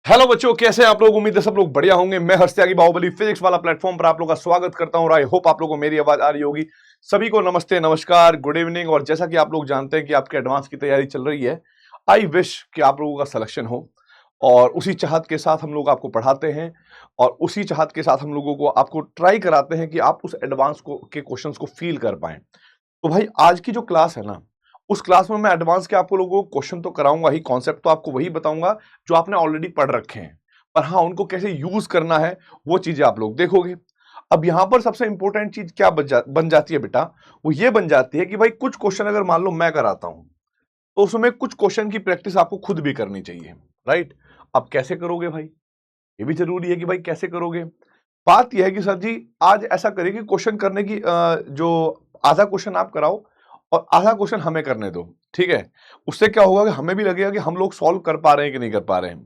Hello बच्चों, कैसे हैं आप लोग। उम्मीद है सब लोग बढ़िया होंगे। मैं हर्ष त्यागी बाहुबली फिजिक्स वाला प्लेटफॉर्म पर आप लोगों का स्वागत करता हूं और आई होप आप लोगों को मेरी आवाज आ रही होगी। सभी को नमस्ते, नमस्कार, गुड इवनिंग। और जैसा कि आप लोग जानते हैं कि आपके एडवांस की तैयारी चल रही है, आई विश कि आप लोगों का सिलेक्शन हो और उसी चाहत के साथ हम लोग आपको पढ़ाते हैं और उसी चाहत के साथ हम लोगों को आपको ट्राई कराते हैं कि आप उस एडवांस को के क्वेश्चंस को फील कर पाएं। तो भाई आज की जो क्लास है ना, उस क्लास में मैं एडवांस के आपको लोगों को क्वेश्चन तो कराऊंगा ही, कॉन्सेप्ट तो आपको वही बताऊंगा जो आपने ऑलरेडी पढ़ रखे हैं, पर हाँ उनको कैसे यूज करना है वो चीजें आप लोग देखोगे। अब यहां पर सबसे इंपॉर्टेंट चीज क्या बन जाती है बेटा, वो ये बन जाती है कि भाई कुछ क्वेश्चन अगर मान लो मैं कराता हूं तो उसमें कुछ क्वेश्चन की प्रैक्टिस आपको खुद भी करनी चाहिए, राइट। अब कैसे करोगे भाई, ये भी जरूरी है कि भाई कैसे करोगे। बात यह है कि सर जी आज ऐसा करिए कि क्वेश्चन करने की जो आधा क्वेश्चन आप कराओ और आधा क्वेश्चन हमें करने दो, ठीक है। उससे क्या होगा कि हमें भी लगेगा कि हम लोग सॉल्व कर पा रहे हैं कि नहीं कर पा रहे हैं।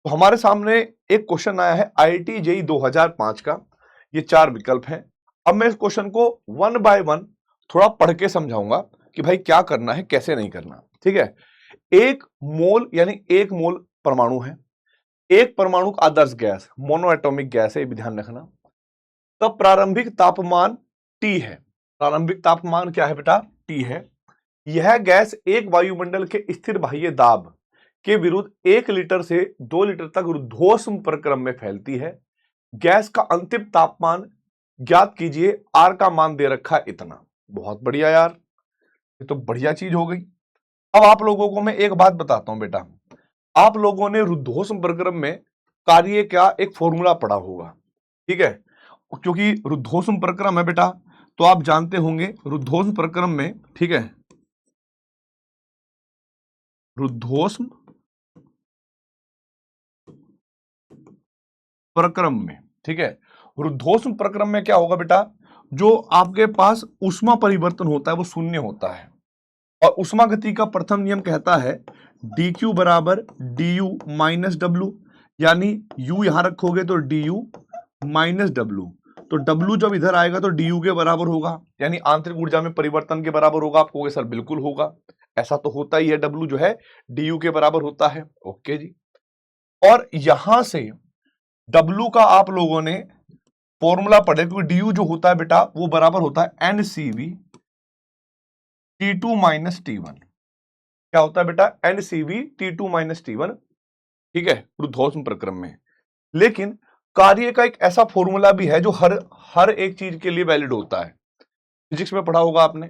तो हमारे सामने एक क्वेश्चन आया है आईआईटी जेईई 2005 का। ये 4 विकल्प हैं। अब मैं इस क्वेश्चन को वन बाय वन थोड़ा पढ़ के समझाऊंगा कि भाई क्या करना है कैसे नहीं करना, ठीक है। एक मोल यानी एक मोल परमाणु है। एक परमाणु आदर्श गैस मोनो एटॉमिक गैस है, ये भी ध्यान रखना। तब प्रारंभिक तापमान T है। प्रारंभिक तापमान क्या है बेटा, T है। यह गैस एक वायुमंडल के स्थिर बाह्य दाब के विरुद्ध 1 लीटर से 2 लीटर तक ऊर्ध्वश्म प्रक्रम में फैलती है। गैस का अंतिम तापमान ज्ञात कीजिए, R का मान दे रखा है इतना। बहुत बढ़िया यार, ये तो बढ़िया चीज हो गई। अब आप लोगों को मैं एक बात बताता हूं बेटा, आप लोगों ने रुद्धोष्म प्रक्रम में कार्य का एक फॉर्मूला पढ़ा होगा, ठीक है। क्योंकि रुद्धोष्म प्रक्रम है बेटा, तो आप जानते होंगे रुद्धोष्म प्रक्रम में, ठीक है, रुद्धोष्म प्रक्रम में, ठीक है। रुद्धोष्म प्रक्रम में क्या होगा बेटा, जो आपके पास ऊष्मा परिवर्तन होता है वो शून्य होता है। और ऊष्मा गति का प्रथम नियम कहता है dq बराबर du माइनस डब्ल्यू, यानी u यहां रखोगे तो du माइनस डब्ल्यू। तो W जब इधर आएगा तो du के बराबर होगा, यानी आंतरिक ऊर्जा में परिवर्तन के बराबर होगा। आप कहोगे सर बिल्कुल होगा, ऐसा तो होता ही है, W जो है du के बराबर होता है। ओके जी। और यहां से W का आप लोगों ने फॉर्मूला पढ़े, क्योंकि du जो होता है बेटा वो बराबर होता है NCV T2 माइनस T1। क्या होता है बेटा, NCV T2 माइनस T1, ठीक है, रुद्धोष्म प्रक्रम में। लेकिन कार्य का एक ऐसा फॉर्मूला भी है जो हर एक चीज के लिए वैलिड होता है। फिजिक्स में पढ़ा होगा आपने।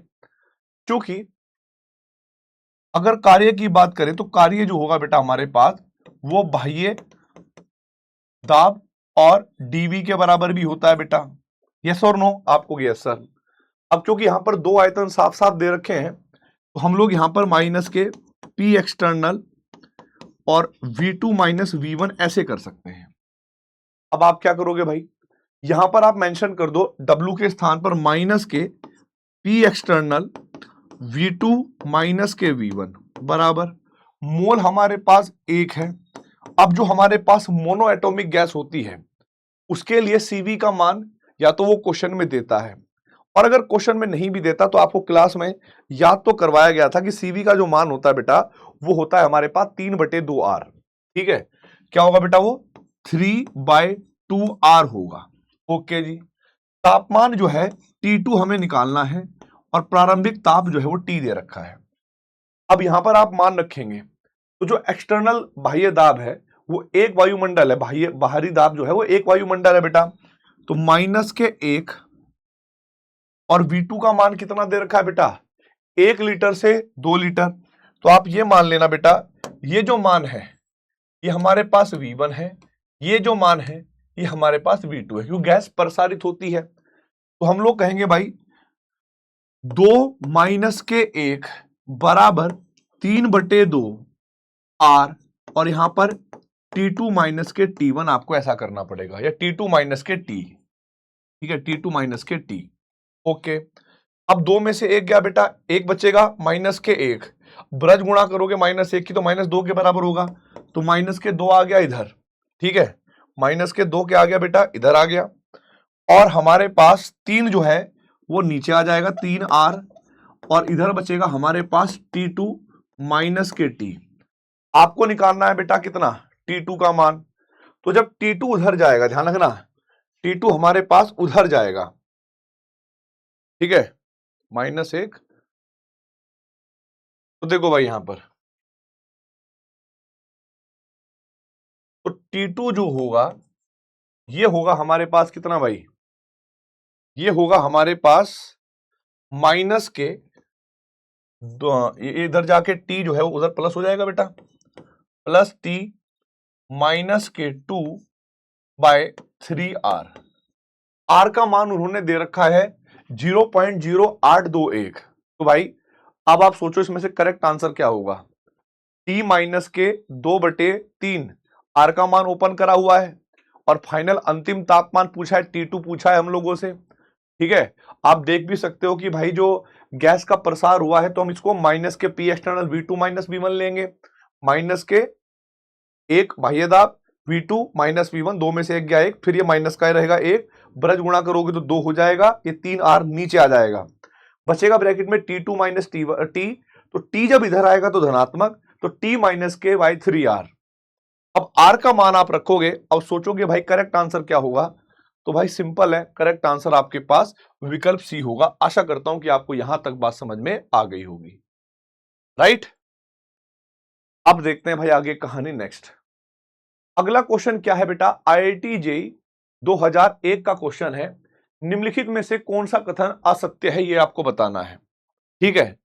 क्योंकि अगर कार्य की बात करें तो कार्य जो होगा बेटा हमारे पास वो बाह्य दाब और डीवी के बराबर भी होता है बेटा। यस और नो, आपको यस सर। अब क्योंकि यहां पर दो आयतन साफ साफ दे रखे हैं तो हम लोग यहां पर माइनस के पी एक्सटर्नल और V2 माइनस V1 ऐसे कर सकते हैं। अब आप क्या करोगे भाई, यहां पर आप मेंशन कर दो W के स्थान पर माइनस के P एक्सटर्नल V2 माइनस के V1 बराबर मोल हमारे पास एक है। अब जो हमारे पास मोनो एटॉमिक गैस होती है उसके लिए CV का मान या तो वो क्वेश्चन में देता है, और अगर क्वेश्चन में नहीं भी देता तो आपको क्लास में याद तो करवाया गया था कि CV का जो मान होता है बेटा वो होता है हमारे पास 3/2R, ठीक है। क्या होगा बेटा, वो 3/2R होगा। ओके जी। तापमान जो है T2 हमें निकालना है और प्रारंभिक ताप जो है वो T दे रखा है। अब यहां पर आप मान रखेंगे तो जो एक्सटर्नल बाह्य दाब है वो एक वायुमंडल है, बाह्य बाहरी दाब जो है वो एक वायुमंडल है बेटा। तो माइनस के 1 और V2 का मान कितना दे रखा है बेटा, 1 लीटर से 2 लीटर। तो आप ये मान लेना बेटा, ये जो मान है ये हमारे पास V1 है, ये जो मान है ये हमारे पास V2 है, क्योंकि गैस प्रसारित होती है। तो हम लोग कहेंगे भाई 2 माइनस के 1 बराबर 3/2R, और यहां पर T2 माइनस के T1 आपको ऐसा करना पड़ेगा, या T2 माइनस के T, ठीक है, T2 माइनस के T। ओके। अब 2 में से 1 गया बेटा, 1 बचेगा, माइनस के 1 ब्रज गुणा करोगे -1 की तो -2 के बराबर होगा, तो माइनस के 2 आ गया इधर, ठीक है, माइनस के 2 क्या आ गया बेटा, इधर आ गया। और हमारे पास 3 जो है वो नीचे आ जाएगा 3R, और इधर बचेगा हमारे पास T2 माइनस के T। आपको निकालना है बेटा कितना, T2 का मान। तो जब T2 उधर जाएगा, ध्यान रखना, T2 हमारे पास उधर जाएगा, ठीक है, -1। तो देखो भाई यहां पर तो T2 जो होगा ये होगा हमारे पास कितना भाई, ये होगा हमारे पास माइनस के ये इधर जाके T जो है वो उधर प्लस हो जाएगा बेटा, प्लस T माइनस के 2/3R। R का मान उन्होंने दे रखा है 0.0821। तो भाई अब आप सोचो इसमें से करेक्ट आंसर क्या होगा। T माइनस के 2/3, R का मान ओपन करा हुआ है और फाइनल अंतिम तापमान पूछा है, T2 पूछा है हम लोगों से, ठीक है। आप देख भी सकते हो कि भाई जो गैस का प्रसार हुआ है तो हम इसको माइनस के P external V2 minus V1 लेंगे, माइनस के एक बाह्य दाब V2 माइनस V1, दो में से एक गया एक, फिर ये माइनस का रहेगा एक, ब्रज गुणा करोगे तो 2 हो जाएगा, ये 3R नीचे आ जाएगा, बचेगा ब्रैकेट में T2 माइनस T। तो T जब इधर आएगा तो धनात्मक, तो T माइनस के बाई 3R। अब R का मान आप रखोगे, अब सोचोगे भाई करेक्ट आंसर क्या होगा, तो भाई सिंपल है, करेक्ट आंसर आपके पास विकल्प सी होगा। आशा करता हूं कि आपको यहां तक बात समझ में आ गई होगी, राइट। अब देखते हैं भाई आगे कहानी नेक्स्ट। अगला क्वेश्चन क्या है बेटा, IIT JEE 2001 का क्वेश्चन है, निम्नलिखित में से कौन सा कथन असत्य है ये आपको बताना है, ठीक है।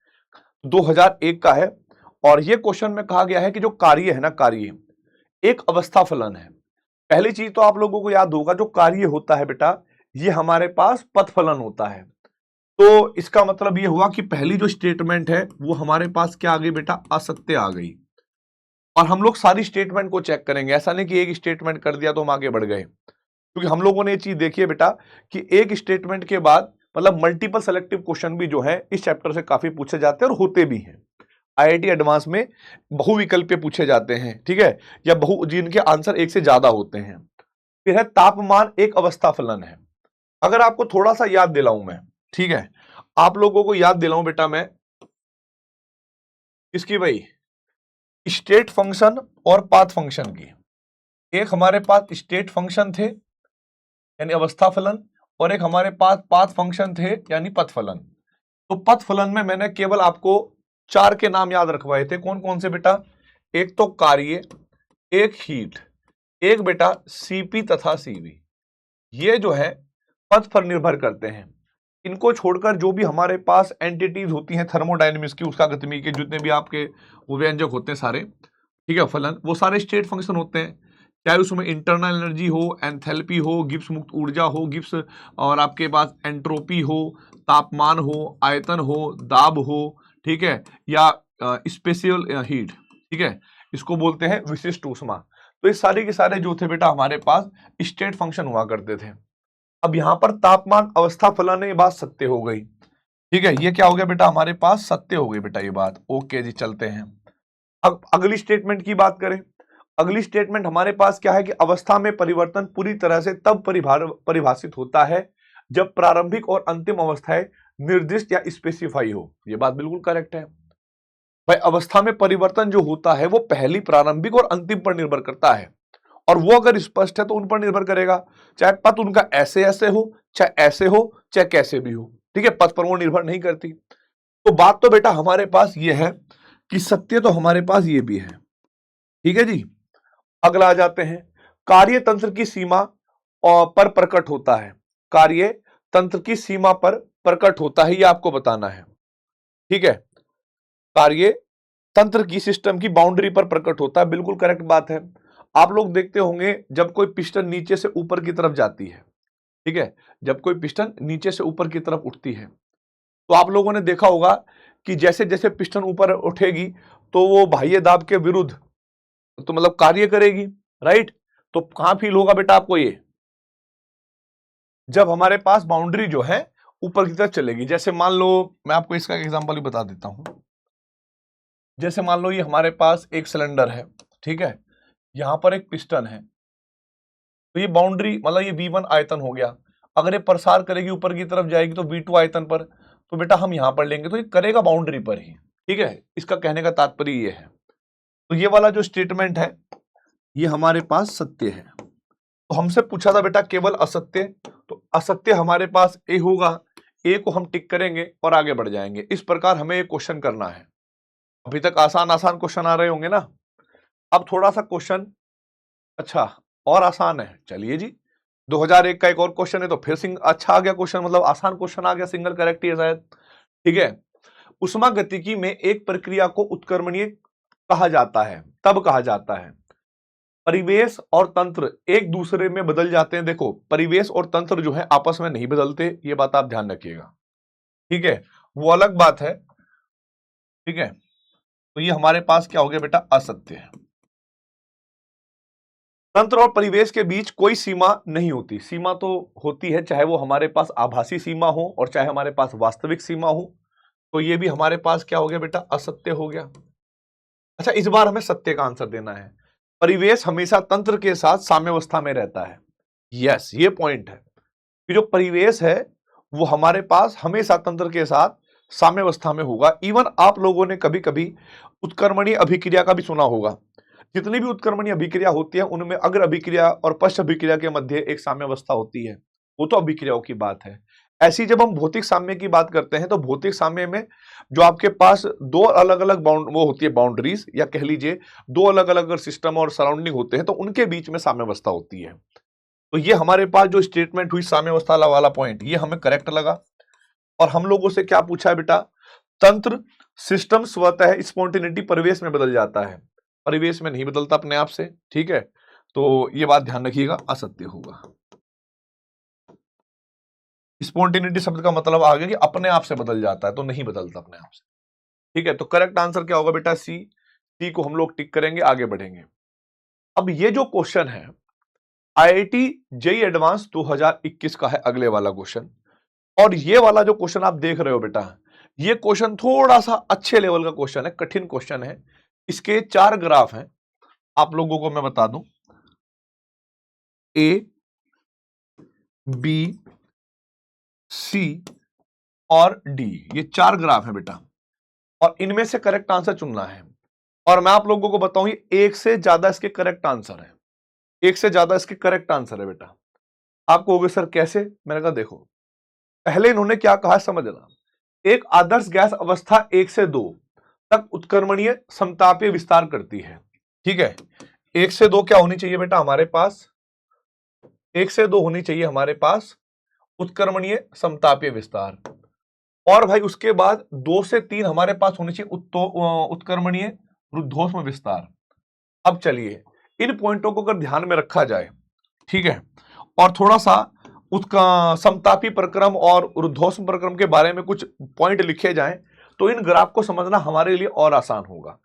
2001 का है और ये क्वेश्चन में कहा गया है कि जो कार्य है ना, कार्य एक अवस्था फलन है। पहली चीज तो आप लोगों को याद होगा, जो कार्य होता है बेटा ये हमारे पास पथ फलन होता है। तो इसका मतलब ये हुआ कि पहली जो स्टेटमेंट है वो हमारे पास क्या आ गई बेटा, असत्य आ गई। और हम लोग सारी स्टेटमेंट को चेक करेंगे, ऐसा नहीं कि एक स्टेटमेंट कर दिया तो हम आगे बढ़ गए, क्योंकि हम लोगों ने ये चीज देखी है बेटा कि एक स्टेटमेंट के बाद मतलब मल्टीपल सेलेक्टिव क्वेश्चन भी जो है इस चैप्टर से काफी पूछे जाते हैं और होते भी हैं। IIT एडवांस में बहुविकल्पीय पूछे जाते हैं, ठीक है, या जिनके आंसर एक से ज्यादा होते हैं। फिर है तापमान एक अवस्था फलन है। अगर आपको थोड़ा सा याद दिलाऊं मैं, ठीक है, आप लोगों को याद दिलाऊं बेटा मैं इसकी भाई स्टेट फंक्शन और पाथ फंक्शन की। एक हमारे पास स्टेट फंक्शन थे यानी अवस्था फलन, और एक हमारे पास पाथ फंक्शन थे यानी पथ फलन। तो पथ फलन में मैंने केवल आपको 4 के नाम याद रखवाए थे, कौन कौन से बेटा, एक तो कार्य, एक हीट, एक बेटा सीपी तथा सीवी। ये जो है पथ पर निर्भर करते हैं। इनको छोड़कर जो भी हमारे पास एंटिटीज होती हैं थर्मोडायनेमिक्स की, उसका गतिकी के जितने भी आपके व्यंजक होते हैं सारे, ठीक है, फलन, वो सारे स्टेट फंक्शन होते हैं। चाहे उसमें इंटरनल एनर्जी हो, एंथैल्पी हो, गिब्स मुक्त ऊर्जा हो, गिब्स और आपके पास एंट्रोपी हो, तापमान हो, आयतन हो, दाब हो, ठीक है, या स्पेशल हीट, ठीक है, इसको बोलते हैं विशिष्ट ऊष्मा। तो ये सारे के सारे जो थे बेटा हमारे पास स्टेट फंक्शन हुआ करते थे। अब यहां पर तापमान अवस्था फलन है, ये बात सत्य हो गई, ठीक है, ये क्या हो गया बेटा हमारे पास सत्य हो गई बेटा ये बात। ओके जी, चलते हैं। अब अगली स्टेटमेंट की बात करें। अगली स्टेटमेंट हमारे पास क्या है कि अवस्था में परिवर्तन पूरी तरह से तब परिभाषित होता है जब प्रारंभिक और अंतिम अवस्थाएं निर्दिष्ट या स्पेसिफाई हो। यह बात बिल्कुल करेक्ट है भाई। अवस्था में परिवर्तन जो होता है वो पहली, प्रारंभिक और अंतिम पर निर्भर करता है, और वो अगर स्पष्ट है तो उन पर निर्भर करेगा, चाहे पथ उनका ऐसे ऐसे हो, चाहे ऐसे हो, चाहे कैसे भी हो, ठीक है, पथ पर वो निर्भर नहीं करती। तो बात तो बेटा हमारे पास ये है कि सत्य तो हमारे पास ये भी है, ठीक है जी। अगला आ जाते हैं, कार्य तंत्र की सीमा पर प्रकट होता है। कार्य तंत्र की सीमा पर प्रकट होता है, ये आपको बताना है, ठीक है। कार्य तंत्र की, सिस्टम की बाउंड्री पर प्रकट होता है, बिल्कुल करेक्ट बात है। आप लोग देखते होंगे जब कोई पिस्टन नीचे से ऊपर की तरफ जाती है, ठीक है, जब कोई पिस्टन नीचे से ऊपर की तरफ उठती है तो आप लोगों ने देखा होगा कि जैसे जैसे पिस्टन ऊपर उठेगी तो वो बाह्य दाब के विरुद्ध तो मतलब कार्य करेगी, राइट। तो कहां फील होगा बेटा आपको ये, जब हमारे पास बाउंड्री जो है ऊपर की तरफ चलेगी। जैसे मान लो, मैं आपको इसका एग्जांपल भी बता देता हूं। जैसे मान लो ये हमारे पास एक सिलेंडर है, ठीक है, यहां पर एक पिस्टन है, तो ये बाउंड्री मतलब ये V1 आयतन हो गया। अगर ये प्रसार करेगी ऊपर की तरफ जाएगी तो V2 आयतन पर, तो बेटा हम यहां पर लेंगे तो ये करेगा बाउंड्री पर ही, ठीक है। इसका कहने का तात्पर्य ये है। तो ये वाला जो स्टेटमेंट है ये हमारे पास सत्य है। तो हमसे पूछा था बेटा केवल असत्य, तो असत्य हमारे पास ए होगा, ए को हम टिक करेंगे और आगे बढ़ जाएंगे। इस प्रकार हमें ये क्वेश्चन करना है। अभी तक आसान आसान क्वेश्चन आ रहे होंगे ना, अब थोड़ा सा क्वेश्चन अच्छा और आसान है। चलिए जी, 2001 का एक और क्वेश्चन है, तो फिर अच्छा आ गया क्वेश्चन, मतलब आसान क्वेश्चन आ गया, सिंगल करेक्ट ही है शायद। ठीक है, उष्मागतिकी में एक प्रक्रिया को उत्क्रमणीय कहा जाता है, तब कहा जाता है परिवेश और तंत्र एक दूसरे में बदल जाते हैं। देखो, परिवेश और तंत्र जो है आपस में नहीं बदलते, ये बात आप ध्यान रखिएगा। ठीक है, वो अलग बात है। ठीक है, तो ये हमारे पास क्या हो गया बेटा, असत्य है। तंत्र और परिवेश के बीच कोई सीमा नहीं होती। सीमा तो होती है, चाहे वो हमारे पास आभासी सीमा हो और चाहे हमारे पास वास्तविक सीमा हो। तो ये भी हमारे पास क्या हो गया बेटा, असत्य हो गया। अच्छा, इस बार हमें सत्य का आंसर देना है। परिवेश हमेशा तंत्र के साथ साम्यावस्था में रहता है। यस, ये पॉइंट है कि जो परिवेश है वो हमारे पास हमेशा तंत्र के साथ साम्यावस्था में होगा। इवन आप लोगों ने कभी कभी उत्क्रमणीय अभिक्रिया का भी सुना होगा। जितनी भी उत्क्रमणीय अभिक्रिया होती है उनमें अग्र अभिक्रिया और पश्च अभिक्रिया के मध्य एक साम्यावस्था होती है, वो तो अभिक्रियाओं की बात है। ऐसी जब हम भौतिक साम्य की बात करते हैं तो भौतिक साम्य में जो आपके पास दो अलग अलग वो होती है बाउंड्रीज, या कह लीजिए दो अलग अलग सिस्टम और सराउंडिंग होते हैं, तो उनके बीच में साम्यावस्था होती है। तो ये हमारे पास जो स्टेटमेंट हुई साम्यावस्था वाला पॉइंट, ये हमें करेक्ट लगा। और हम लोगों से क्या पूछा है बेटा, तंत्र सिस्टम स्वतः स्पॉन्टेनिटी परिवेश में बदल जाता है, परिवेश में नहीं बदलता अपने आप से। ठीक है, तो ये बात ध्यान रखिएगा, असत्य होगा। स्पॉन्टेनिटी शब्द का मतलब आ गया कि अपने आप से बदल जाता है, तो नहीं बदलता अपने आप से। ठीक है, तो करेक्ट आंसर क्या होगा बेटा, सी। सी को हम लोग टिक करेंगे, आगे बढ़ेंगे। अब ये जो क्वेश्चन है आईआईटी जेईई एडवांस 2021 का है, अगले वाला क्वेश्चन। और ये वाला जो क्वेश्चन आप देख रहे हो बेटा, ये क्वेश्चन थोड़ा सा अच्छे लेवल का क्वेश्चन है, कठिन क्वेश्चन है। इसके 4 ग्राफ हैं, आप लोगों को मैं बता दूं, ए, बी, सी और डी, ये 4 ग्राफ हैं बेटा, और इनमें से करेक्ट आंसर चुनना है। और मैं आप लोगों को बताऊं, ये एक से ज्यादा इसके करेक्ट आंसर है, एक से ज्यादा इसके करेक्ट आंसर है बेटा। आप कहोगे सर कैसे, मैंने कहा देखो, पहले इन्होंने क्या कहा समझना। एक आदर्श गैस अवस्था 1 से 2 तक उत्क्रमणीय समतापीय विस्तार करती है। ठीक है, 1 से 2 क्या होनी चाहिए बेटा हमारे पास, 1 से 2 होनी चाहिए हमारे पास उत्क्रमणीय समतापीय विस्तार। और भाई उसके बाद 2 से 3 हमारे पास होनी चाहिए उत्क्रमणीय रुद्धोष्म विस्तार। अब चलिए इन पॉइंटों को अगर ध्यान में रखा जाए, ठीक है, और थोड़ा सा उसका समतापी प्रक्रम और रुद्धोष्म प्रक्रम के बारे में कुछ पॉइंट लिखे जाएं, तो इन ग्राफ को समझना हमारे लिए और आसान होगा।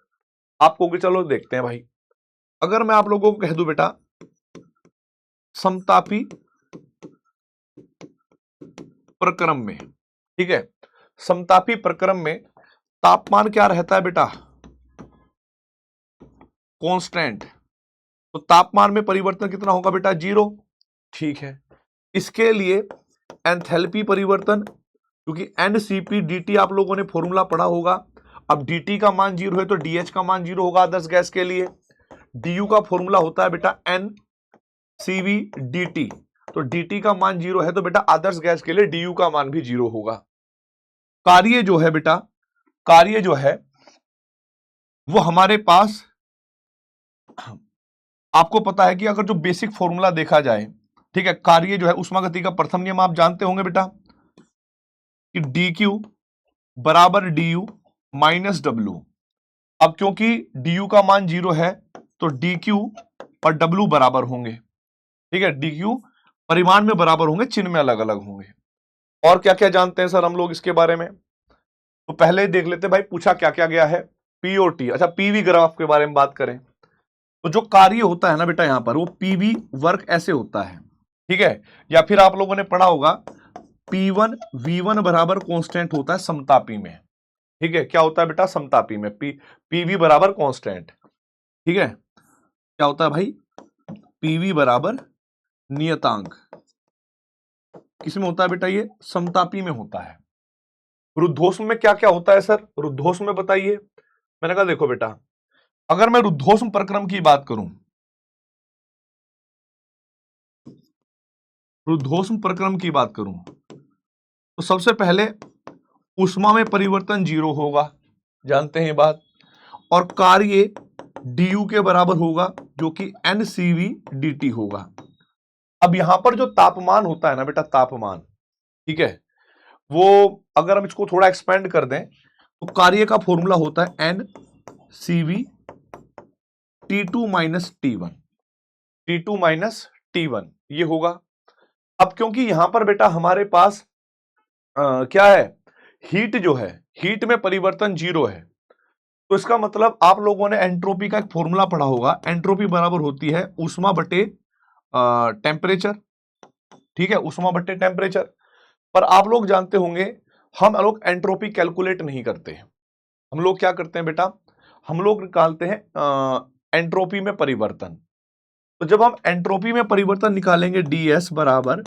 आपको कि चलो देखते हैं भाई, अगर मैं आप लोगों को कह दूं बेटा समतापी प्रक्रम में, ठीक है, समतापी प्रक्रम में तापमान क्या रहता है बेटा, कांस्टेंट। तो तापमान में परिवर्तन कितना होगा बेटा, 0। ठीक है, इसके लिए एंथैल्पी परिवर्तन, क्योंकि एनसीपी डीटी आप लोगों ने फॉर्मूला पढ़ा होगा। अब डीटी का मान 0 है तो डीएच का मान 0 होगा आदर्श गैस के लिए। डीयू का फॉर्मूला होता है बेटा एन सीवी डीटी, तो डीटी का मान 0 है तो बेटा आदर्श गैस के लिए डीयू का मान भी 0 होगा। कार्य जो है बेटा, कार्य जो है वो हमारे पास, आपको पता है कि अगर जो बेसिक फॉर्मूला देखा जाए, ठीक है, कार्य जो है उष्मागति का प्रथम नियम आप जानते होंगे बेटा कि डी क्यू बराबर डी यू माइनस डब्ल्यू। अब क्योंकि डी यू का मान 0 है तो डी क्यू और डब्ल्यू बराबर होंगे। ठीक है, डी क्यू परिमाण में बराबर होंगे, चिन्ह में अलग अलग होंगे। और क्या क्या जानते हैं सर हम लोग इसके बारे में, तो पहले ही देख लेते हैं भाई पूछा क्या क्या गया है। पीओटी, अच्छा पीवी ग्राफ के बारे में बात करें तो जो कार्य होता है ना बेटा यहां पर, वो पीवी वर्क ऐसे होता है। ठीक है, या फिर आप लोगों ने पढ़ा होगा P1 V1 बराबर कांस्टेंट होता है समतापी में। ठीक है, क्या होता है बेटा समतापी में, पीवी बराबर कांस्टेंट। ठीक है, क्या होता है भाई, पीवी बराबर नियतांक। किसमें होता है बेटा, ये समतापी में होता है। रुद्धोष्म में क्या क्या होता है सर, रुद्धोष्म में बताइए। मैंने कहा देखो बेटा, अगर मैं रुद्धोष्म प्रक्रम की बात करूं रुद्धोष्म प्रक्रम की बात करूं तो सबसे पहले ऊष्मा में परिवर्तन 0 होगा, जानते हैं ये बात, और कार्य du के बराबर होगा जो कि NCV dt होगा। अब यहां पर जो तापमान होता है ना बेटा, तापमान, ठीक है, वो अगर हम इसको थोड़ा एक्सपेंड कर दें तो कार्य का फॉर्मूला होता है NCV T2 minus T1, T2 minus T1 ये होगा। अब क्योंकि यहां पर बेटा हमारे पास क्या है, हीट जो है, हीट में परिवर्तन 0 है, तो इसका मतलब आप लोगों ने एंट्रोपी का एक फॉर्मूला पढ़ा होगा, एंट्रोपी बराबर होती है ऊष्मा बटे टेम्परेचर, ठीक है, ऊष्मा बटे टेम्परेचर। पर आप लोग जानते होंगे हम लोग एंट्रोपी कैलकुलेट नहीं करते हैं, हम लोग क्या करते हैं बेटा, हम लोग निकालते हैं एंट्रोपी में परिवर्तन। तो जब हम एंट्रोपी में परिवर्तन निकालेंगे ds बराबर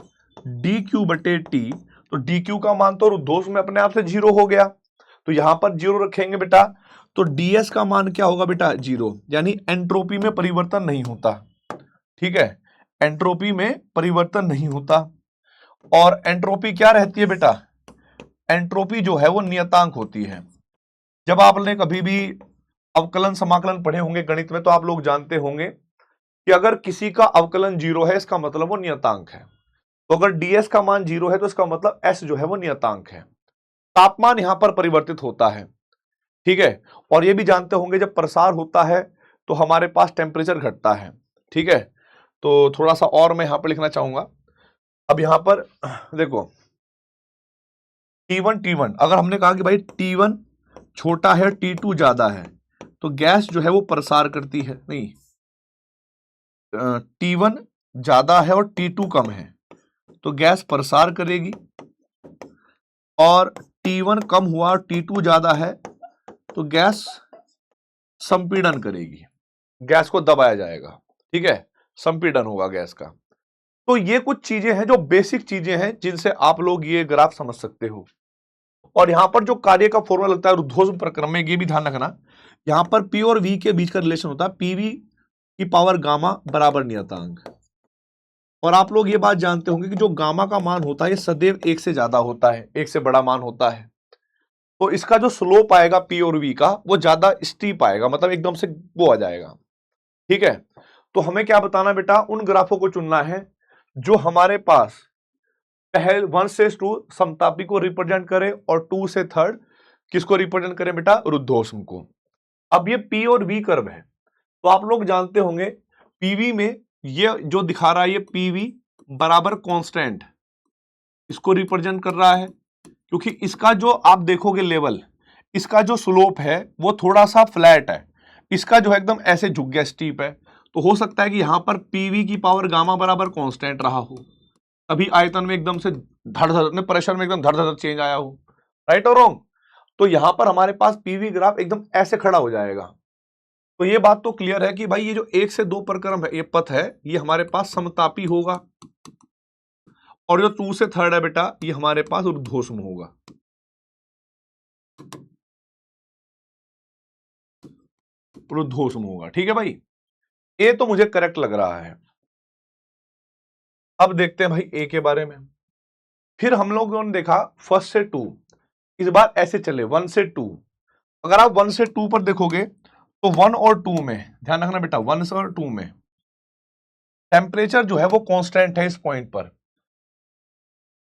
dq बटे t, तो dq का मान तो रुद्धोष्म में अपने आप से 0 हो गया, तो यहां पर 0 रखेंगे बेटा, तो ds का मान क्या होगा बेटा 0, यानी एंट्रोपी में परिवर्तन नहीं होता, ठीक है, एंट्रोपी में परिवर्तन नहीं होता। और एंट्रोपी क्या रहती है बेटा, एंट्रोपी जो है वो नियतांक होती है। जब आपने कभी भी अवकलन समाकलन पढ़े होंगे गणित में तो आप लोग जानते होंगे कि अगर किसी का अवकलन 0 है इसका मतलब वो नियतांक है, तो अगर ds का मान 0 है तो इसका मतलब s जो है वो नियतांक है। तापमान यहां पर परिवर्तित होता है, ठीक है, और ये भी जानते होंगे जब प्रसार होता है तो हमारे पास टेम्परेचर घटता है, ठीक है। तो थोड़ा सा और मैं यहां पर लिखना चाहूंगा। अब यहां पर देखो T1 अगर हमने कहा कि भाई T1 छोटा है T2 ज्यादा है तो गैस जो है वो प्रसार करती है, नहीं, T1 ज्यादा है और T2 कम है तो गैस प्रसार करेगी, और T1 कम हुआ और T2 ज्यादा है तो गैस संपीड़न करेगी, गैस को दबाया जाएगा, ठीक है, संपीड़न होगा गैस का। तो ये कुछ चीजें हैं जो बेसिक चीजें हैं जिनसे आप लोग ये ग्राफ समझ सकते हो। और यहां पर जो कार्य का फॉर्मूला लगता है रुद्धोष्म प्रक्रम में, ये भी ध्यान रखना, यहां पर P और V के बीच का रिलेशन होता है PV की पावर गामा बराबर नियतांक। और आप लोग ये बात जानते होंगे कि जो गामा का मान होता है ये सदैव 1 से ज्यादा होता है, 1 से बड़ा मान होता है, तो इसका जो स्लोप आएगा P और V का वो ज्यादा स्टीप आएगा, मतलब एकदम से वो आ जाएगा, ठीक है। तो हमें क्या बताना बेटा, उन ग्राफों को चुनना है जो हमारे पास पहले 1 से 2 समतापी को रिप्रेजेंट करे और 2 से 3 किसको रिप्रेजेंट करे बेटा, रुद्धोष्म को। अब ये P और V कर्व है तो आप लोग जानते होंगे PV में ये जो दिखा रहा है ये PV बराबर कांस्टेंट इसको रिप्रेजेंट कर रहा है, क्योंकि इसका जो आप देखोगे लेवल, इसका जो स्लोप है वो थोड़ा सा फ्लैट है, इसका जो है एकदम ऐसे झुक गया, स्टीप है, तो हो सकता है कि यहां पर PV की पावर गामा बराबर कांस्टेंट रहा हो, अभी आयतन में एकदम से धड़ धड़ प्रेशर में एकदम धड़ धड़ चेंज आया हो, राइट और रॉन्ग। तो यहां पर हमारे पास PV ग्राफ एकदम ऐसे खड़ा हो जाएगा। तो ये बात तो क्लियर है कि भाई ये जो 1 से 2 प्रक्रम है, ये पथ है, ये हमारे पास समतापी होगा, और जो 2 से 3 है बेटा ये हमारे पास रुद्धोष्म होगा। रुद्धोष्म होगा, ठीक है भाई, ये तो मुझे करेक्ट लग रहा है। अब देखते हैं भाई ए के बारे में। फिर हम लोगों ने देखा 1 से 2, इस बार ऐसे चले 1 से 2। अगर आप 1 से 2 पर देखोगे तो 1 और 2 में ध्यान रखना बेटा, 1 और 2 में टेम्परेचर जो है वो कांस्टेंट है इस पॉइंट पर।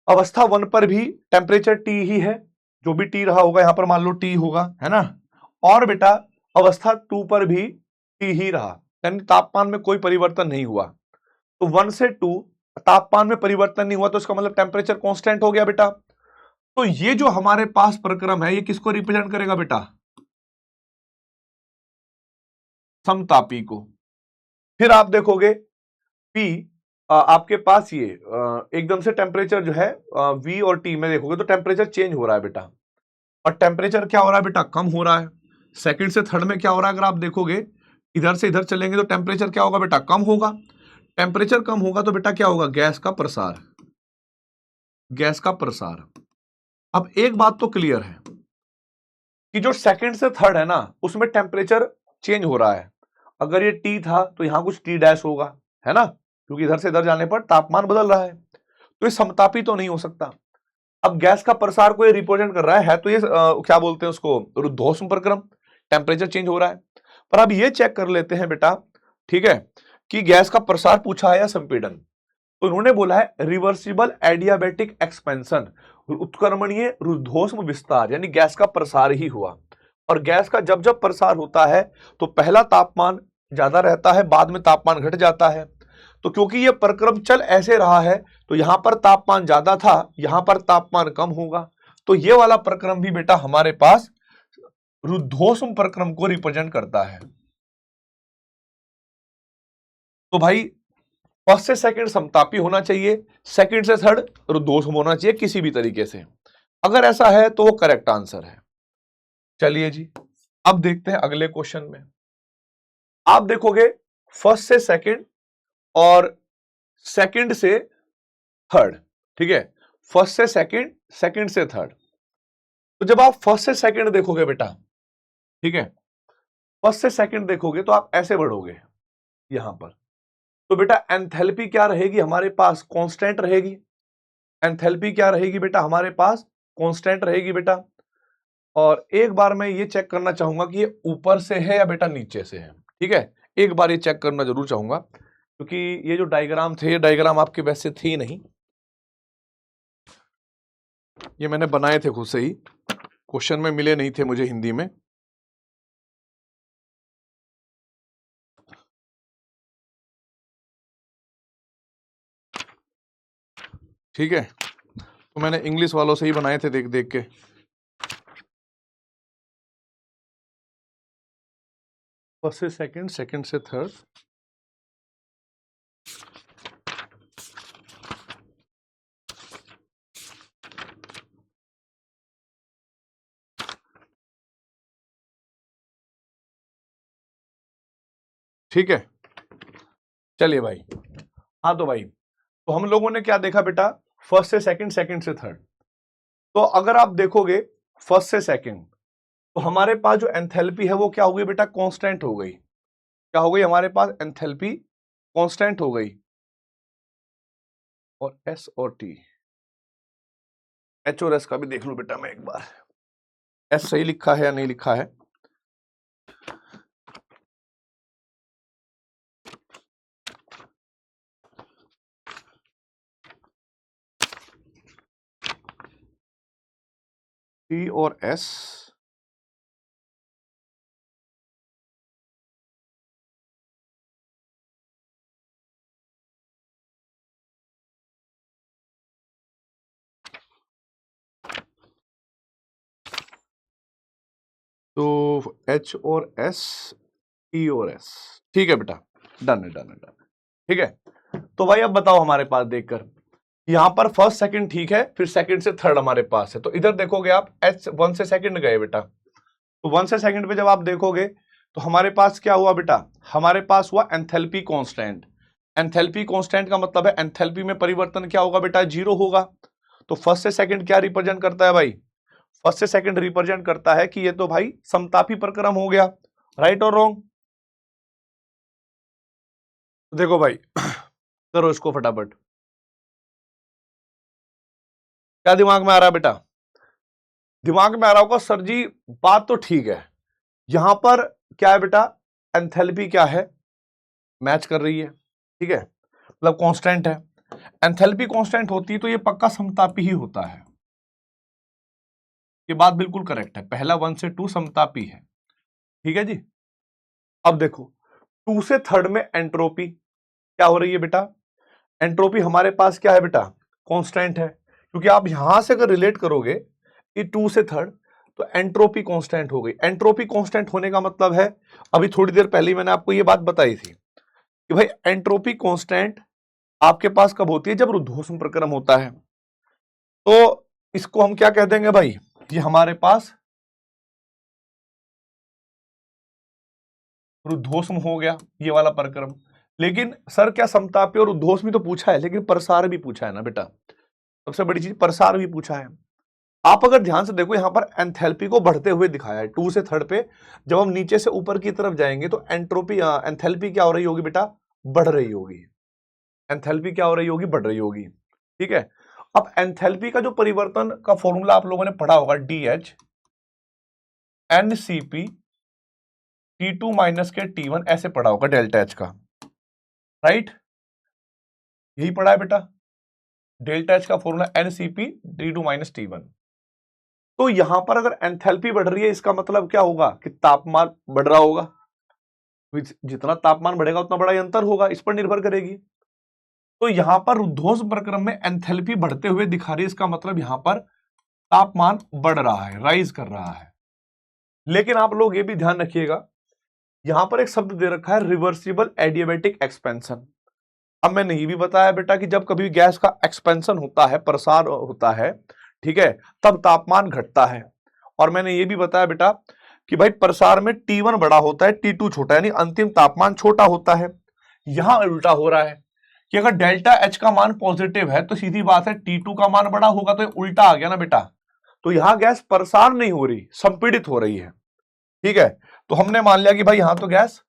अवस्था 1 पर भी टेम्परेचर T ही है, जो भी T रहा होगा यहां पर मान लो T होगा, है ना। और बेटा अवस्था 2 पर भी T ही रहा, यानी तापमान में कोई परिवर्तन नहीं हुआ। तो 1 से 2 तापमान में परिवर्तन नहीं हुआ तो इसका मतलब टेम्परेचर कांस्टेंट हो गया बेटा। तो ये जो हमारे पास प्रक्रम है ये किसको रिप्रेजेंट करेगा बेटा, समतापी को। फिर आप देखोगे P आपके पास ये एकदम से टेम्परेचर जो है V और T में देखोगे तो टेम्परेचर चेंज हो रहा है बेटा, और टेम्परेचर क्या हो रहा है बेटा, कम हो रहा है। सेकंड से थर्ड में क्या हो रहा है, अगर आप देखोगे इधर से इधर चलेंगे तो टेम्परेचर क्या होगा बेटा, कम होगा। टेम्परेचर कम होगा तो बेटा क्या होगा, गैस का प्रसार, गैस का प्रसार। अब एक बात तो क्लियर है कि जो सेकंड से थर्ड है ना उसमें टेम्परेचर चेंज हो रहा है। अगर ये T था तो यहां कुछ T डैश होगा, है ना, क्योंकि इधर से इधर जाने पर तापमान बदल रहा है। तो ये समतापी तो नहीं हो सकता। अब गैस का प्रसार को ये रिप्रेजेंट कर रहा है तो ये क्या बोलते हैं उसको, रुद्धोष्म प्रक्रम, टेम्परेचर चेंज हो रहा है। पर अब ये चेक कर लेते हैं बेटा, ठीक है, कि गैस का प्रसार पूछा है या संपीड़न। तो उन्होंने बोला है रिवर्सिबल एडियाबैटिक एक्सपेंशन, उत्क्रमणीय रुद्धोष्म विस्तार, यानी गैस का प्रसार ही हुआ। और गैस का जब जब प्रसार होता है तो पहला तापमान ज्यादा रहता है, बाद में तापमान घट जाता है। तो क्योंकि ये प्रक्रम चल ऐसे रहा है तो यहां पर तापमान ज्यादा था, यहां पर तापमान कम होगा। तो ये वाला प्रक्रम भी बेटा हमारे पास रुद्धोष्म प्रक्रम को रिप्रेजेंट करता है। तो भाई फर्स्ट से सेकंड समतापी होना चाहिए, सेकंड से थर्ड रुद्धोष्म होना चाहिए किसी भी तरीके से। अगर ऐसा है तो वो करेक्ट आंसर है। चलिए जी, अब देखते हैं अगले क्वेश्चन में। आप देखोगे फर्स्ट से सेकंड और सेकंड से थर्ड, ठीक है, फर्स्ट से सेकंड, सेकंड से थर्ड। तो जब आप फर्स्ट से सेकंड देखोगे बेटा, ठीक है, फर्स्ट से सेकंड देखोगे तो आप ऐसे बढ़ोगे यहां पर। तो बेटा एंथैल्पी क्या रहेगी हमारे पास, कांस्टेंट रहेगी। एंथैल्पी क्या रहेगी बेटा हमारे पास, कांस्टेंट रहेगी बेटा। और एक बार मैं ये चेक करना चाहूंगा कि ये ऊपर से है या बेटा नीचे से है, ठीक है, एक बार ये चेक करना जरूर चाहूंगा, क्योंकि ये जो डायग्राम थे, ये डायग्राम आपके वैसे थे नहीं, ये मैंने बनाए थे खुद से ही, क्वेश्चन में मिले नहीं थे मुझे हिंदी में। ठीक है, तो मैंने इंग्लिश वालों से ही बनाए थे देख देख के। फर्स्ट से सेकंड, सेकंड से थर्ड, ठीक है। चलिए भाई, हाँ तो भाई, तो हम लोगों ने क्या देखा बेटा, फर्स्ट से सेकंड, सेकंड से थर्ड। तो अगर आप देखोगे फर्स्ट से सेकंड, तो हमारे पास जो एंथैल्पी है वो क्या हो गई बेटा, कांस्टेंट हो गई। क्या हो गई हमारे पास, एंथैल्पी कांस्टेंट हो गई। और एस और टी, एच और एस का भी देख लूं बेटा मैं एक बार, एस सही लिखा है या नहीं लिखा है। टी और एस, तो एच और एस, टी और एस, ठीक है बेटा, डन है, डन है, डन है, ठीक है। तो भाई अब बताओ हमारे पास देखकर, यहां पर फर्स्ट सेकंड ठीक है, फिर सेकंड से थर्ड हमारे पास है। तो इधर देखोगे आप, एच वन से सेकंड गए बेटा, तो वन से सेकंड पे जब आप देखोगे तो हमारे पास क्या हुआ बेटा, हमारे पास हुआ एंथैल्पी कांस्टेंट। एंथैल्पी कांस्टेंट का मतलब है एंथैल्पी में परिवर्तन क्या होगा बेटा, जीरो होगा। तो फर्स्ट से सेकंड क्या रिप्रेजेंट करता है भाई, फर्स्ट से सेकंड रिप्रेजेंट करता है कि ये तो भाई समतापी प्रक्रम हो गया, राइट और रॉन्ग। देखो भाई करो इसको फटाफट, क्या दिमाग में आ रहा है बेटा, दिमाग में आ रहा होगा सर जी बात तो ठीक है, यहां पर क्या है बेटा, एंथैल्पी क्या है, मैच कर रही है, ठीक है, मतलब कांस्टेंट है। एंथैल्पी कांस्टेंट होती है तो ये पक्का समतापी ही होता है, ये बात बिल्कुल करेक्ट है, पहला 1 से 2 समतापी है, ठीक है जी। अब देखो 2 से थर्ड में एंट्रोपी क्या हो रही है बेटा, एंट्रोपी हमारे पास क्या है बेटा, कांस्टेंट है, क्योंकि आप यहां से अगर रिलेट करोगे कि 2 से थर्ड, तो एंट्रोपी कांस्टेंट हो गई। एंट्रोपी कांस्टेंट होने का मतलब है, अभी थोड़ी देर पहले मैंने आपको ये बात बताई थी कि भाई एंट्रोपी कांस्टेंट आपके पास कब होती है, जब रुद्धोष्म प्रक्रम होता है। तो इसको हम क्या कह देंगे भाई, ये हमारे पास रुद्धोष्म हो गया, ये वाला प्रक्रम। लेकिन सर क्या समतापी और रुद्धोष्म तो पूछा है, लेकिन प्रसार भी पूछा है ना बेटा, सबसे बड़ी चीज प्रसार भी पूछा है। आप अगर ध्यान से देखो यहां पर एंथैल्पी को बढ़ते हुए दिखाया है 2 से थर्ड पे, जब हम नीचे से ऊपर की तरफ जाएंगे तो एंट्रोपी एंथैल्पी क्या हो रही होगी बेटा, बढ़ रही होगी। एंथैल्पी क्या हो रही होगी, बढ़ रही होगी, ठीक है। अब एंथैल्पी का जो परिवर्तन का फॉर्मूला आप लोगों ने पढ़ा होगा, DH NCP T2 माइनस के T1, ऐसे पढ़ा होगा डेल्टा H का, राइट? यही पढ़ा है बेटा, डेल्टा H का formula NCP T2 minus T1। तो यहां पर अगर एंथैल्पी बढ़ रही है, इसका मतलब क्या होगा कि तापमान बढ़ रहा होगा। जितना तापमान बढ़ेगा उतना बड़ा अंतर होगा, इस पर निर्भर करेगी। तो यहां पर रुद्धोष्म प्रक्रम में एंथैल्पी बढ़ते हुए दिखा रही है, इसका मतलब यहां पर तापमान बढ़ रहा है, राइज कर रहा है। लेकिन आप लोग ये भी ध्यान रखिएगा, यहां पर एक शब्द दे रखा है रिवर्सिबल एडियाबैटिक एक्सपेंशन। अब मैंने ये भी बताया बेटा कि जब कभी गैस का एक्सपेंशन होता है, प्रसार होता है, ठीक है, तब तापमान घटता है। और मैंने ये भी बताया बेटा कि भाई प्रसार में T1 बड़ा होता है, T2 छोटा, यानी अंतिम तापमान छोटा होता है। यहां उल्टा हो रहा है कि अगर डेल्टा H का मान पॉजिटिव है तो सीधी बात है T2 का मान बड़ा होगा, तो ये उल्टा आ गया ना बेटा। तो यहां गैस प्रसार नहीं हो रही, संपीड़ित हो रही है, ठीक है। तो हमने मान लिया कि भाई यहां तो गैस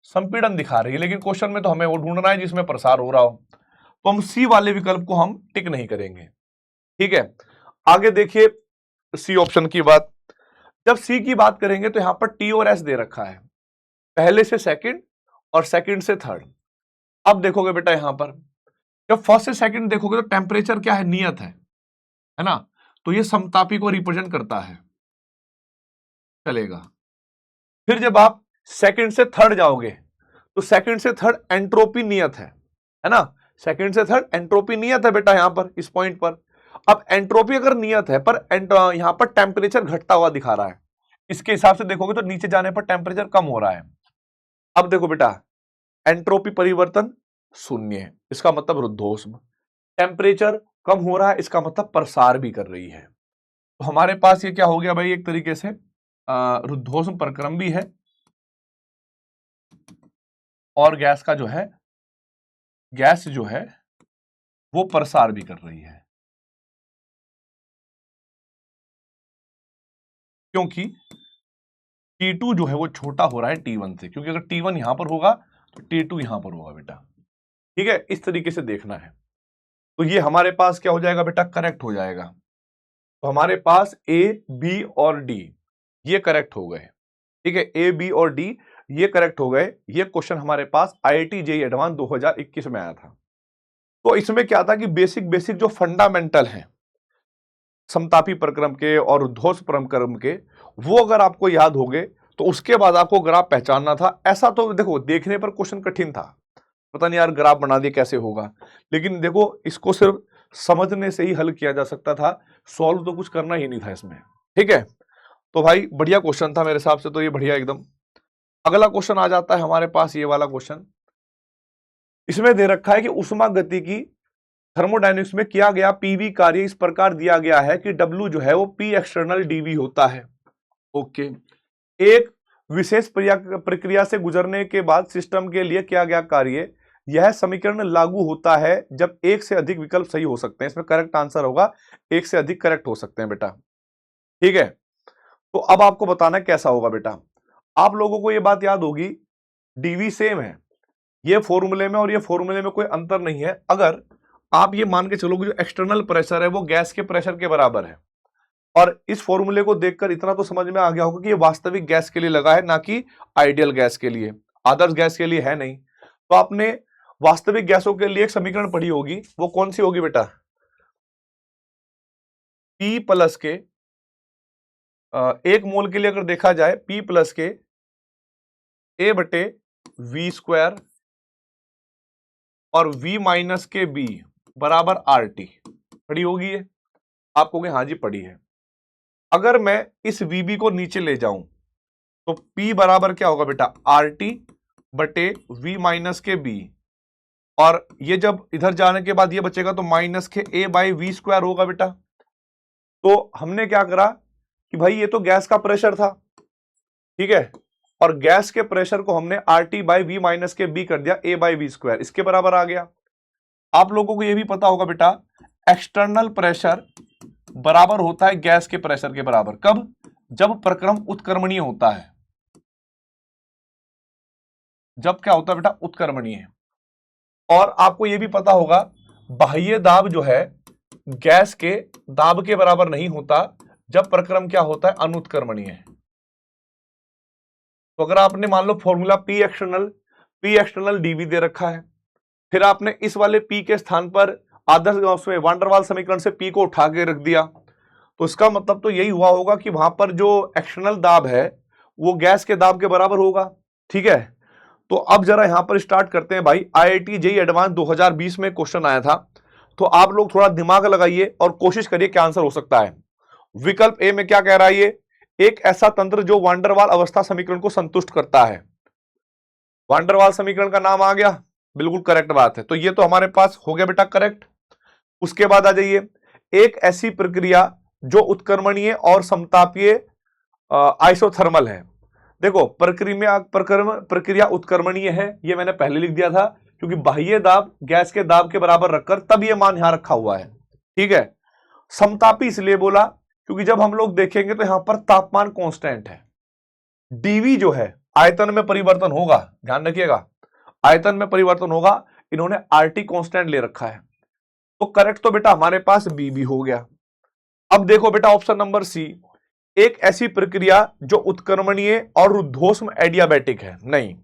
संपीड़न दिखा रही है, लेकिन क्वेश्चन में तो हमें वो ढूंढना है जिसमें प्रसार हो रहा हो, तो हम सी वाले विकल्प को हम टिक नहीं करेंगे, ठीक है। आगे देखिए सी ऑप्शन की बात, जब सी की बात करेंगे तो यहां पर टी और एस दे रखा है, पहले से सेकंड और सेकंड से थर्ड। अब देखोगे बेटा यहां पर जब फर्स्ट से सेकंड देखोगे तो टेम्परेचर क्या है, नियत है ना, तो ये समतापी को रिप्रेजेंट करता है, चलेगा। फिर जब आप सेकंड से थर्ड जाओगे तो सेकंड से थर्ड एंट्रोपी नियत है ना, सेकंड से थर्ड एंट्रोपी नियत है बेटा यहां पर इस पॉइंट पर। अब एंट्रोपी अगर नियत है पर यहां पर टेम्परेचर घटता हुआ दिखा रहा है, इसके हिसाब से देखोगे तो नीचे जाने पर टेम्परेचर कम हो रहा है। अब देखो बेटा एंट्रोपी परिवर्तन शून्य है, इसका मतलब रुद्धोष्म, टेम्परेचर कम हो रहा है, इसका मतलब प्रसार भी कर रही है। तो हमारे पास ये क्या हो गया भाई, एक तरीके से रुद्धोष्म प्रक्रम भी है और गैस का जो है, गैस जो है वो प्रसार भी कर रही है, क्योंकि T2 जो है वो छोटा हो रहा है T1 से, क्योंकि अगर T1 यहां पर होगा तो T2 यहां पर होगा बेटा, ठीक है। इस तरीके से देखना है। तो ये हमारे पास क्या हो जाएगा बेटा, करेक्ट हो जाएगा। तो हमारे पास A, B और D ये करेक्ट हो गए, ठीक है, A, B और D ये करेक्ट हो गए। ये क्वेश्चन हमारे पास IIT JEE एडवांस 2021 में आया था। तो इसमें क्या था कि बेसिक जो फंडामेंटल हैं समतापी प्रक्रम के और रुद्धोष्म प्रक्रम के, वो अगर आपको याद हो गए तो उसके बाद आपको ग्राफ पहचानना था। ऐसा तो देखो देखने पर क्वेश्चन कठिन था, पता नहीं यार ग्राफ बना दिए कैसे होगा, लेकिन देखो इसको सिर्फ समझने से ही हल किया जा सकता था, सॉल्व तो कुछ करना ही नहीं था इसमें, ठीक है। तो भाई बढ़िया क्वेश्चन था मेरे हिसाब से, तो ये बढ़िया एकदम। अगला क्वेश्चन आ जाता है हमारे पास, ये वाला क्वेश्चन। इसमें दे रखा है कि उष्मागतिकी थर्मोडायनेमिक्स में किया गया पीवी कार्य इस प्रकार दिया गया है कि W जो है वो P एक्सटर्नल dV होता है। ओके, एक विशेष प्रक्रिया से गुजरने के बाद सिस्टम के लिए किया गया कार्य, यह समीकरण लागू होता है जब एक से अधिक विकल्प सही हो सकते हैं। इसमें करेक्ट आंसर होगा एक से अधिक करेक्ट हो सकते हैं बेटा, ठीक है। तो अब आपको बताना कैसा होगा बेटा। आप लोगों को यह बात याद होगी dV सेम है ये फॉर्मूले में और ये फॉर्मूले में कोई अंतर नहीं है। अगर आप ये मान के चलोगे जो एक्सटर्नल प्रेशर है वो गैस के प्रेशर के बराबर है, और इस फॉर्मूले को देखकर इतना तो समझ में आ गया होगा कि ये वास्तविक गैस के लिए लगा है, ना कि आइडियल गैस के लिए, आदर्श गैस के लिए है नहीं। तो आपने वास्तविक गैसों के लिए एक समीकरण पढ़ी होगी, वो कौन सी होगी बेटा, P प्लस के एक मोल के लिए अगर देखा जाए P प्लस के A बटे V स्क्वायर और V माइनस के B बराबर RT। पढ़ी होगी ये, आप कहोगे हाँ जी पढ़ी है। अगर मैं इस VB को नीचे ले जाऊं तो P बराबर क्या होगा बेटा, RT बटे V माइनस के B, और ये जब इधर जाने के बाद ये बचेगा तो माइनस के A बाई वी स्क्वायर होगा बेटा। तो हमने क्या करा कि भाई ये तो गैस का प्रेशर था, ठीक है, और गैस के प्रेशर को हमने RT बाई वी माइनस के B कर दिया A बाई वी स्क्वायर, इसके बराबर आ गया। आप लोगों को यह भी पता होगा बेटा एक्सटर्नल प्रेशर बराबर होता है गैस के प्रेशर के बराबर, कब, जब प्रक्रम उत्क्रमणीय होता है। जब क्या होता है बेटा, उत्क्रमणीय है। और आपको यह भी पता होगा बाह्य दाब जो है गैस के दाब के बराबर नहीं होता जब प्रक्रम क्या होता है, अनुत्क्रमणीय है। तो अगर आपने मान लो फॉर्मूला पी एक्सटर्नल डीवी दे रखा है, फिर आपने इस वाले पी के स्थान पर आदर्श उसमें वांडरवाल समीकरण से पी को उठा के रख दिया, तो इसका मतलब तो यही हुआ होगा कि वहां पर जो एक्सटर्नल दाब है वो गैस के दाब के बराबर होगा। ठीक है, तो अब जरा यहां पर स्टार्ट करते हैं भाई। आईआईटी जेईई एडवांस 2020 में क्वेश्चन आया था, तो आप लोग थोड़ा दिमाग लगाइए और कोशिश करिए क्या आंसर हो सकता है। विकल्प ए में क्या कह रहा है, ये एक ऐसा तंत्र जो वांडरवाल अवस्था समीकरण को संतुष्ट करता है। वांडरवाल समीकरण का नाम आ गया, बिल्कुल करेक्ट बात है, तो ये तो हमारे पास हो गया बेटा करेक्ट। उसके बाद आ जाइए, एक ऐसी प्रक्रिया जो उत्क्रमणीय और समतापीय आइसोथर्मल है। देखो प्रक्रिया उत्क्रमणीय है, ये मैंने पहले लिख दिया था, क्योंकि बाह्य दाब गैस के दाब के बराबर रखकर तब ये मान यहां रखा हुआ है। ठीक है, समतापी इसलिए बोला क्योंकि जब हम लोग देखेंगे तो यहां पर तापमान कांस्टेंट है, डीवी जो है आयतन में परिवर्तन होगा, ध्यान रखिएगा आयतन में परिवर्तन होगा, इन्होंने आरटी कांस्टेंट ले रखा है, तो करेक्ट तो बेटा हमारे पास बी भी हो गया। अब देखो बेटा ऑप्शन नंबर सी, एक ऐसी प्रक्रिया जो उत्क्रमणीय और रुद्धोष्म एडियाबैटिक है। नहीं,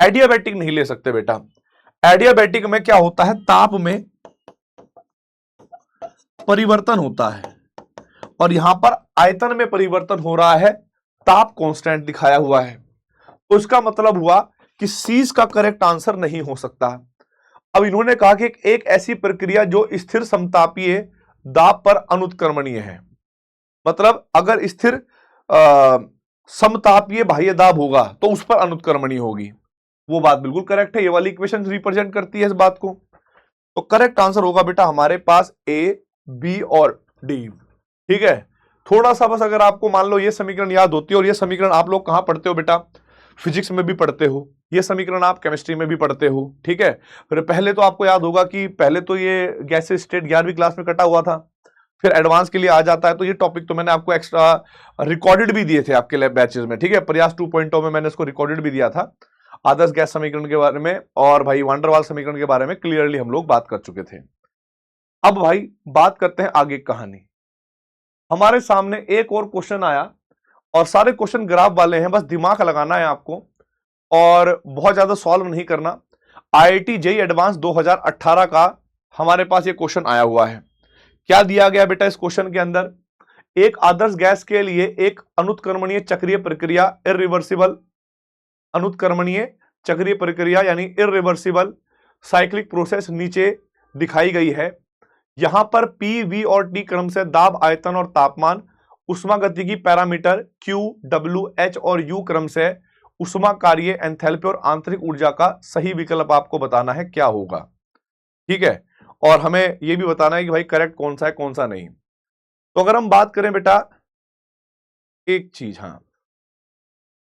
एडियाबैटिक नहीं ले सकते बेटा। एडियाबैटिक में क्या होता है, ताप में परिवर्तन होता है और यहां पर आयतन में परिवर्तन हो रहा है, ताप कांस्टेंट दिखाया हुआ है, तो इसका मतलब हुआ कि सी का करेक्ट आंसर नहीं हो सकता। अब इन्होंने कहा कि एक ऐसी प्रक्रिया जो स्थिर समतापीय दाब पर अनुत्क्रमणीय है, मतलब अगर स्थिर समतापीय बाह्य दाब होगा तो उस पर अनुत्क्रमणीय होगी, वो बात बिल्कुल करेक्ट है, ये वाली इक्वेशन रिप्रेजेंट करती है इस बात को। तो करेक्ट आंसर होगा बेटा हमारे पास ए, बी और डी। ठीक है, थोड़ा सा बस अगर आपको मान लो ये समीकरण याद होती है, और ये समीकरण आप लोग कहां पढ़ते हो बेटा, फिजिक्स में भी पढ़ते हो, ये समीकरण आप केमिस्ट्री में भी पढ़ते हो। ठीक है, फिर पहले तो आपको याद होगा कि पहले तो ये गैसेस स्टेट 11वीं क्लास में कटा हुआ था, फिर एडवांस के लिए आ जाता है, तो ये टॉपिक तो मैंने आपको एक्स्ट्रा रिकॉर्डेड भी दिए थे आपके लैब बैचेस में। ठीक है, प्रयास 2.0 में मैंने इसको रिकॉर्डेड भी दिया था, आदर्श गैस समीकरण के बारे में और भाई वांडरवाल समीकरण के बारे में क्लियरली हम लोग बात कर चुके थे। अब भाई बात करते हैं आगे कहानी। हमारे सामने एक और क्वेश्चन आया और सारे क्वेश्चन ग्राफ वाले हैं, बस दिमाग लगाना है आपको और बहुत ज्यादा सॉल्व नहीं करना। आईआईटी जेईई एडवांस 2018 का हमारे पास ये क्वेश्चन आया हुआ है। क्या दिया गया बेटा इस क्वेश्चन के अंदर, एक आदर्श गैस के लिए एक अनुत्क्रमणीय चक्रीय प्रक्रिया इरिवर्सिबल, अनुत्क्रमणीय चक्रीय प्रक्रिया यानी इरिवर्सिबल साइक्लिक प्रोसेस नीचे दिखाई गई है। यहां पर पी, वी और टी क्रम से दाब, आयतन और तापमान, उष्मागतिकी पैरामीटर क्यू, डब्ल्यू, एच और यू क्रम से उष्मा कार्य, एंथैल्पी और आंतरिक ऊर्जा का सही विकल्प आपको बताना है क्या होगा। ठीक है, और हमें यह भी बताना है कि भाई करेक्ट कौन सा है कौन सा नहीं। तो अगर हम बात करें बेटा एक चीज, हाँ,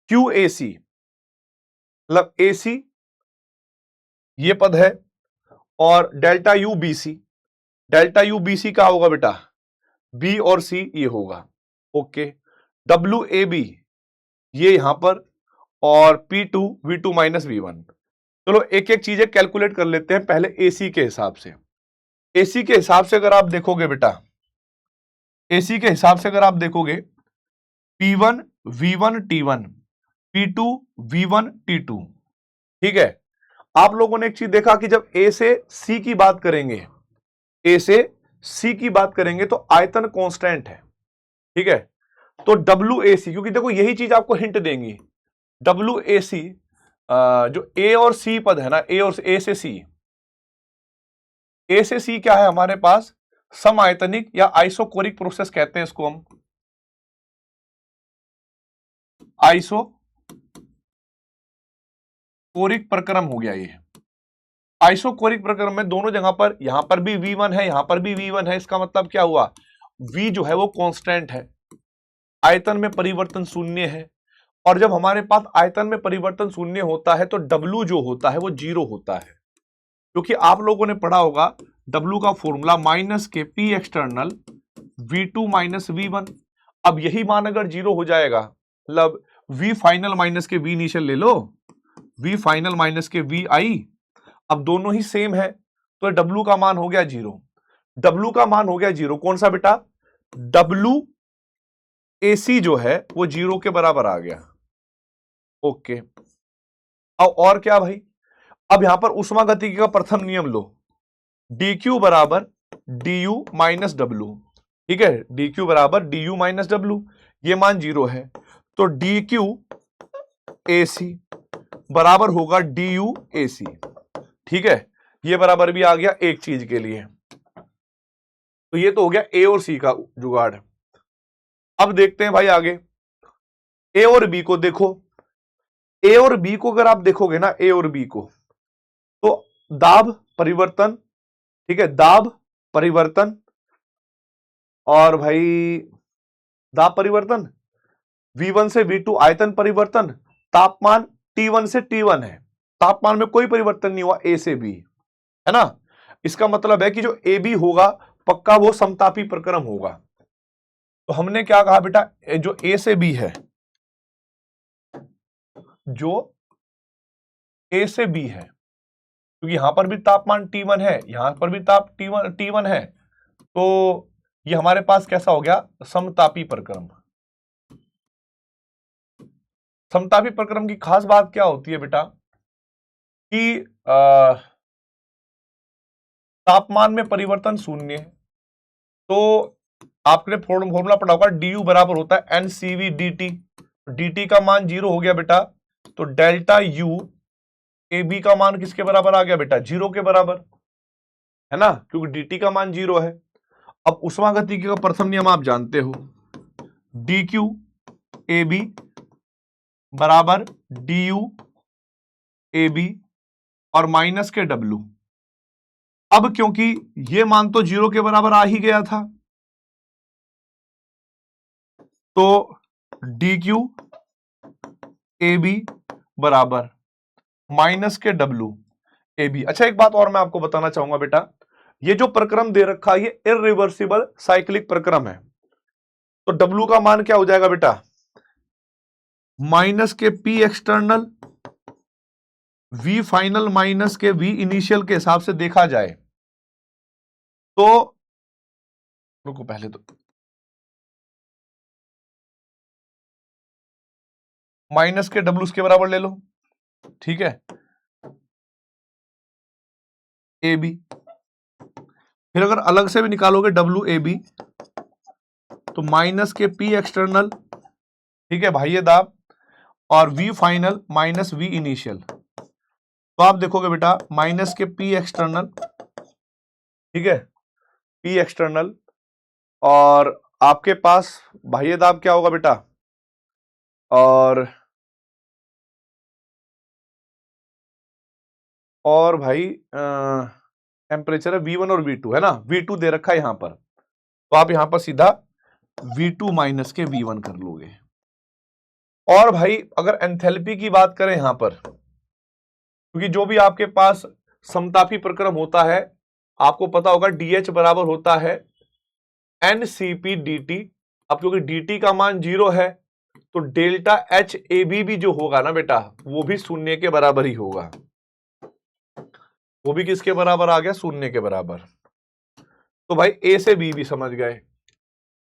क्यू ए सी मतलब ए सी ये पद है, और delta U B C, delta U B C का होगा बेटा बी और सी ये होगा। ओके, डब्ल्यू ए बी ये यहां पर, और P two V two minus V one. चलो एक एक चीजें कैलकुलेट कर लेते हैं पहले एसी के हिसाब से। एसी के हिसाब से अगर आप देखोगे बेटा, एसी के हिसाब से अगर आप देखोगे P1 V1 T1, P2 V1 T2। ठीक है, आप लोगों ने एक चीज देखा कि जब ए से सी की बात करेंगे, ए से सी की बात करेंगे तो आयतन कांस्टेंट है। ठीक है, तो डब्ल्यू ए सी, क्योंकि देखो यही चीज आपको हिंट देंगी, डब्ल्यू ए सी जो ए और सी पद है ना, ए से सी, ए से सी क्या है हमारे पास, सम आयतनिक या आइसोकोरिक प्रोसेस कहते हैं इसको हम, आइसोकोरिक प्रक्रम हो गया ये। आइसोकोरिक प्रक्रम में दोनों जगह पर, यहां पर भी V1 है, यहां पर भी V1 है, इसका मतलब क्या हुआ, V जो है वो कांस्टेंट है, आयतन में परिवर्तन शून्य है, और जब हमारे पास आयतन में परिवर्तन शून्य होता है तो W जो होता है वो 0 होता है, क्योंकि आप लोगों ने पढ़ा होगा W का फॉर्मूला माइनस के P external V2 minus V1। अब यही मान अगर 0 हो जाएगा, मतलब V फाइनल माइनस के V इनिशियल ले लो, V फाइनल माइनस के V आई, अब दोनों ही सेम है तो W का मान हो गया 0। डब्लू का मान हो गया 0, कौन सा बेटा, डब्लू एसी जो है वो 0 के बराबर आ गया। ओके, अब और क्या भाई, अब यहां पर उष्मागतिकी का प्रथम नियम लो, dq बराबर du माइनस डब्लू। ठीक है, dq बराबर du माइनस डब्लू, ये मान 0 है, तो dq AC बराबर होगा du AC। ठीक है, ये बराबर भी आ गया एक चीज के लिए। तो ये तो हो गया ए और सी का जुगाड़। अब देखते हैं भाई आगे, ए और बी को देखो। ए और बी को अगर आप देखोगे ना, ए और बी को, तो दाब परिवर्तन, ठीक है, दाब परिवर्तन और भाई दाब परिवर्तन, V1 से V2 आयतन परिवर्तन, तापमान T1 से T1 है, तापमान में कोई परिवर्तन नहीं हुआ A से B, है ना। इसका मतलब है कि जो AB होगा पक्का वो समतापी प्रक्रम होगा। तो हमने क्या कहा बेटा, जो A से B है, जो A से B है, क्योंकि यहां पर भी तापमान T1 है, यहां पर भी ताप T1 है, तो ये हमारे पास कैसा हो गया, समतापी प्रक्रम। समतापी प्रक्रम की खास बात क्या होती है बेटा, कि तापमान में परिवर्तन शून्य है। तो आपने फॉर्मूला पढ़ा होगा, du बराबर होता है NCV dt, dt का मान 0 हो गया बेटा, तो डेल्टा U AB का मान किसके बराबर आ गया बेटा, 0 के बराबर, है ना, क्योंकि dt का मान 0 है। अब उष्मागतिकी का प्रथम नियम आप जानते हो, dq AB बराबर du AB और माइनस के W। अब क्योंकि ये मान तो 0 के बराबर आ ही गया था, तो dq AB बराबर माइनस के W AB। अच्छा, एक बात और मैं आपको बताना चाहूंगा बेटा, ये जो प्रक्रम दे रखा है ये इरिवर्सिबल साइक्लिक प्रक्रम है। तो W का मान क्या हो जाएगा बेटा, माइनस के P external V final minus के V इनिशियल के हिसाब से देखा जाए तो, रुको पहले तो माइनस के W के बराबर ले लो, ठीक है, AB। फिर अगर अलग से भी निकालोगे WAB तो माइनस के P एक्सटर्नल, ठीक है, बाह्य दाब, और V final minus V initial. तो आप देखोगे बेटा माइनस के P एक्सटर्नल, ठीक है, P एक्सटर्नल, और आपके पास बाह्य दाब क्या होगा बेटा, और भाई टेम्परेचर है V1 और V2, है ना, V2 दे रखा है यहां पर, तो आप यहां पर सीधा V2 माइनस के V1 कर लोगे। और भाई अगर एंथैल्पी की बात करें यहां पर, क्योंकि जो भी आपके पास समतापी प्रक्रम होता है, आपको पता होगा DH बराबर होता है NCP dt। अब क्योंकि dt का मान 0 है, तो डेल्टा HAB भी जो होगा ना बेटा, वो भी शून्य के बराबर ही होगा, वो भी किसके बराबर आ गया, शून्य के बराबर। तो भाई A से B भी समझ गए।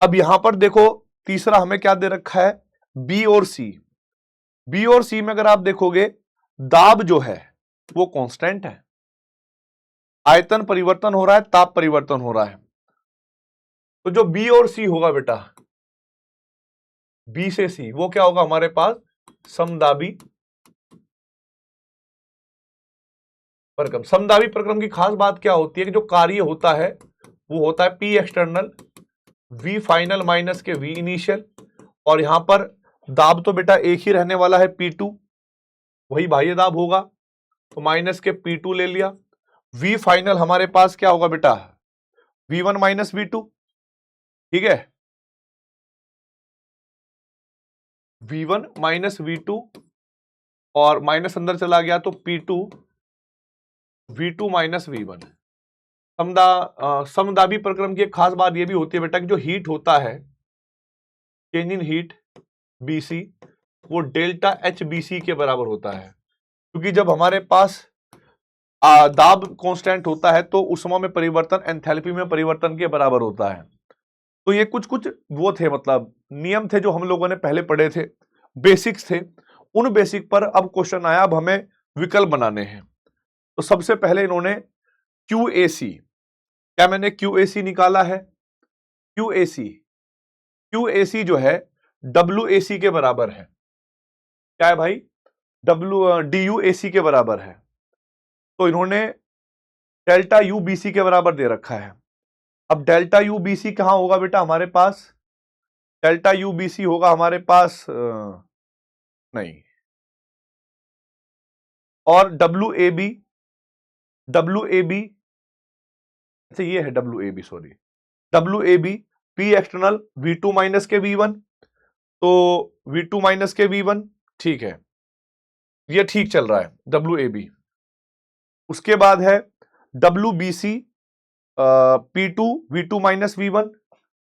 अब यहां पर देखो तीसरा हमें क्या दे रखा है, B और C। B और C में अगर आप देखोगे दाब जो है वो कांस्टेंट है, आयतन परिवर्तन हो रहा है, ताप परिवर्तन हो रहा है। तो जो B और C होगा बेटा, B से C, वो क्या होगा हमारे पास, समदाबी प्रक्रम। समदाबी प्रक्रम की खास बात क्या होती है कि जो कार्य होता है वो होता है P external V final minus के V इनिशियल, और यहां पर दाब तो बेटा एक ही रहने वाला है P2, वही बाह्य दाब होगा, तो माइनस के P2 ले लिया। V फाइनल हमारे पास क्या होगा बेटा, V1 माइनस V2, ठीक है, V1 माइनस V2, और माइनस अंदर चला गया तो P2 V2 माइनस V1। समदाबी प्रक्रम की एक खास बात यह भी होती है बेटा कि जो हीट होता है, चेंज इन हीट BC, वो डेल्टा HBC के बराबर होता है, क्योंकि जब हमारे पास दाब कांस्टेंट होता है तो उष्मा में परिवर्तन एंथैल्पी में परिवर्तन के बराबर होता है। तो ये कुछ कुछ वो थे, मतलब नियम थे जो हम लोगों ने पहले पढ़े थे, बेसिक्स थे। उन बेसिक पर अब क्वेश्चन आया, अब हमें विकल्प बनाने हैं। तो सबसे पहले इन्होंने QAC, क्या मैंने QAC निकाला है? QAC जो है WAC के बराबर है। क्या है भाई? DUAC के बराबर है। तो इन्होंने डेल्टा UBC के बराबर दे रखा है। अब डेल्टा UBC कहां होगा बेटा हमारे पास? डेल्टा UBC होगा हमारे पास नहीं, और WAB अच्छा ये है WAB, sorry, WAB P external V2 minus के V1, तो V2 माइनस के V1, ठीक है, ये ठीक चल रहा है WAB। उसके बाद है WBC P2 V2 minus V1,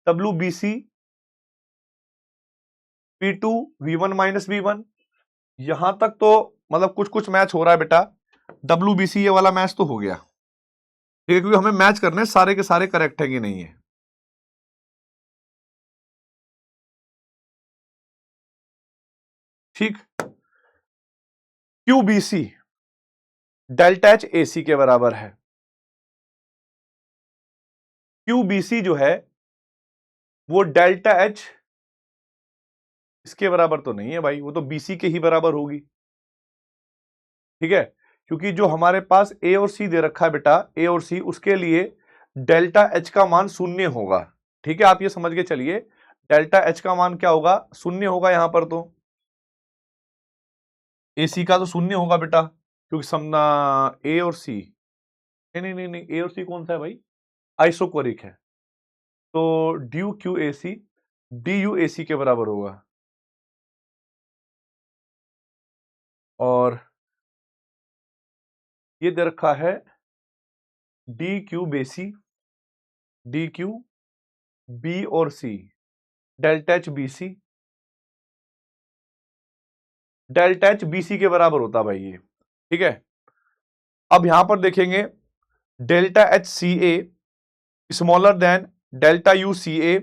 WBC P2 V1 minus V1। यहां तक तो मतलब कुछ कुछ मैच हो रहा है बेटा। WBC ये वाला मैच तो हो गया, ठीक है, क्योंकि हमें मैच करने सारे के सारे करेक्ट है कि नहीं है। ठीक। QBC डेल्टा एच AC के बराबर है। QBC जो है वो डेल्टा H इसके बराबर तो नहीं है भाई, वो तो BC के ही बराबर होगी। ठीक है, क्योंकि जो हमारे पास A और C दे रखा है बेटा, A और C, उसके लिए डेल्टा H का मान शून्य होगा। ठीक है, आप ये समझ के चलिए, डेल्टा H का मान क्या होगा? शून्य होगा। यहां पर तो AC का तो शून्य होगा बेटा, क्योंकि समझना A और C, नहीं नहीं नहीं, A और C कौन सा है भाई? आइसोकोरिक है। तो ड्यू QAC DUAC के बराबर होगा। और ये दे रखा है DQBC B और C, delta H BC, delta H BC के बराबर होता भाई ये। ठीक है, अब यहां पर देखेंगे delta HCA smaller than delta UCA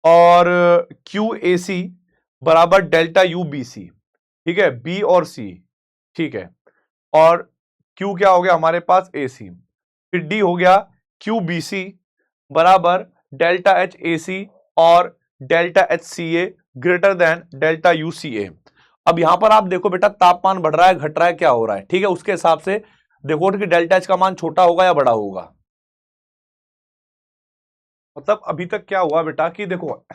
और QAC बराबर डेल्टा UBC। ठीक है, B और C, ठीक है, और Q क्या हो गया हमारे पास? AC। फिर D हो गया QBC बराबर डेल्टा HAC और delta HCA greater than delta UCA। अब यहां पर आप देखो बेटा, तापमान बढ़ रहा है घट रहा है, क्या हो रहा है? ठीक है, उसके हिसाब से देखो कि डेल्टा H का मान छोटा होगा या बड़ा होगा। मतलब अभी तक क्या हुआ बेटा कि देखो,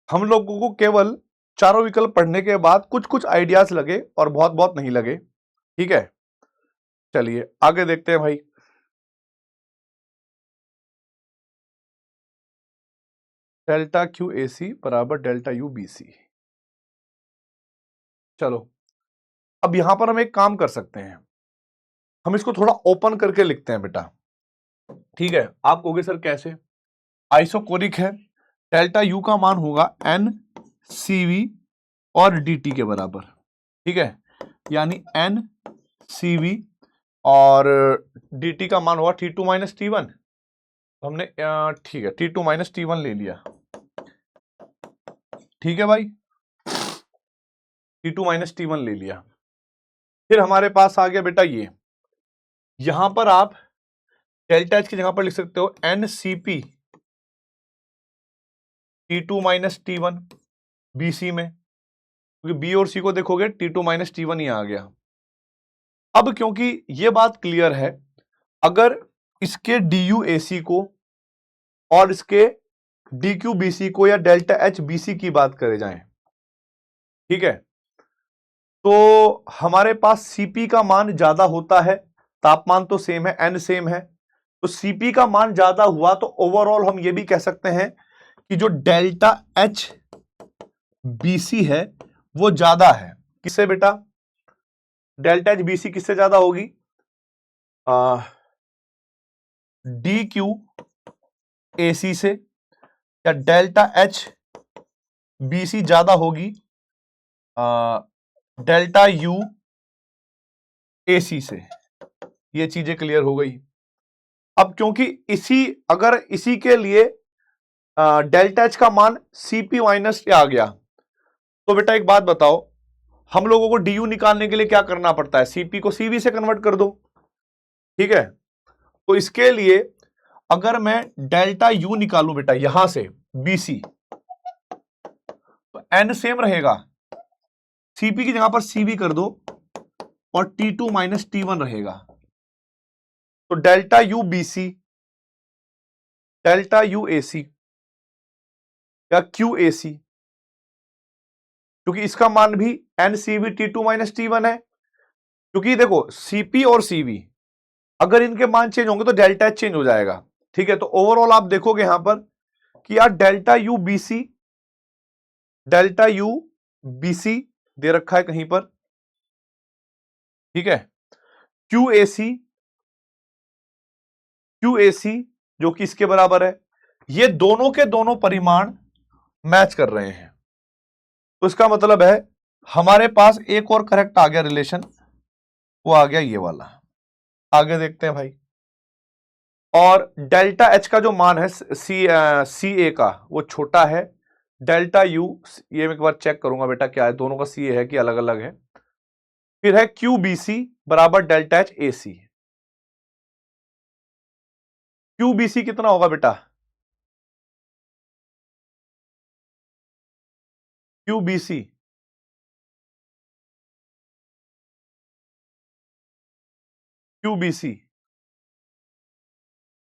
हम लोगों को केवल चारों विकल्प पढ़ने के बाद कुछ कुछ आइडियाज लगे और बहुत बहुत नहीं लगे। ठीक है, चलिए आगे देखते हैं भाई। डेल्टा QAC बराबर डेल्टा UBC। चलो, अब यहां पर हम एक काम कर सकते हैं, हम इसको थोड़ा ओपन करके लिखते हैं बेटा। ठीक है, आप कहोगे सर कैसे? आइसोकोरिक है, डेल्टा U का मान होगा NCV और DT के बराबर। ठीक है, यानी NCV और DT का मान होगा T2 माइनस T1। हमने ठीक है T2 माइनस T1 ले लिया। ठीक है भाई, T2 माइनस T1 ले लिया। फिर हमारे पास आ गया बेटा ये, यहां पर आप डेल्टा एच की जगह पर लिख सकते हो NCP T2 minus T1 BC में, क्योंकि B और C को देखोगे T2 माइनस T1 ही आ गया। अब क्योंकि ये बात क्लियर है, अगर इसके DUAC को और इसके DQBC को या डेल्टा HBC की बात करे जाए, ठीक है, तो हमारे पास CP का मान ज्यादा होता है, तापमान तो सेम है, N सेम है, तो CP का मान ज्यादा हुआ तो ओवरऑल हम ये भी कह सकते हैं कि जो डेल्टा HBC है वो ज्यादा है। किससे बेटा? डेल्टा HBC किससे ज्यादा होगी? DQAC से, या डेल्टा HBC ज्यादा होगी डेल्टा UAC से। ये चीजें क्लियर हो गई। अब क्योंकि अगर इसी के लिए डेल्टा एच का मान सीपी माइनस आ गया, तो बेटा एक बात बताओ, हम लोगों को डी यू निकालने के लिए क्या करना पड़ता है? सीपी को सीवी से कन्वर्ट कर दो, ठीक है। तो इसके लिए अगर मैं डेल्टा यू निकालूं बेटा यहां से बीसी, तो एन सेम रहेगा, सीपी की जगह पर सीवी कर दो और T2 माइनस T1 रहेगा। तो delta U BC, delta you AC या क्यू एसी, क्योंकि इसका मान भी एनसीवी T2 माइनस T1 है। क्योंकि देखो सीपी और सीवी अगर इनके मान चेंज होंगे तो डेल्टा एच चेंज हो जाएगा, ठीक है। तो ओवरऑल आप देखोगे यहां पर कि यार delta U BC, delta U BC दे रखा है कहीं पर, ठीक है। क्यू एसी, क्यू एसी जो कि इसके बराबर है, ये दोनों के दोनों परिमाण मैच कर रहे हैं। तो इसका मतलब है हमारे पास एक और करेक्ट आ गया रिलेशन, वो आ गया ये वाला। आगे देखते हैं भाई। और डेल्टा एच का जो मान है सी ए का वो छोटा है, डेल्टा यू, ये मैं एक बार चेक करूंगा बेटा क्या है, दोनों का सी ए है कि अलग अलग है। फिर है क्यू बी सी बराबर delta H A C. Q B C कितना होगा बेटा? Q B C, Q B C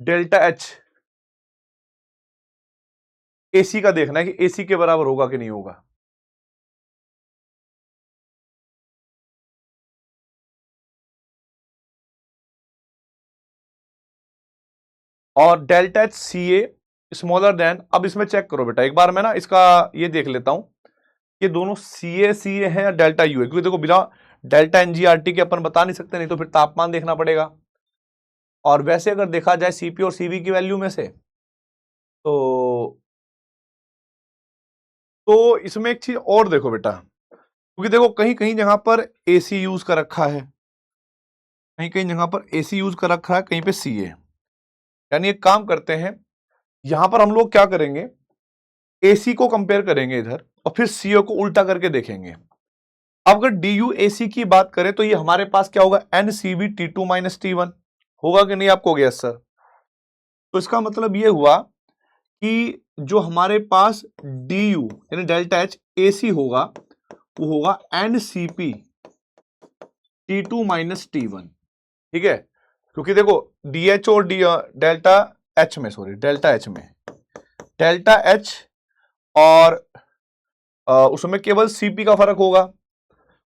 delta H AC का देखना है कि एसी के बराबर होगा कि नहीं होगा। और delta H C a smaller than, अब इसमें चेक करो बेटा एक बार, मैं ना इसका ये देख लेता हूं कि दोनों सी ए है या डेल्टा यू है, क्योंकि देखो बिना डेल्टा एनजीआरटी के अपन बता नहीं सकते, नहीं तो फिर तापमान देखना पड़ेगा। और वैसे अगर देखा जाए सीपी और सीवी की वैल्यू में से, तो इसमें एक चीज और देखो बेटा, क्योंकि देखो कहीं कहीं जहां पर एसी यूज कर रखा है, कहीं कहीं जगह पर एसी यूज कर रखा है, कहीं पे सीए। यानी एक काम करते हैं, यहां पर हम लोग क्या करेंगे, एसी को कंपेयर करेंगे इधर और फिर सीओ को उल्टा करके देखेंगे। अब अगर डी यू एसी की बात करें तो ये हमारे पास क्या होगा, N CV T2 minus T1 होगा कि नहीं? आपको गया सर? तो इसका मतलब ये हुआ कि जो हमारे पास डी यू यानी डेल्टा एच एसी होगा वो होगा N CP T2 minus T1, ठीक है। क्योंकि देखो डी एच और डेल्टा एच में, सॉरी डेल्टा एच में, डेल्टा एच और उसमें केवल सीपी का फर्क होगा।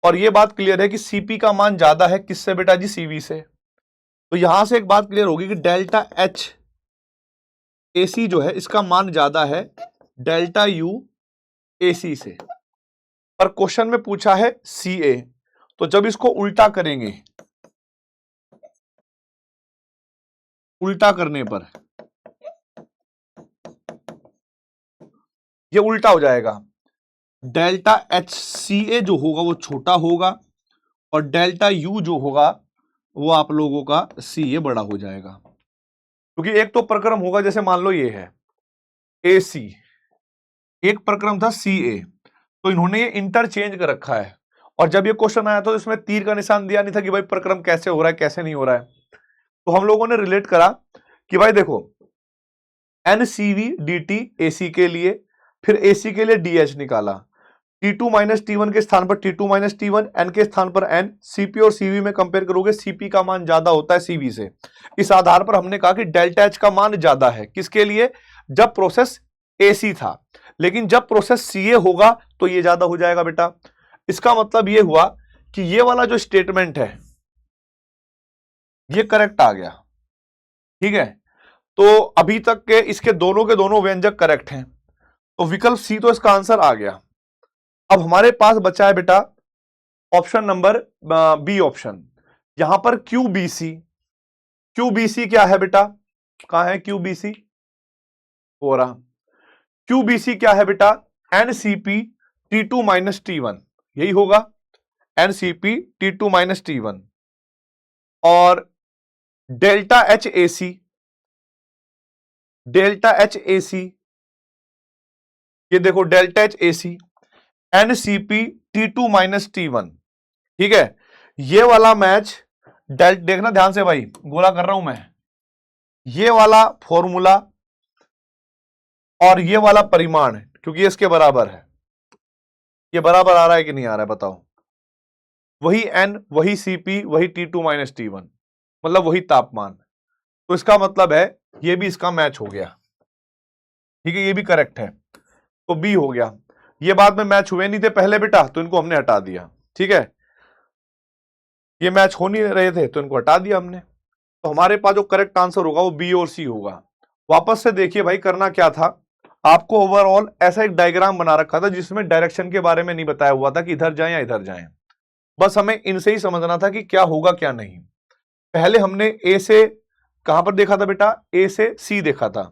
और ये बात क्लियर है कि सीपी का मान ज्यादा है किससे बेटा जी? सीवी से। तो यहां से एक बात क्लियर होगी कि डेल्टा एच एसी जो है इसका मान ज्यादा है डेल्टा यू एसी से। पर क्वेश्चन में पूछा है सी ए, तो जब इसको उल्टा करेंगे, उल्टा करने पर ये उल्टा हो जाएगा, डेल्टा एच सी ए जो होगा वो छोटा होगा और डेल्टा यू जो होगा वो आप लोगों का सी ए बड़ा हो जाएगा। क्योंकि एक तो प्रक्रम होगा, जैसे मान लो ये है ए सी, एक प्रक्रम था सी ए, तो इन्होंने ये इंटरचेंज कर रखा है। और जब ये क्वेश्चन आया तो इसमें तीर का निशान दिया नहीं था कि भाई प्रक्रम कैसे हो रहा है कैसे नहीं हो रहा है। तो हम लोगों ने रिलेट करा कि भाई देखो एनसीवी dt एसी के लिए, फिर एसी के लिए डीएच निकाला, T2 माइनस T1 के स्थान पर T2 माइनस T1, एन के स्थान पर एन। सीपी और सीवी में कंपेयर करोगे सीपी का मान ज्यादा होता है सीवी से। इस आधार पर हमने कहा कि डेल्टा एच का मान ज्यादा है किसके लिए? जब प्रोसेस एसी था, लेकिन जब प्रोसेस सीए होगा तो ये ज्यादा हो जाएगा बेटा। इसका मतलब ये हुआ कि ये वाला जो स्टेटमेंट है ये करेक्ट आ गया, ठीक है। तो अभी तक के इसके दोनों व्यंजक करेक्ट हैं, तो विकल्प सी तो इसका आंसर आ गया। अब हमारे पास बचा है बेटा ऑप्शन नंबर बी ऑप्शन, यहां पर क्यूबीसी। क्यूबीसी क्या है बेटा? कहां है क्यूबीसी? हो रहा, क्यूबीसी क्या है बेटा? एनसीपी T2 माइनस T1, यही होगा एनसीपी T2 माइनस T1। और delta H A C, delta H A C, ये देखो delta H A C, NCP T2 minus T1। ठीक है, ये वाला मैच देखना ध्यान से भाई, गोला कर रहा हूं मैं, ये वाला फॉर्मूला और ये वाला परिमाण, क्योंकि ये इसके बराबर है, ये बराबर आ रहा है कि नहीं आ रहा है बताओ। वही एन, वही सीपी, वही T2 माइनस T1, मतलब वही तापमान। तो इसका मतलब है ये भी इसका मैच हो गया। ठीक है, ये भी करेक्ट है, तो बी हो गया। ये बाद में मैच हुए नहीं थे पहले बेटा, तो इनको हमने हटा दिया। ठीक है, ये मैच हो नहीं रहे थे तो इनको हटा दिया हमने। तो हमारे पास जो करेक्ट आंसर होगा वो बी और सी होगा। वापस से देखिए भाई, करना क्या था, आपको ओवरऑल ऐसा एक डायग्राम बना रखा था जिसमें डायरेक्शन के बारे में नहीं बताया हुआ था कि इधर जाएं या इधर जाएं। बस हमें इनसे ही समझना था कि क्या होगा क्या नहीं। पहले हमने ए से कहां पर देखा था बेटा, ए से सी देखा था।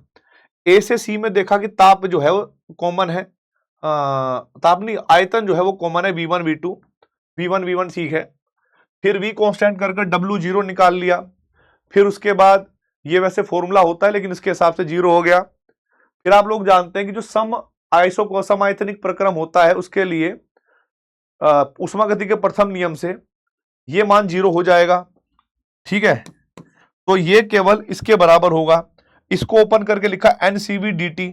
ए से सी में देखा कि ताप जो है वो कॉमन है, ताप नहीं, आयतन जो है वो कॉमन है, V1 V2, V1 V1 ठीक है। फिर V कांस्टेंट कर W0 निकाल लिया। फिर उसके बाद ये वैसे फॉर्मूला होता है लेकिन इसके हिसाब से 0 हो गया। फिर आप लोग जानते हैं कि जो समआयतनिक प्रक्रम होता है उसके लिए उष्मागति के प्रथम नियम से ये मान 0 हो जाएगा। ठीक है, तो ये केवल इसके बराबर होगा। इसको ओपन करके लिखा NCV/dt।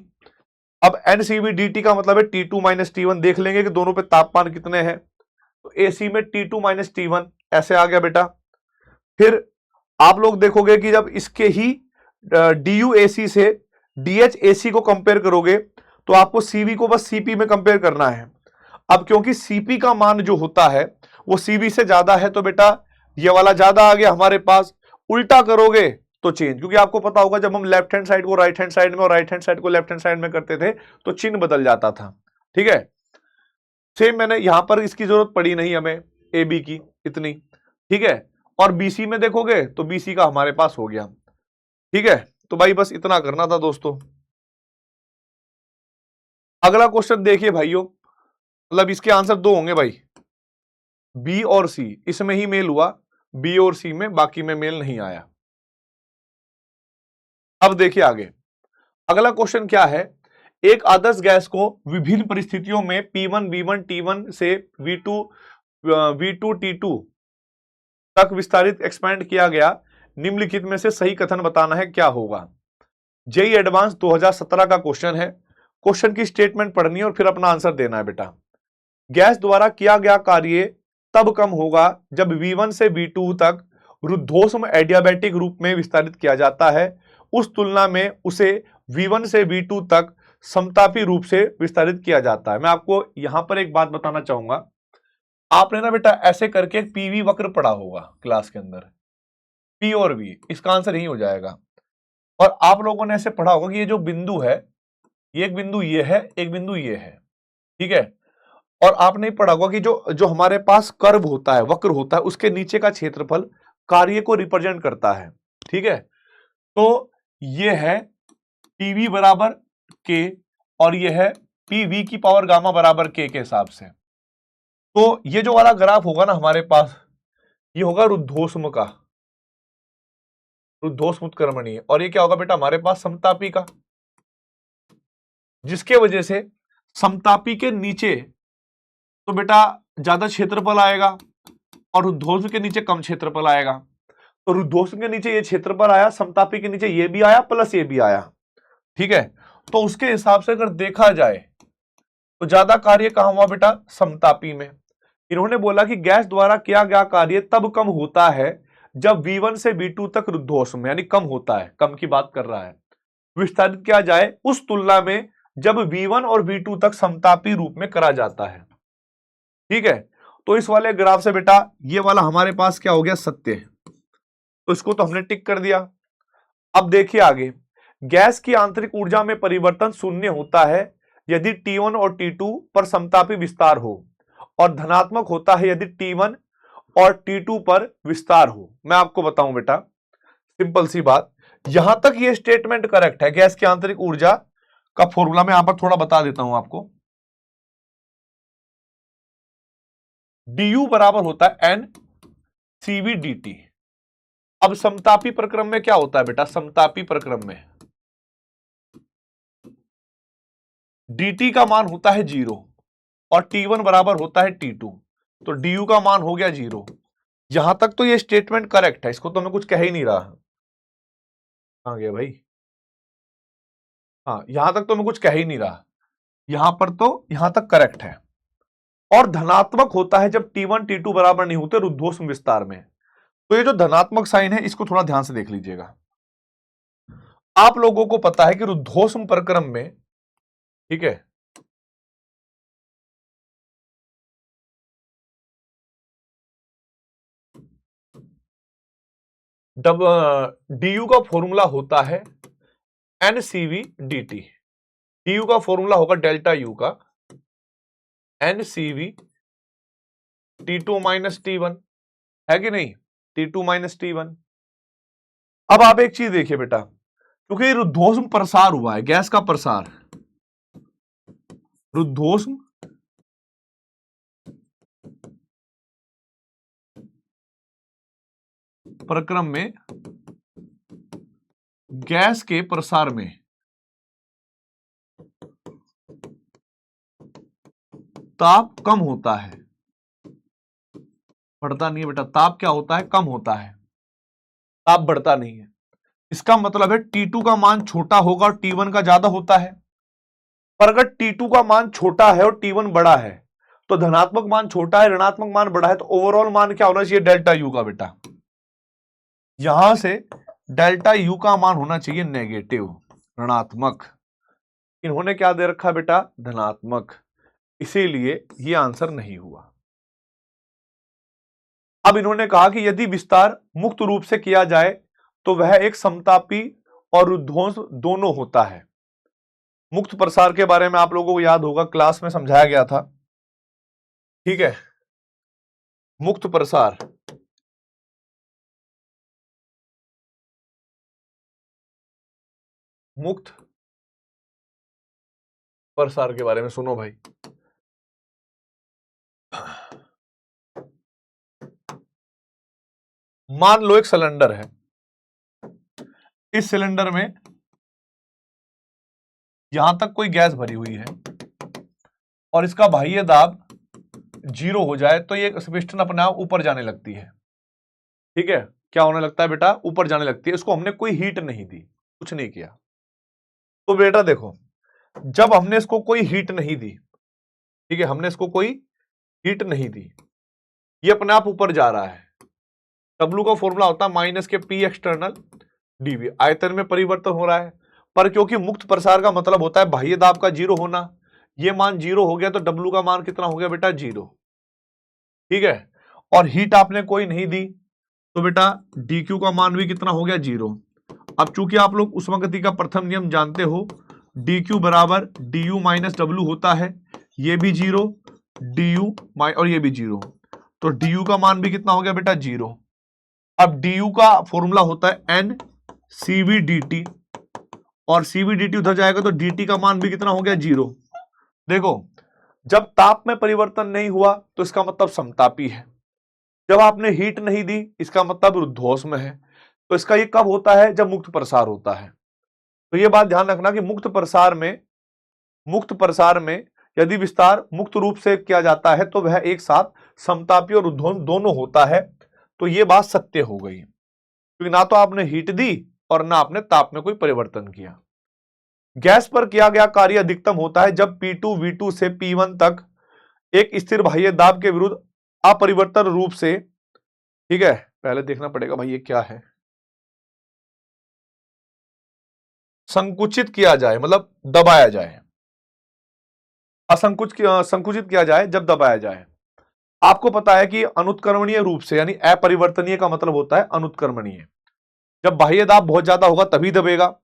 अब NCV/dt का मतलब है T2 माइनस T1। देख लेंगे कि दोनों पे तापमान कितने हैं, तो AC में T2 माइनस T1 ऐसे आ गया बेटा। फिर आप लोग देखोगे कि जब इसके ही DUAC से DHAC को कंपेयर करोगे तो आपको CV को बस CP में कंपेयर करना है। अब क्योंकि CP का मान जो होता है वो CV से ज्यादा है, तो बेटा ये वाला ज्यादा आ गया हमारे पास। उल्टा करोगे तो चेंज, क्योंकि आपको पता होगा जब हम लेफ्ट हैंड साइड को राइट हैंड साइड में और राइट हैंड साइड को लेफ्ट हैंड साइड में करते थे तो चिन्ह बदल जाता था। ठीक है, सेम मैंने यहां पर इसकी जरूरत पड़ी नहीं हमें ए बी की इतनी। ठीक है, और बीसी में देखोगे तो बीसी का हमारे पास हो गया। ठीक है, तो भाई बस इतना करना था दोस्तों। अगला क्वेश्चन देखिए भाइयों, मतलब इसके आंसर दो होंगे भाई, बी और सी, इसमें ही मेल हुआ, बी और सी में, बाकी में मेल नहीं आया। अब देखिए आगे, अगला क्वेश्चन क्या है, एक आदर्श गैस को विभिन्न परिस्थितियों में P1 V1 T1 से V2 T2 तक विस्तारित एक्सपेंड किया गया, निम्नलिखित में से सही कथन बताना है, क्या होगा। जेई एडवांस 2017 का क्वेश्चन है। क्वेश्चन की स्टेटमेंट पढ़नी है और फिर अपना आंसर देना है बेटा। गैस द्वारा किया गया कार्य तब कम होगा जब V1 से V2 तक रुद्धोष्म एडियाबैटिक रूप में विस्तारित किया जाता है, उस तुलना में उसे V1 से V2 तक समतापी रूप से विस्तारित किया जाता है। मैं आपको यहां पर एक बात बताना चाहूंगा, आपने ना बेटा ऐसे करके एक पीवी वक्र पढ़ा होगा क्लास के अंदर, P और V, इसका आंसर यही हो जाएगा। और आप लोगों ने ऐसे पढ़ा होगा कि ये जो बिंदु है, ये एक बिंदु ये है, एक बिंदु ये है। ठीक है, और आपने पढ़ा होगा कि जो जो हमारे पास कर्व होता है, वक्र होता है, उसके नीचे का क्षेत्रफल कार्य को रिप्रेजेंट करता है। ठीक है, तो ये है पीवी बराबर के और ये है पीवी की पावर गामा बराबर के हिसाब से। तो ये जो वाला ग्राफ होगा ना हमारे पास, ये होगा रुद्धोष्म का, रुद्धोष्म उत्क्रमणीय, और ये क्या होगा बेटा हमारे पास समतापी का, जिसके वजह से समतापी के नीचे तो बेटा ज्यादा क्षेत्रफल आएगा और रुद्धोष्म के नीचे कम क्षेत्रफल आएगा। तो रुद्धोष्म के नीचे ये क्षेत्रफल आया, समतापी के नीचे ये भी आया प्लस ये भी आया। ठीक है, तो उसके हिसाब से अगर देखा जाए तो ज्यादा कार्य कहां हुआ बेटा, समतापी में। इन्होंने बोला कि गैस द्वारा किया गया कार्य तब कम होता है जब V1 से V2 तक रुद्धोष्म यानी कम होता है, कम की बात कर रहा है, विस्तारित किया जाए उस तुलना में जब V1 और V2 तक समतापी रूप में करा जाता है। ठीक है, तो इस वाले ग्राफ से बेटा ये वाला हमारे पास क्या हो गया, सत्य है, तो इसको तो हमने टिक कर दिया। अब देखिए आगे, गैस की आंतरिक ऊर्जा में परिवर्तन शून्य होता है यदि T1 और T2 पर समतापी विस्तार हो, और धनात्मक होता है यदि T1 और T2 पर विस्तार हो। मैं आपको बताऊं बेटा, सिंपल सी बात, यहां तक ये स्टेटमेंट करेक्ट है। गैस की आंतरिक ऊर्जा का फॉर्मूला मैं यहां पर थोड़ा बता देता हूं आपको। du बराबर होता है NCV/dt। अब समतापी प्रक्रम में क्या होता है बेटा, समतापी प्रक्रम में dt का मान होता है 0 और t1 बराबर होता है t2, तो du का मान हो गया 0। यहां तक तो ये स्टेटमेंट करेक्ट है, इसको तो मैं कुछ कह ही नहीं रहा। कहां गया भाई, हाँ यहां तक तो मैं कुछ कह ही नहीं रहा, यहां पर तो यहां तक करेक्ट है। और धनात्मक होता है जब t1 t2 बराबर नहीं होते रुद्धोष्म विस्तार में। तो ये जो धनात्मक साइन है इसको थोड़ा ध्यान से देख लीजिएगा। आप लोगों को पता है कि रुद्धोष्म प्रक्रम में, ठीक है, du का फॉर्मूला होता है NCV dt। du का फॉर्मूला होगा डेल्टा u का NCV T2 माइनस T1, है कि नहीं, T2 माइनस T1। अब आप एक चीज देखिए बेटा, क्योंकि रुद्धोष्म प्रसार हुआ है, गैस का प्रसार, रुद्धोष्म प्रक्रम में गैस के प्रसार में ताप कम होता है, बढ़ता नहीं है बेटा, ताप क्या होता है, कम होता है, ताप बढ़ता नहीं है। इसका मतलब है T2 का मान छोटा होगा और T1 का ज्यादा होता है। पर अगर T2 का मान छोटा है और T1 बड़ा है तो धनात्मक मान छोटा है, ऋणात्मक मान बड़ा है, तो ओवरऑल मान क्या होना चाहिए, डेल्टा U का बेटा। यहां से डेल्टा U का मान होना चाहिए नेगेटिव, ऋणात्मक। इन्होंने क्या दे रखा बेटा, धनात्मक, इसीलिए ये आंसर नहीं हुआ। अब इन्होंने कहा कि यदि विस्तार मुक्त रूप से किया जाए तो वह एक समतापी और रुद्धोष्म दोनों होता है। मुक्त प्रसार के बारे में आप लोगों को याद होगा, क्लास में समझाया गया था, ठीक है। मुक्त प्रसार, मुक्त प्रसार के बारे में सुनो भाई। मान लो एक सिलेंडर है, इस सिलेंडर में यहां तक कोई गैस भरी हुई है और इसका बाह्य दाब 0 हो जाए तो ये पिस्टन अपने आप ऊपर जाने लगती है, ठीक है। क्या होने लगता है बेटा, ऊपर जाने लगती है। इसको हमने कोई हीट नहीं दी, कुछ नहीं किया। तो बेटा देखो, जब हमने इसको कोई हीट नहीं दी, ठीक है, हमने इसको कोई हीट नहीं दी, ये अपने आप ऊपर जा रहा है। W का फॉर्मूला होता है माइनस के P एक्सटर्नल dV, आयतन में परिवर्तन हो रहा है। पर क्योंकि मुक्त प्रसार का मतलब होता है बाह्य दाब का 0 होना, ये मान 0 हो गया तो W का मान कितना हो गया बेटा, 0, ठीक है। और हीट आपने कोई नहीं दी तो बेटा dQ का मान भी कितना हो गया, 0। अब चूंकि आप लोग उष्मागति का प्रथम नियम जानते हो, dQ बराबर du माइनस W होता है, ये भी 0, du और ये भी 0, तो du का मान भी कितना हो गया बेटा, 0। अब du का फॉर्मूला होता है NCV dt, और CV dt उधर जाएगा तो dt का मान भी कितना हो गया, 0। देखो, जब ताप में परिवर्तन नहीं हुआ तो इसका मतलब समतापी है, जब आपने हीट नहीं दी इसका मतलब रुद्धोष्म है। तो इसका ये कब होता है, जब मुक्त प्रसार होता है। तो ये बात ध्यान रखना कि मुक्त प्रसार में यदि विस्तार मुक्त रूप से किया जाता है तो वह एक साथ समतापी और रुद्धोष्म दोनों होता है। तो ये बात सत्य हो गई, क्योंकि ना तो आपने हीट दी और ना आपने ताप में कोई परिवर्तन किया। गैस पर किया गया कार्य अधिकतम होता है जब P2 V2 से P1 तक एक स्थिर बाह्य दाब के विरुद्ध अपरिवर्तन रूप से, ठीक है, पहले देखना पड़ेगा भाई ये क्या है, संकुचित किया जाए, मतलब दबाया जाए, संकुचित किया जाए जब दबाया जाए। आपको पता है कि अनुत्क्रमणीय रूप से, यानी अपरिवर्तनीय का मतलब होता है अनुत्क्रमणीय। जब बाह्य दाब बहुत ज्यादा होगा तभी दबेगा,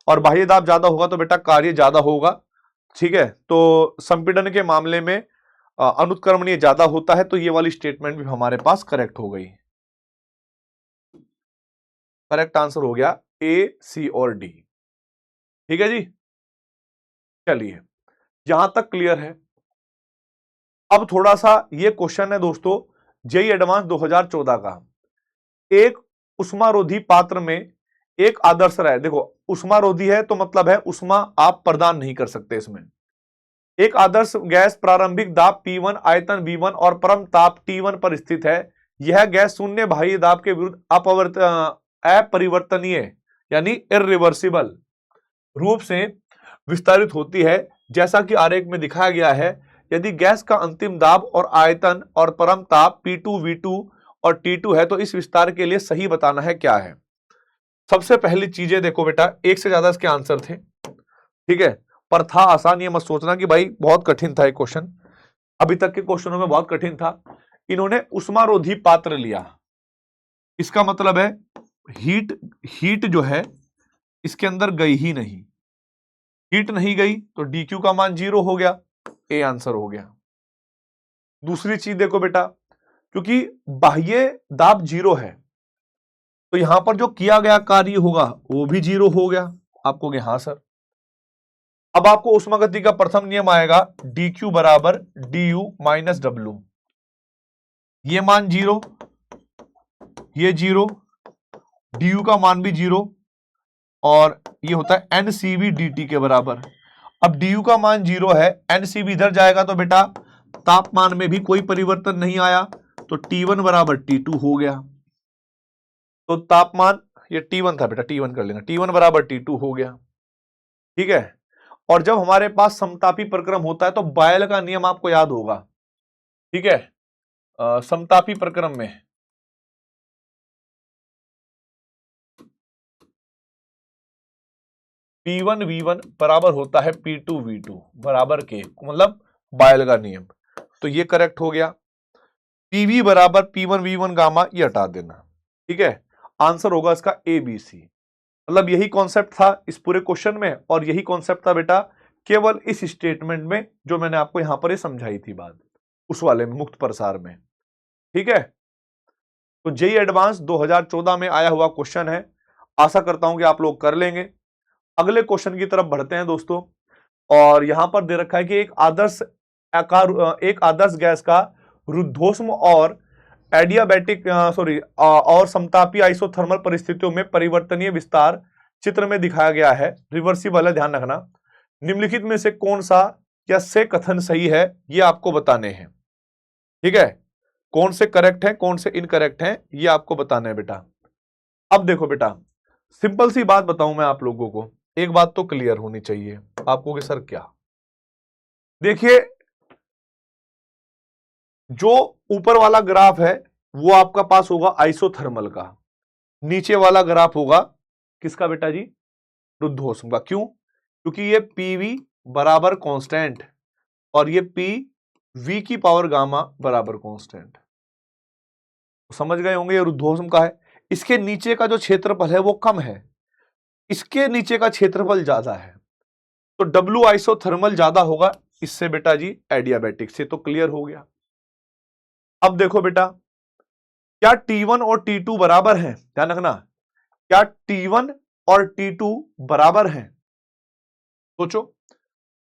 और बाह्य दाब ज्यादा होगा तो बेटा कार्य ज्यादा होगा, ठीक है। तो संपीड़न के मामले में अनुत्क्रमणीय ज्यादा होता है, तो ये वाली स्टेटमेंट भी हमारे पास करेक्ट हो गई। करेक्ट आंसर हो गया ए, सी और डी, ठीक है जी। चलिए, यहां तक क्लियर है। अब थोड़ा सा ये क्वेश्चन है दोस्तों, जेई एडवांस 2014 का। एक उष्मारोधी पात्र में एक आदर्श राय, देखो उष्मारोधी है तो मतलब है उष्मा आप प्रदान नहीं कर सकते इसमें। एक आदर्श गैस प्रारंभिक दाब P1, आयतन V1 और परम ताप T1 पर स्थित है। यह गैस शून्य बाह्य दाब के विरुद्ध अपरिवर्तनीय यानी इरिवर्सिबल रूप से विस्तारित होती है, जैसा कि आरेख में दिखाया गया है। यदि गैस का अंतिम दाब और आयतन और परम ताप P2, V2 और T2 है तो इस विस्तार के लिए सही बताना है क्या है। सबसे पहली चीजें देखो बेटा, एक से ज्यादा इसके आंसर थे, ठीक है, पर था आसान। ये मत सोचना कि भाई बहुत कठिन था ये क्वेश्चन, अभी तक के क्वेश्चनों में बहुत कठिन था। इन्होंने उष्मारोधी पात्र लिया, इसका मतलब है हीट जो है इसके अंदर गई ही नहीं, हीट नहीं गई तो DQ का मान 0 हो गया, ए आंसर हो गया। दूसरी चीज देखो बेटा, क्योंकि बाह्य दाब 0 है तो यहां पर जो किया गया कार्य होगा वो भी 0 हो गया। आप कहोगे हाँ सर। अब आपको उष्मागति का प्रथम नियम आएगा, DQ बराबर DU माइनस W। ये मान 0, ये 0, DU का मान भी 0 और ये होता है NCV dt के बराबर। अब DU का मान 0 है, NCV इधर जाएगा तो बेटा तापमान में भी कोई परिवर्तन नहीं आया तो T1 बराबर T2 हो गया। तो तापमान, ये T1 था बेटा, T1 कर लेना, T1 बराबर T2 हो गया, ठीक है। और जब हमारे पास समतापी प्रक्रम होता है तो बायल का नियम आपको याद होगा, ठीक है। समतापी प्रक्रम में P1 V1 बराबर होता है P2 V2 बराबर के, मतलब बायल का नियम। तो ये करेक्ट हो गया। PV बराबर P1 V1 गामा, ये हटा देना, ठीक है। आंसर होगा इसका ABC। मतलब यही कॉन्सेप्ट था इस पूरे क्वेश्चन में और यही कॉन्सेप्ट था बेटा केवल इस स्टेटमेंट में जो मैंने आपको यहां पर समझाई थी बात, उस वाले में मुक्त प्रसार में, ठीक है। तो जेईई एडवांस 2014 में आया हुआ क्वेश्चन है, आशा करता हूं कि आप लोग कर लेंगे। अगले क्वेश्चन की तरफ बढ़ते हैं दोस्तों, और यहां पर दे रखा है कि एक आदर्श गैस का रुद्धोष्म और एडियाबैटिक और समतापी आइसोथर्मल परिस्थितियों में परिवर्तनीय विस्तार चित्र में दिखाया गया है, रिवर्सिबल है, ध्यान रखना। निम्नलिखित में से कौन सा या से कथन सही है ये आपको बताने हैं, ठीक है। कौन से करेक्ट है कौन से इनकरेक्ट है ये आपको बताना है बेटा। अब देखो बेटा, सिंपल सी बात बताऊं मैं आप लोगों को, एक बात तो क्लियर होनी चाहिए आपको कि सर क्या, देखिए जो ऊपर वाला ग्राफ है वो आपका पास होगा आइसोथर्मल का, नीचे वाला ग्राफ होगा किसका बेटा जी, रुद्धोष्म का। क्यों? क्योंकि ये PV बराबर कांस्टेंट और ये PV की पावर गामा बराबर कांस्टेंट, समझ गए होंगे। ये रुद्धोष्म का है, इसके नीचे का जो क्षेत्रफल है वो कम है, इसके नीचे का क्षेत्रफल ज्यादा है, तो W आइसोथर्मल ज्यादा होगा, इससे बेटा जी एडियाबैटिक से तो क्लियर हो गया। अब देखो बेटा, क्या T1 और T2 बराबर हैं, ध्यान रखना, क्या T1 और T2 बराबर हैं? सोचो,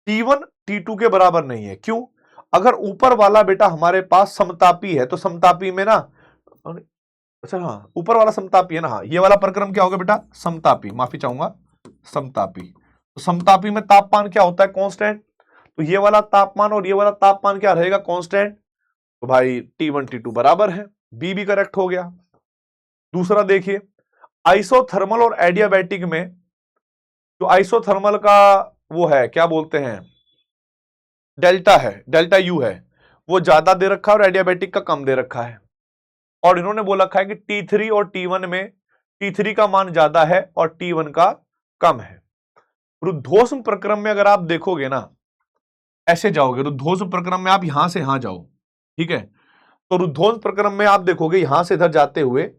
T1 T2 के बराबर नहीं है। क्यों? अगर ऊपर वाला बेटा हमारे पास समतापी है तो समतापी में ना, अच्छा हाँ ऊपर वाला समतापी है ना, हाँ ये वाला प्रक्रम क्या होगा बेटा, समतापी, माफी चाहूंगा, समतापी। तो समतापी में तापमान क्या होता है, कांस्टेंट, तो ये वाला तापमान और ये वाला तापमान क्या रहेगा, कांस्टेंट। तो भाई T1 T2 बराबर है, बी भी करेक्ट हो गया। दूसरा देखिए, आइसोथर्मल और एडियाबैटिक में जो आइसोथर्मल का वो है क्या बोलते हैं, डेल्टा है, डेल्टा यू है, वो ज्यादा दे रखा है और एडियाबैटिक का कम दे रखा है। और इन्होंने बोला रखा है कि T3 और T1 में T3 का मान ज्यादा है और T1 का कम है। रुद्धोष्म प्रक्रम में अगर आप देखोगे ना, ऐसे जाओगे रुद्धोष्म प्रक्रम में, आप यहां से यहां जाओ, ठीक है। तो रुद्धोष्म प्रक्रम में आप देखोगे यहां से इधर जाते हुए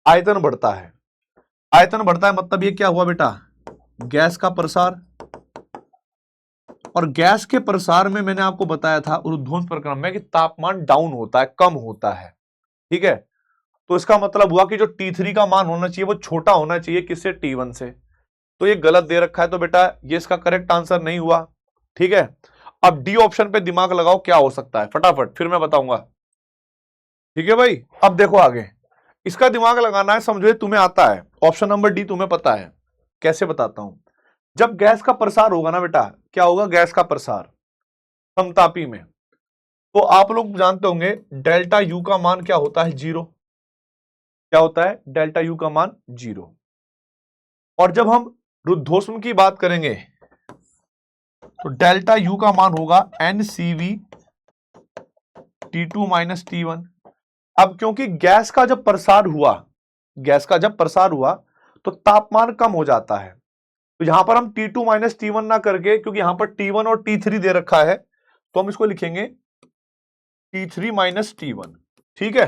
आयतन बढ़ता है, आयतन बढ़ता है मतलब ये क्या हुआ बेटा, गैस का प्रसार। और गैस के प्रसार में मैंने आपको बताया था रुद्धोष्म प्रक्रम में कि तापमान डाउन होता है, कम होता है, ठीक है। तो इसका मतलब हुआ कि जो T3 का मान होना चाहिए वो छोटा होना चाहिए किससे, T1 से। तो ये गलत दे रखा है तो बेटा ये इसका करेक्ट आंसर नहीं हुआ, ठीक है। अब डी ऑप्शन पे दिमाग लगाओ क्या हो सकता है फटाफट, फिर मैं बताऊंगा, ठीक है भाई। अब देखो आगे, इसका दिमाग लगाना है, समझो ये तुम्हें आता है, ऑप्शन नंबर डी तुम्हें पता है। कैसे बताता हूं। जब गैस का प्रसार होगा ना बेटा, क्या होगा, गैस का प्रसार समतापी में, तो आप लोग जानते होंगे डेल्टा यू का मान क्या होता है, 0। क्या होता है, डेल्टा यू का मान 0। और जब हम रुद्धोष्म की बात करेंगे तो डेल्टा यू का मान होगा NCV T2 माइनस T1। अब क्योंकि गैस का जब प्रसार हुआ, गैस का जब प्रसार हुआ तो तापमान कम हो जाता है, तो यहां पर हम T2 माइनस T1 ना करके, क्योंकि यहां पर T1 और T3 दे रखा है, तो हम इसको लिखेंगे T3 माइनस T1। ठीक है,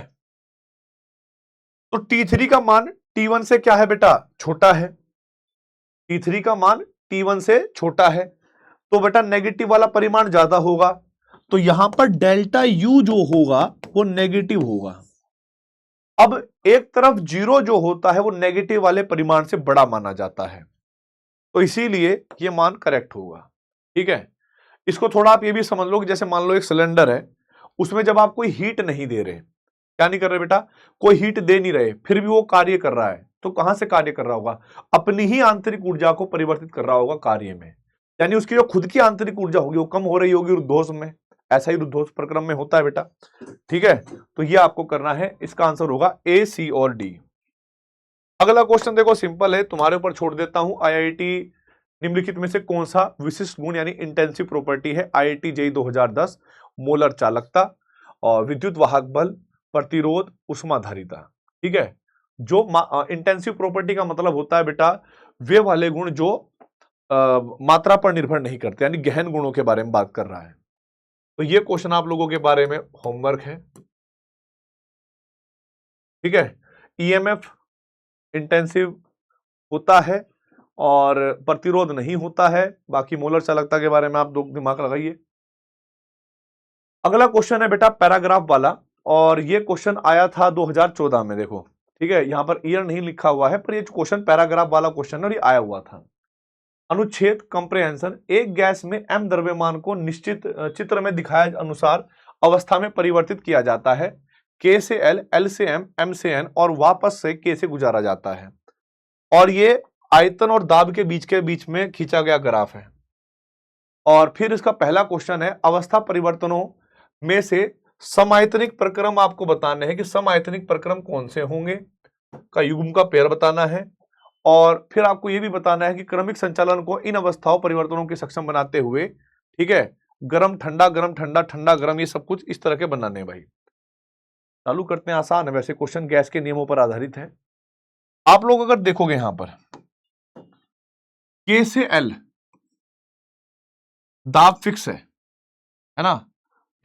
तो T3 का मान T1 से क्या है बेटा, छोटा है। T3 का मान T1 से छोटा है, तो बेटा नेगेटिव वाला परिमाण ज्यादा होगा, तो यहां पर डेल्टा यू जो होगा वो नेगेटिव होगा। अब एक तरफ 0 जो होता है वो नेगेटिव वाले परिमाण से बड़ा माना जाता है, तो इसीलिए ये मान करेक्ट होगा। ठीक है, इसको थोड़ा आप ये भी समझ लो कि जैसे मान लो एक सिलेंडर है, उसमें जब आप कोई हीट नहीं दे रहे, क्या नहीं कर रहे बेटा, कोई हीट दे नहीं रहे, फिर भी वो कार्य कर रहा है, तो कहां से कार्य कर रहा होगा, अपनी ही आंतरिक ऊर्जा को परिवर्तित कर रहा होगा कार्य में, यानी उसकी जो खुद की आंतरिक ऊर्जा होगी वो कम हो रही होगी रुद्धोष्म में। ऐसा ही रुद्धोष्म प्रक्रम में होता है बेटा। ठीक है, तो ये आपको करना है, इसका आंसर होगा ए, सी और डी। अगला क्वेश्चन देखो, सिंपल है, तुम्हारे ऊपर छोड़ देता हूं। IIT निम्नलिखित में से कौन सा विशिष्ट गुण यानी इंटेंसिव प्रॉपर्टी है, IIT JEE 2010, मोलर चालकता और विद्युत वाहक बल, प्रतिरोध, उष्माधारिता। ठीक है, जो इंटेंसिव प्रॉपर्टी का मतलब होता है बेटा वे वाले गुण जो मात्रा पर निर्भर नहीं करते, यानी गहन गुणों के बारे में बात कर रहा है। तो ये क्वेश्चन आप लोगों के बारे में होमवर्क है। ठीक है, EMF इंटेंसिव होता है और प्रतिरोध नहीं होता है, बाकी मोलर चालकता के बारे में आप दिमाग लगाइए। अगला क्वेश्चन है बेटा पैराग्राफ वाला, और ये क्वेश्चन आया था 2014 में, देखो। ठीक है, यहां पर ईयर नहीं लिखा हुआ है, पर ये क्वेश्चन पैराग्राफ वाला क्वेश्चन है और ये आया हुआ था। अनुच्छेद कंप्रेहेंशन, एक गैस में m द्रव्यमान को निश्चित चित्र में दिखाए अनुसार अवस्था में परिवर्तित किया जाता है, K से L, L से M, M से N और वापस से K से गुजारा जाता है, और ये आयतन और दाब के बीच में खींचा गया ग्राफ है। और फिर इसका पहला क्वेश्चन है, अवस्था परिवर्तनों में से समायतनिक प्रक्रम आपको बताने हैं कि समायतनिक प्रक्रम कौन से होंगे, का युग्म का पेयर बताना है, और फिर आपको यह भी बताना है कि क्रमिक संचालन को इन अवस्थाओं परिवर्तनों के सक्षम बनाते हुए, ठीक है, गर्म ठंडा गर्म ठंडा ठंडा गर्म, ये सब कुछ इस तरह के बनाने हैं भाई। चालू करते हैं, आसान है वैसे क्वेश्चन, गैस के नियमों पर आधारित है। आप लोग अगर देखोगे यहां पर K से L दाब फिक्स है ना,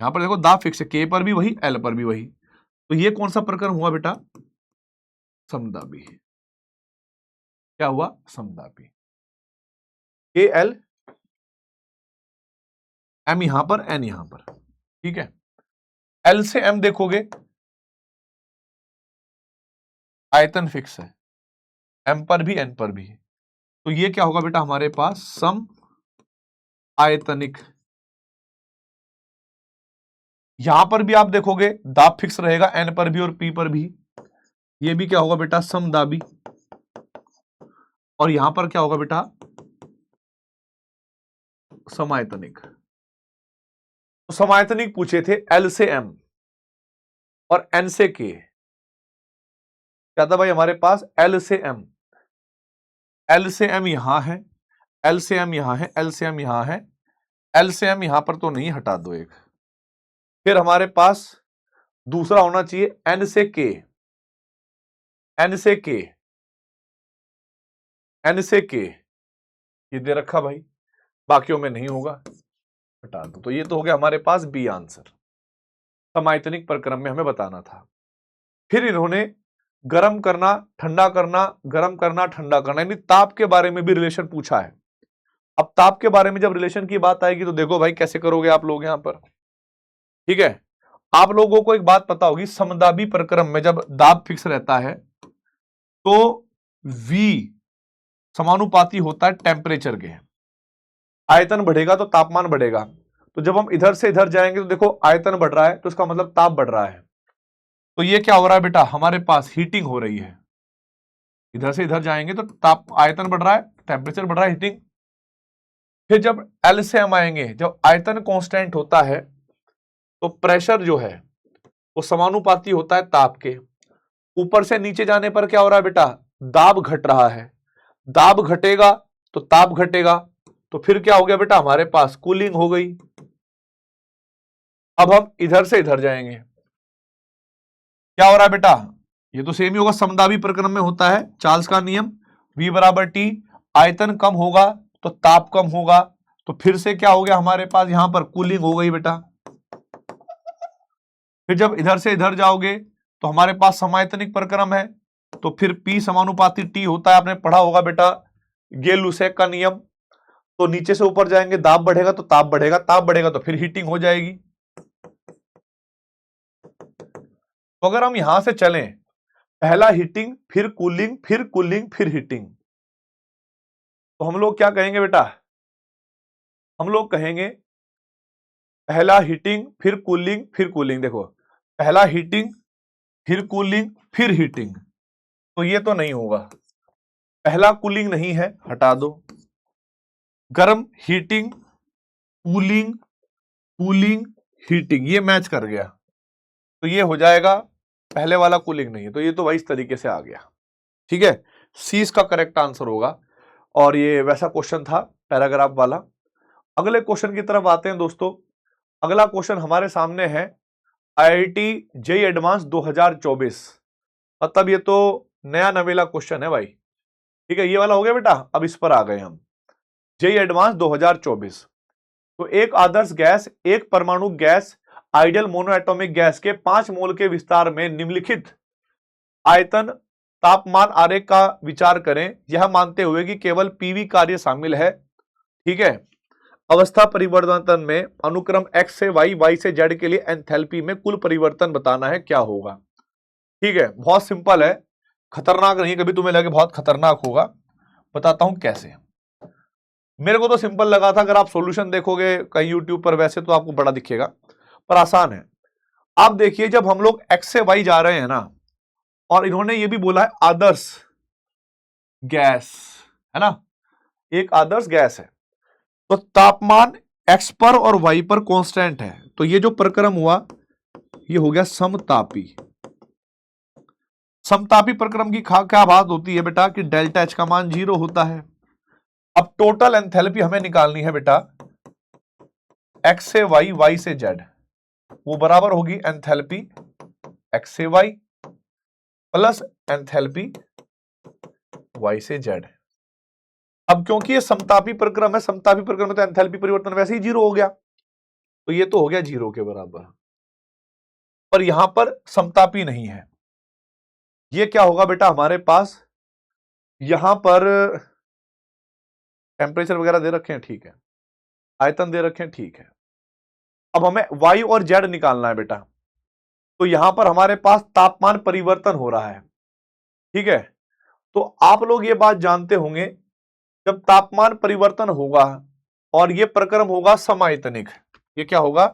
यहां पर देखो दाब फिक्स है, K पर भी वही, L पर भी वही, तो ये कौन सा प्रक्रम हुआ बेटा, समदाबी। क्या हुआ, समदाबी। KL M यहां पर, N यहां पर। ठीक है, L से M देखोगे आयतन फिक्स है, M पर भी N पर भी, तो ये क्या होगा बेटा हमारे पास, सम आयतनिक। यहां पर भी आप देखोगे दाब फिक्स रहेगा N पर भी और P पर भी, ये भी क्या होगा बेटा, समदाबी। और यहां पर क्या होगा बेटा, समायतनिक। तो समायतनिक पूछे थे L से M और N से K, क्या था भाई हमारे पास, L से M, L से M यहां है, L से M यहां है, L से M यहां है, L से M यहां पर तो नहीं, हटा दो एक। फिर हमारे पास दूसरा होना चाहिए N से K, N से K, N से K, ये दे रखा भाई, बाकियों में नहीं होगा, हटा दो। तो ये तो हो गया हमारे पास बी आंसर, समायतनिक प्रक्रम में हमें बताना था। फिर इन्होंने गर्म करना ठंडा करना, गर्म करना ठंडा करना, यानी ताप के बारे में भी रिलेशन पूछा है। अब ताप के बारे में जब रिलेशन की बात आएगी तो देखो भाई कैसे करोगे आप लोग यहां पर। ठीक है, आप लोगों को एक बात पता होगी, समदाबी प्रक्रम में जब दाब फिक्स रहता है तो V समानुपाती होता है टेम्परेचर के, आयतन बढ़ेगा तो तापमान बढ़ेगा, तो जब हम इधर से इधर जाएंगे तो देखो आयतन बढ़ रहा है तो इसका मतलब ताप बढ़ रहा है, तो ये क्या हो रहा है बेटा, हमारे पास हीटिंग हो रही है। इधर से इधर जाएंगे तो ताप आयतन बढ़ रहा है, टेम्परेचर बढ़ रहा है, हीटिंग। फिर जब एल से हम आएंगे, जब आयतन कांस्टेंट होता है तो प्रेशर जो है वो समानुपाती होता है ताप के। ऊपर से नीचे जाने पर क्या हो रहा है बेटा, दाब घट रहा है। दाब घटेगा तो ताप घटेगा, तो फिर क्या हो गया बेटा, हमारे पास कूलिंग हो गई। अब हम इधर से इधर जाएंगे, क्या हो रहा है बेटा, ये तो सेम ही होगा, समदाबी प्रक्रम में होता है चार्ल्स का नियम, V बराबर T। आयतन कम होगा तो ताप कम होगा, तो फिर से क्या हो गया हमारे पास, यहां पर कूलिंग हो गई बेटा। फिर जब इधर से इधर जाओगे तो हमारे पास समायतनिक प्रक्रम है, तो फिर P समानुपाती T होता है, आपने पढ़ा होगा बेटा गे-लुसेक का नियम। तो नीचे से ऊपर जाएंगे, दाब बढ़ेगा तो ताप बढ़ेगा, ताप बढ़ेगा तो फिर हीटिंग हो जाएगी। तो अगर हम यहां से चलें, पहला हीटिंग, फिर कूलिंग, फिर कूलिंग, फिर हीटिंग, तो हम लोग क्या कहेंगे बेटा, हम लोग कहेंगे पहला हीटिंग, फिर कूलिंग, फिर कूलिंग। देखो, पहला हीटिंग, फिर कूलिंग, फिर हीटिंग, तो ये तो नहीं होगा। पहला कूलिंग नहीं है, हटा दो। गर्म, हीटिंग, कूलिंग, कूलिंग, हीटिंग, ये मैच कर गया, तो ये हो जाएगा। पहले वाला कूलिंग नहीं है, तो ये तो वही इस तरीके से आ गया। ठीक है, सी इसका करेक्ट आंसर होगा। और ये वैसा क्वेश्चन था पैराग्राफ वाला। अगले क्वेश्चन की तरफ आते हैं दोस्तों। अगला क्वेश्चन हमारे सामने है आईआईटी जेईई एडवांस 2024। मतलब ये तो नया नवेला क्वेश्चन है भाई। ठीक है, ये वाला हो गया बेटा। अब इस पर आ गए हम, जेईई एडवांस 2024। तो एक आदर्श गैस, एक परमाणु गैस, आइडियल मोनोएटॉमिक गैस के 5 मोल के विस्तार में निम्नलिखित आयतन तापमान आरेख का विचार करें, यह मानते हुए कि केवल पीवी कार्य शामिल है। ठीक है, अवस्था परिवर्तन में अनुक्रम x से y, y से z के लिए एंथैल्पी में कुल परिवर्तन बताना है, क्या होगा। ठीक है, बहुत सिंपल है, खतरनाक नहीं, कभी तुम्हें लगे बहुत खतरनाक होगा, बताता हूं कैसे। मेरे को तो सिंपल लगा था, अगर आप सॉल्यूशन देखोगे कहीं यूट्यूब पर वैसे तो आपको बड़ा दिखेगा, पर आसान है। आप देखिए, जब हम लोग x से y जा रहे हैं ना, और इन्होंने ये भी बोला है आदर्श गैस, है ना, एक आदर्श गैस है, तो तापमान x पर और y पर कांस्टेंट है, तो ये जो प्रक्रम हुआ ये हो गया समतापी। समतापी प्रक्रम की क्या बात होती है बेटा, कि डेल्टा H का मान 0 होता है। अब टोटल एंथैल्पी हमें निकालनी है बेटा, x से y, y से z, वो बराबर होगी एंथैल्पी x से y प्लस एंथैल्पी y से z। अब क्योंकि ये समतापी प्रक्रम है, समतापी प्रक्रम में तो एंथैल्पी परिवर्तन वैसे ही 0 हो गया, तो ये तो हो गया 0 के बराबर। पर यहां पर समतापी नहीं है, ये क्या होगा बेटा, हमारे पास यहां पर टेम्परेचर वगैरह दे रखे हैं, ठीक है, आयतन दे रखे हैं, ठीक है। अब हमें y और z निकालना है बेटा, तो यहां पर हमारे पास तापमान परिवर्तन हो रहा है। ठीक है, तो आप लोग ये बात जानते होंगे, जब तापमान परिवर्तन होगा और ये प्रक्रम होगा समायतनिक, ये क्या होगा,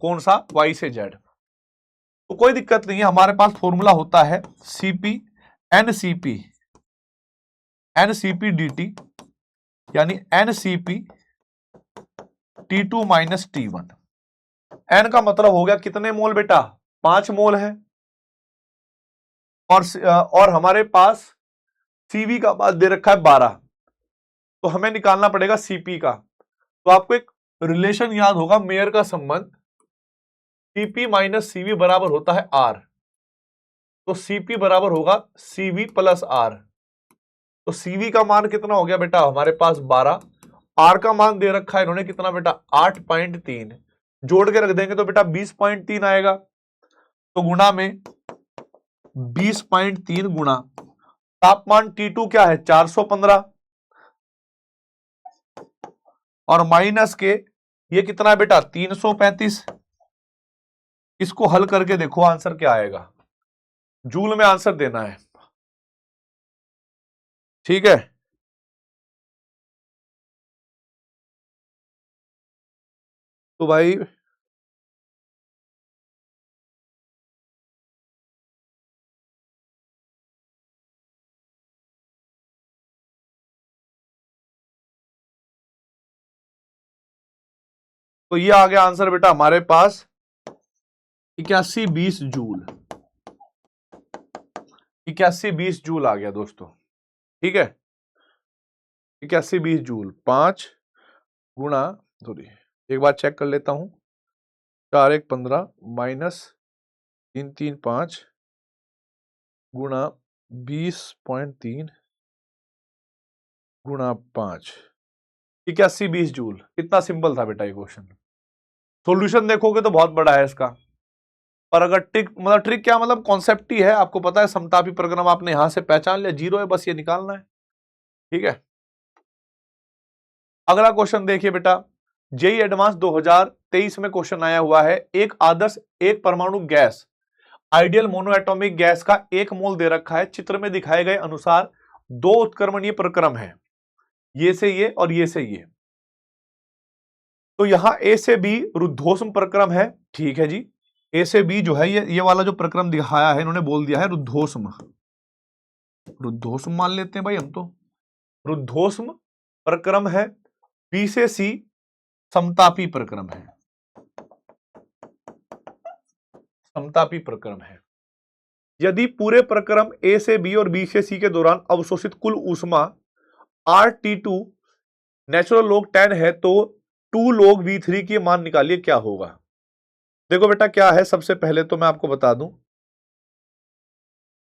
कौन सा, y से z, तो कोई दिक्कत नहीं है, हमारे पास फॉर्मूला होता है Cp NCP NCP dt, यानी NCP T2 minus T1। N का मतलब हो गया कितने मोल बेटा, 5 मोल है, और हमारे पास Cv का मान दे रखा है 12, तो हमें निकालना पड़ेगा Cp का। तो आपको एक रिलेशन याद होगा, मेयर का संबंध, Cp माइनस Cv बराबर होता है R, तो Cp बराबर होगा Cv प्लस R। तो Cv का मान कितना हो गया बेटा, हमारे पास 12, R का मान दे रखा है इन्होंने कितना बेटा, 8.3, जोड़ के रख देंगे तो बेटा 20.3 आएगा, तो गुणा में 20.3 गुणा तापमान T2 क्या है 415, और माइनस के ये कितना है बेटा 335। इसको हल करके देखो आंसर क्या आएगा, जूल में आंसर देना है। ठीक है, तो भाई तो ये आ गया आंसर बेटा हमारे पास 8120 जूल। 8120 जूल आ गया दोस्तों, ठीक है। 8120 जूल, 5 गुणा, सॉरी एक बार चेक कर लेता हूं, 4 1 15 माइनस 3 3 5 गुणा 20.3 गुणा 5, 8120 जूल। कितना सिंपल था बेटा ये क्वेश्चन। सॉल्यूशन देखोगे तो बहुत बड़ा है इसका, पर अगर ट्रिक क्या मतलब कॉन्सेप्ट ही है, आपको पता है समतापी प्रक्रम आपने यहां से पहचान लिया, 0 है, बस ये निकालना है, ठीक है। अगला क्वेश्चन देखिए बेटा, जेई एडवांस 2023 में क्वेश्चन आया हुआ है, एक आदर्श एक परमाणु गैस आइडियल मोनोएटॉमिक गैस का 1 मोल दे रखा है, चित्र में दिखाए गए अनुसार 2 उत्क्रमणीय प्रक्रम है, ये से ये और ये से ये। तो यहां ए से बी रुद्धोष्म प्रक्रम है, ठीक है जी। ए से बी जो है ये वाला जो प्रक्रम दिखाया है इन्होंने बोल दिया है रुद्धोष्म, रुद्धोष्म मान लेते हैं भाई हम तो, रुद्धोष्म प्रक्रम है। बी से सी समतापी प्रक्रम है, समतापी प्रक्रम है। यदि पूरे प्रक्रम ए से बी और बी से सी के दौरान अवशोषित कुल ऊष्मा RT2 नेचुरल log 10 है तो 2 log V3 की मान निकालिए, क्या होगा। देखो बेटा क्या है, सबसे पहले तो मैं आपको बता दूं,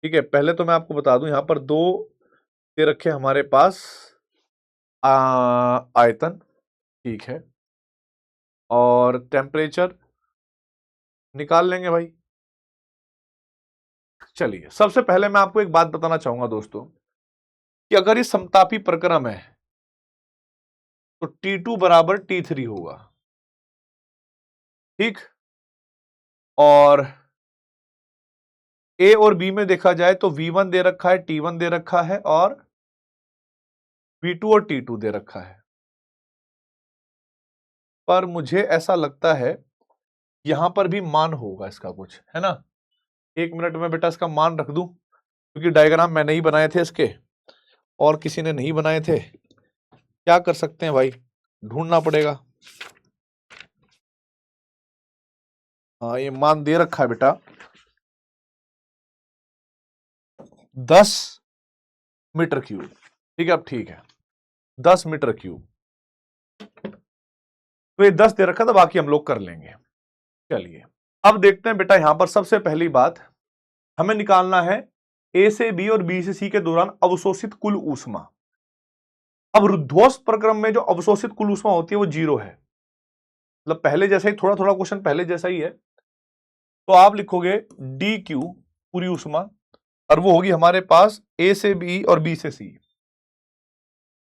ठीक है, पहले तो मैं आपको बता दूं, यहां पर 2 दे रखे हमारे पास आयतन, ठीक है, और टेम्परेचर निकाल लेंगे भाई। चलिए सबसे पहले मैं आपको एक बात बताना चाहूंगा दोस्तों कि अगर ये समतापी प्रक्रम है तो T2 बराबर T3 होगा, ठीक। और ए और बी में देखा जाए तो V1 दे रखा है, T1 दे रखा है और V2 और T2 दे रखा है। पर मुझे ऐसा लगता है यहां पर भी मान होगा इसका कुछ, है ना। 1 मिनट में बेटा इसका मान रख दूं, क्योंकि डायग्राम मैंने ही बनाए थे इसके और किसी ने नहीं बनाए थे। क्या कर सकते हैं भाई, ढूंढना पड़ेगा। हाँ ये मान दे रखा है बेटा 10 मीटर क्यूब, ठीक है। अब ठीक है 10 मीटर क्यूब, तो ये 10 दे रखा था, बाकी हम लोग कर लेंगे। चलिए अब देखते हैं बेटा, यहां पर सबसे पहली बात हमें निकालना है ए से बी और बी से सी के दौरान अवशोषित कुल ऊष्मा। अब रुद्धोष्म प्रक्रम में जो अवशोषित कुल ऊष्मा होती है वो 0 है, मतलब पहले जैसा ही, थोड़ा थोड़ा क्वेश्चन पहले जैसा ही है। तो आप लिखोगे डी क्यू पूरी ऊष्मा, और वो होगी हमारे पास ए से बी और बी से सी,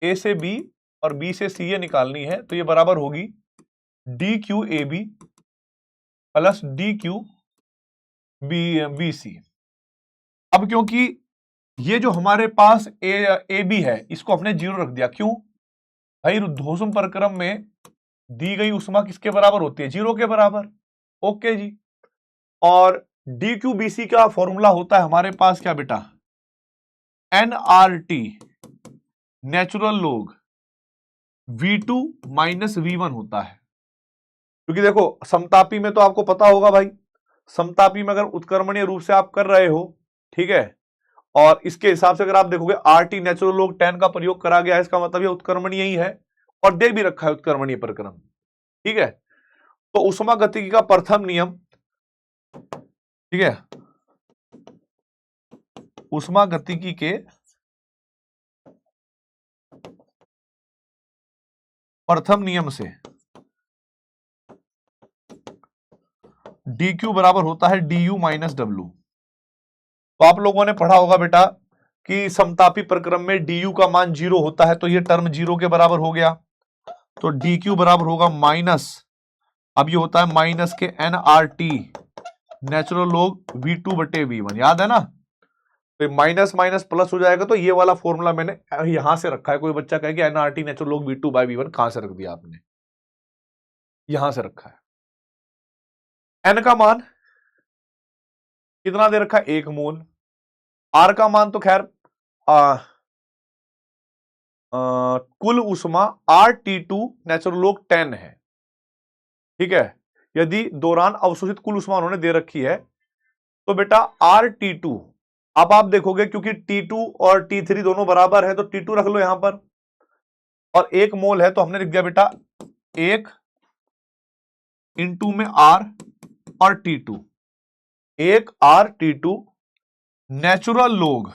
ए से बी और बी से सी ये निकालनी है, तो ये बराबर होगी D Q A B plus D Q B C. अब क्योंकि ये जो हमारे पास ए बी है इसको हमने 0 रख दिया, क्यों भाई, रुद्धोष्म प्रक्रम में दी गई ऊष्मा किसके बराबर होती है, 0 के बराबर, ओके जी। और डी क्यू बी सी का फॉर्मूला होता है हमारे पास क्या बेटा, NRT natural log V2 minus V1 होता है। क्योंकि देखो समतापी में तो आपको पता होगा भाई, समतापी में अगर उत्क्रमणीय रूप से आप कर रहे हो, ठीक है, और इसके हिसाब से अगर आप देखोगे RT नेचुरल लॉग 10 का प्रयोग करा गया है, इसका मतलब ये उत्क्रमणीय ही है और दे भी रखा है उत्क्रमणीय प्रक्रम, ठीक है। तो ऊष्मा गतिकी का प्रथम नियम, ठीक है, ऊष्मा गतिकी के प्रथम नियम से डी क्यू बराबर होता है डी यू माइनस डब्ल्यू। तो आप लोगों ने पढ़ा होगा बेटा कि समतापी प्रक्रम में डी यू का मान 0 होता है, तो ये टर्म 0 के बराबर हो गया, तो डी क्यू बराबर होगा माइनस, अब ये होता है माइनस के NRT नेचुरल लॉग V2 बटे V1, याद है ना। तो माइनस माइनस प्लस हो जाएगा, तो ये वाला फॉर्मूला मैंने यहां से रखा है। कोई बच्चा कहे कि NRT natural log V2 bye V1 कहां से रख दिया आपने, यहां से रखा है। एन का मान कितना दे रखा है, 1 मोल। आर का मान तो खैर कुल उष्मा RT2 नेचुरल लोग 10 है, ठीक है। यदि दौरान अवशोषित कुल उष्मा उन्होंने दे रखी है तो बेटा RT2, अब आप देखोगे क्योंकि T2 और T3 दोनों बराबर है तो T2 रख लो यहां पर, और 1 मोल है तो हमने लिख दिया बेटा 1 इंटू में R और T2, 1 RT2 नेचुरल लोग,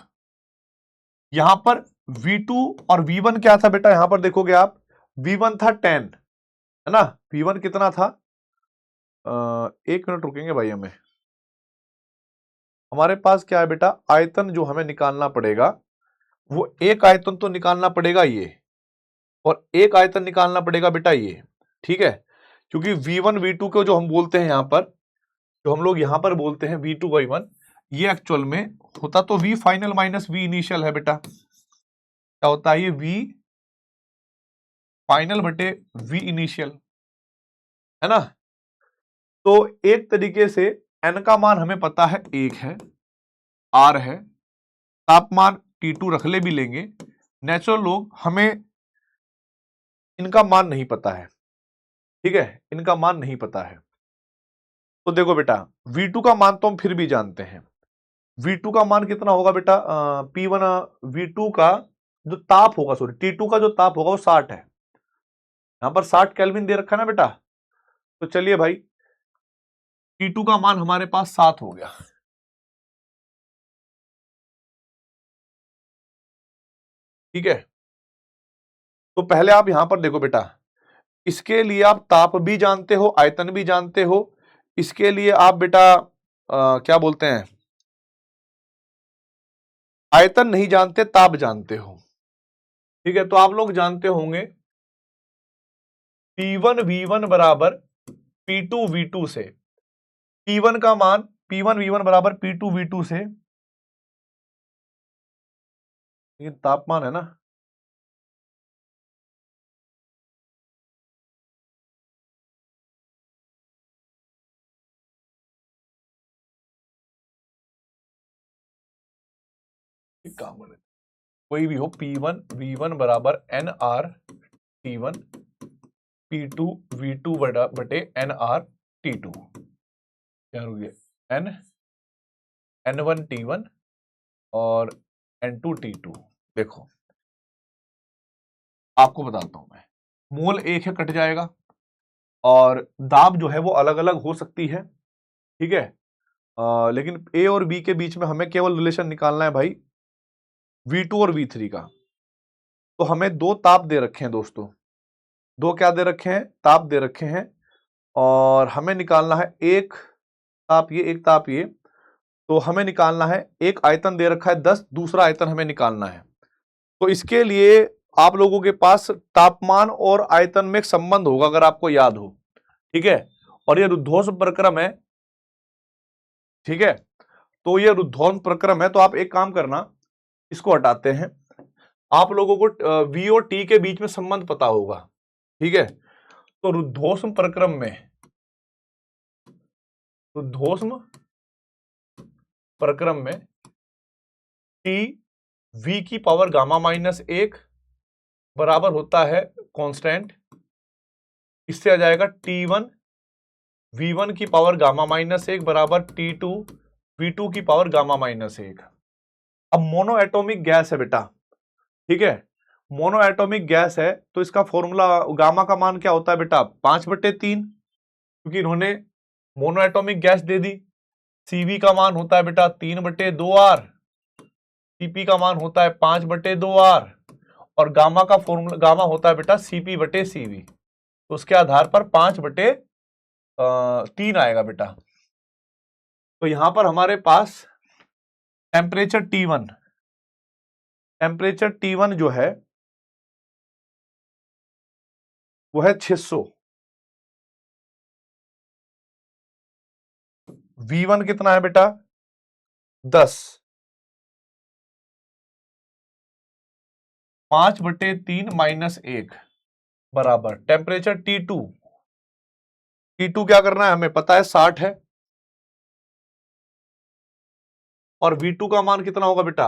यहां पर V2 और V1 क्या था बेटा, यहां पर देखोगे आप V1 था 10, है ना। V1 कितना था, 1 मिनट रुकेंगे भाई, हमारे पास क्या है बेटा, आयतन जो हमें निकालना पड़ेगा वो एक आयतन तो निकालना पड़ेगा ये, और एक आयतन निकालना पड़ेगा बेटा ये, ठीक है। क्योंकि V1 V2 को जो हम बोलते हैं यहां पर, जो हम लोग यहां पर बोलते हैं V2 Y1, ये एक्चुअल में होता तो V final minus V initial है बेटा। क्या होता है ये, V फाइनल बटे V इनिशियल, है ना। तो एक तरीके से N का मान हमें पता है 1 है, R है, तापमान T2 रख ले भी लेंगे, नेचुरल लोग हमें इनका मान नहीं पता है, ठीक है, इनका मान नहीं पता है। तो देखो बेटा V2 का मान तो हम फिर भी जानते हैं, V2 का मान कितना होगा बेटा, P1, V2 का जो ताप होगा, सॉरी T2 का जो ताप होगा वो 60 है, यहां पर 60 केल्विन दे रखा है ना बेटा। तो चलिए भाई T2 का मान हमारे पास 7 हो गया, ठीक है। तो पहले आप यहां पर देखो बेटा, इसके लिए आप ताप भी जानते हो, आयतन भी जानते हो, इसके लिए आप बेटा क्या बोलते हैं, आयतन नहीं जानते, ताप जानते हो, ठीक है। तो आप लोग जानते होंगे P1 V1 बराबर P2 V2 से, P1 का मान P1 V1 बराबर P2 V2 से, ये तापमान है ना, एक काम करें, कोई भी हो, P1 V1 बराबर NR T1, P2 V2 बटे NR T2, क्या हो गया, N1 T1 और N2 T2। देखो आपको बताता हूं मैं, मोल एक है, कट जाएगा, और दाब जो है वो अलग अलग हो सकती है, ठीक है। लेकिन ए और बी के बीच में हमें केवल रिलेशन निकालना है भाई V2 और V3 का। तो हमें दो ताप दे रखे हैं दोस्तों, दो क्या दे रखे हैं, ताप दे रखे हैं, और हमें निकालना है एक ताप ये, एक ताप ये। तो हमें निकालना है, एक आयतन दे रखा है 10, दूसरा आयतन हमें निकालना है। तो इसके लिए आप लोगों के पास तापमान और आयतन में एक संबंध होगा, अगर आपको याद हो, ठीक है। और ये रुद्धोष्म प्रक्रम है, ठीक है। तो ये रुद्धोष्म प्रक्रम है, तो आप एक काम करना, इसको हटाते हैं, आप लोगों को V और T के बीच में संबंध पता होगा, ठीक है। तो रुद्धोष्म प्रक्रम में, रुद्धोष्म प्रक्रम में T V की पावर गामा माइनस 1 बराबर होता है कांस्टेंट, इससे आ जाएगा T1 V1 की पावर गामा माइनस 1 बराबर T2 V2 की पावर गामा माइनस 1। अब मोनो एटॉमिक गैस है बेटा, ठीक है, मोनो एटॉमिक गैस है, तो इसका फॉर्मूला गामा का मान क्या होता है बेटा, 5/3, क्योंकि इन्होंने मोनो एटॉमिक गैस दे दी। Cv का मान होता है बेटा 3/2R, Cp का मान होता है 5/2R, और गामा का फॉर्मूला, गामा होता है बेटा Cp/Cv, तो उसके आधार पर 5/3 आएगा बेटा। तो यहां पर हमारे पास टेम्परेचर T1, टेम्परेचर T1 जो है वो है 600, V1 कितना है बेटा 10, 5/3 - 1 बराबर टेम्परेचर T2, T2 क्या करना है हमें पता है 60 है, और V2 का मान कितना होगा बेटा,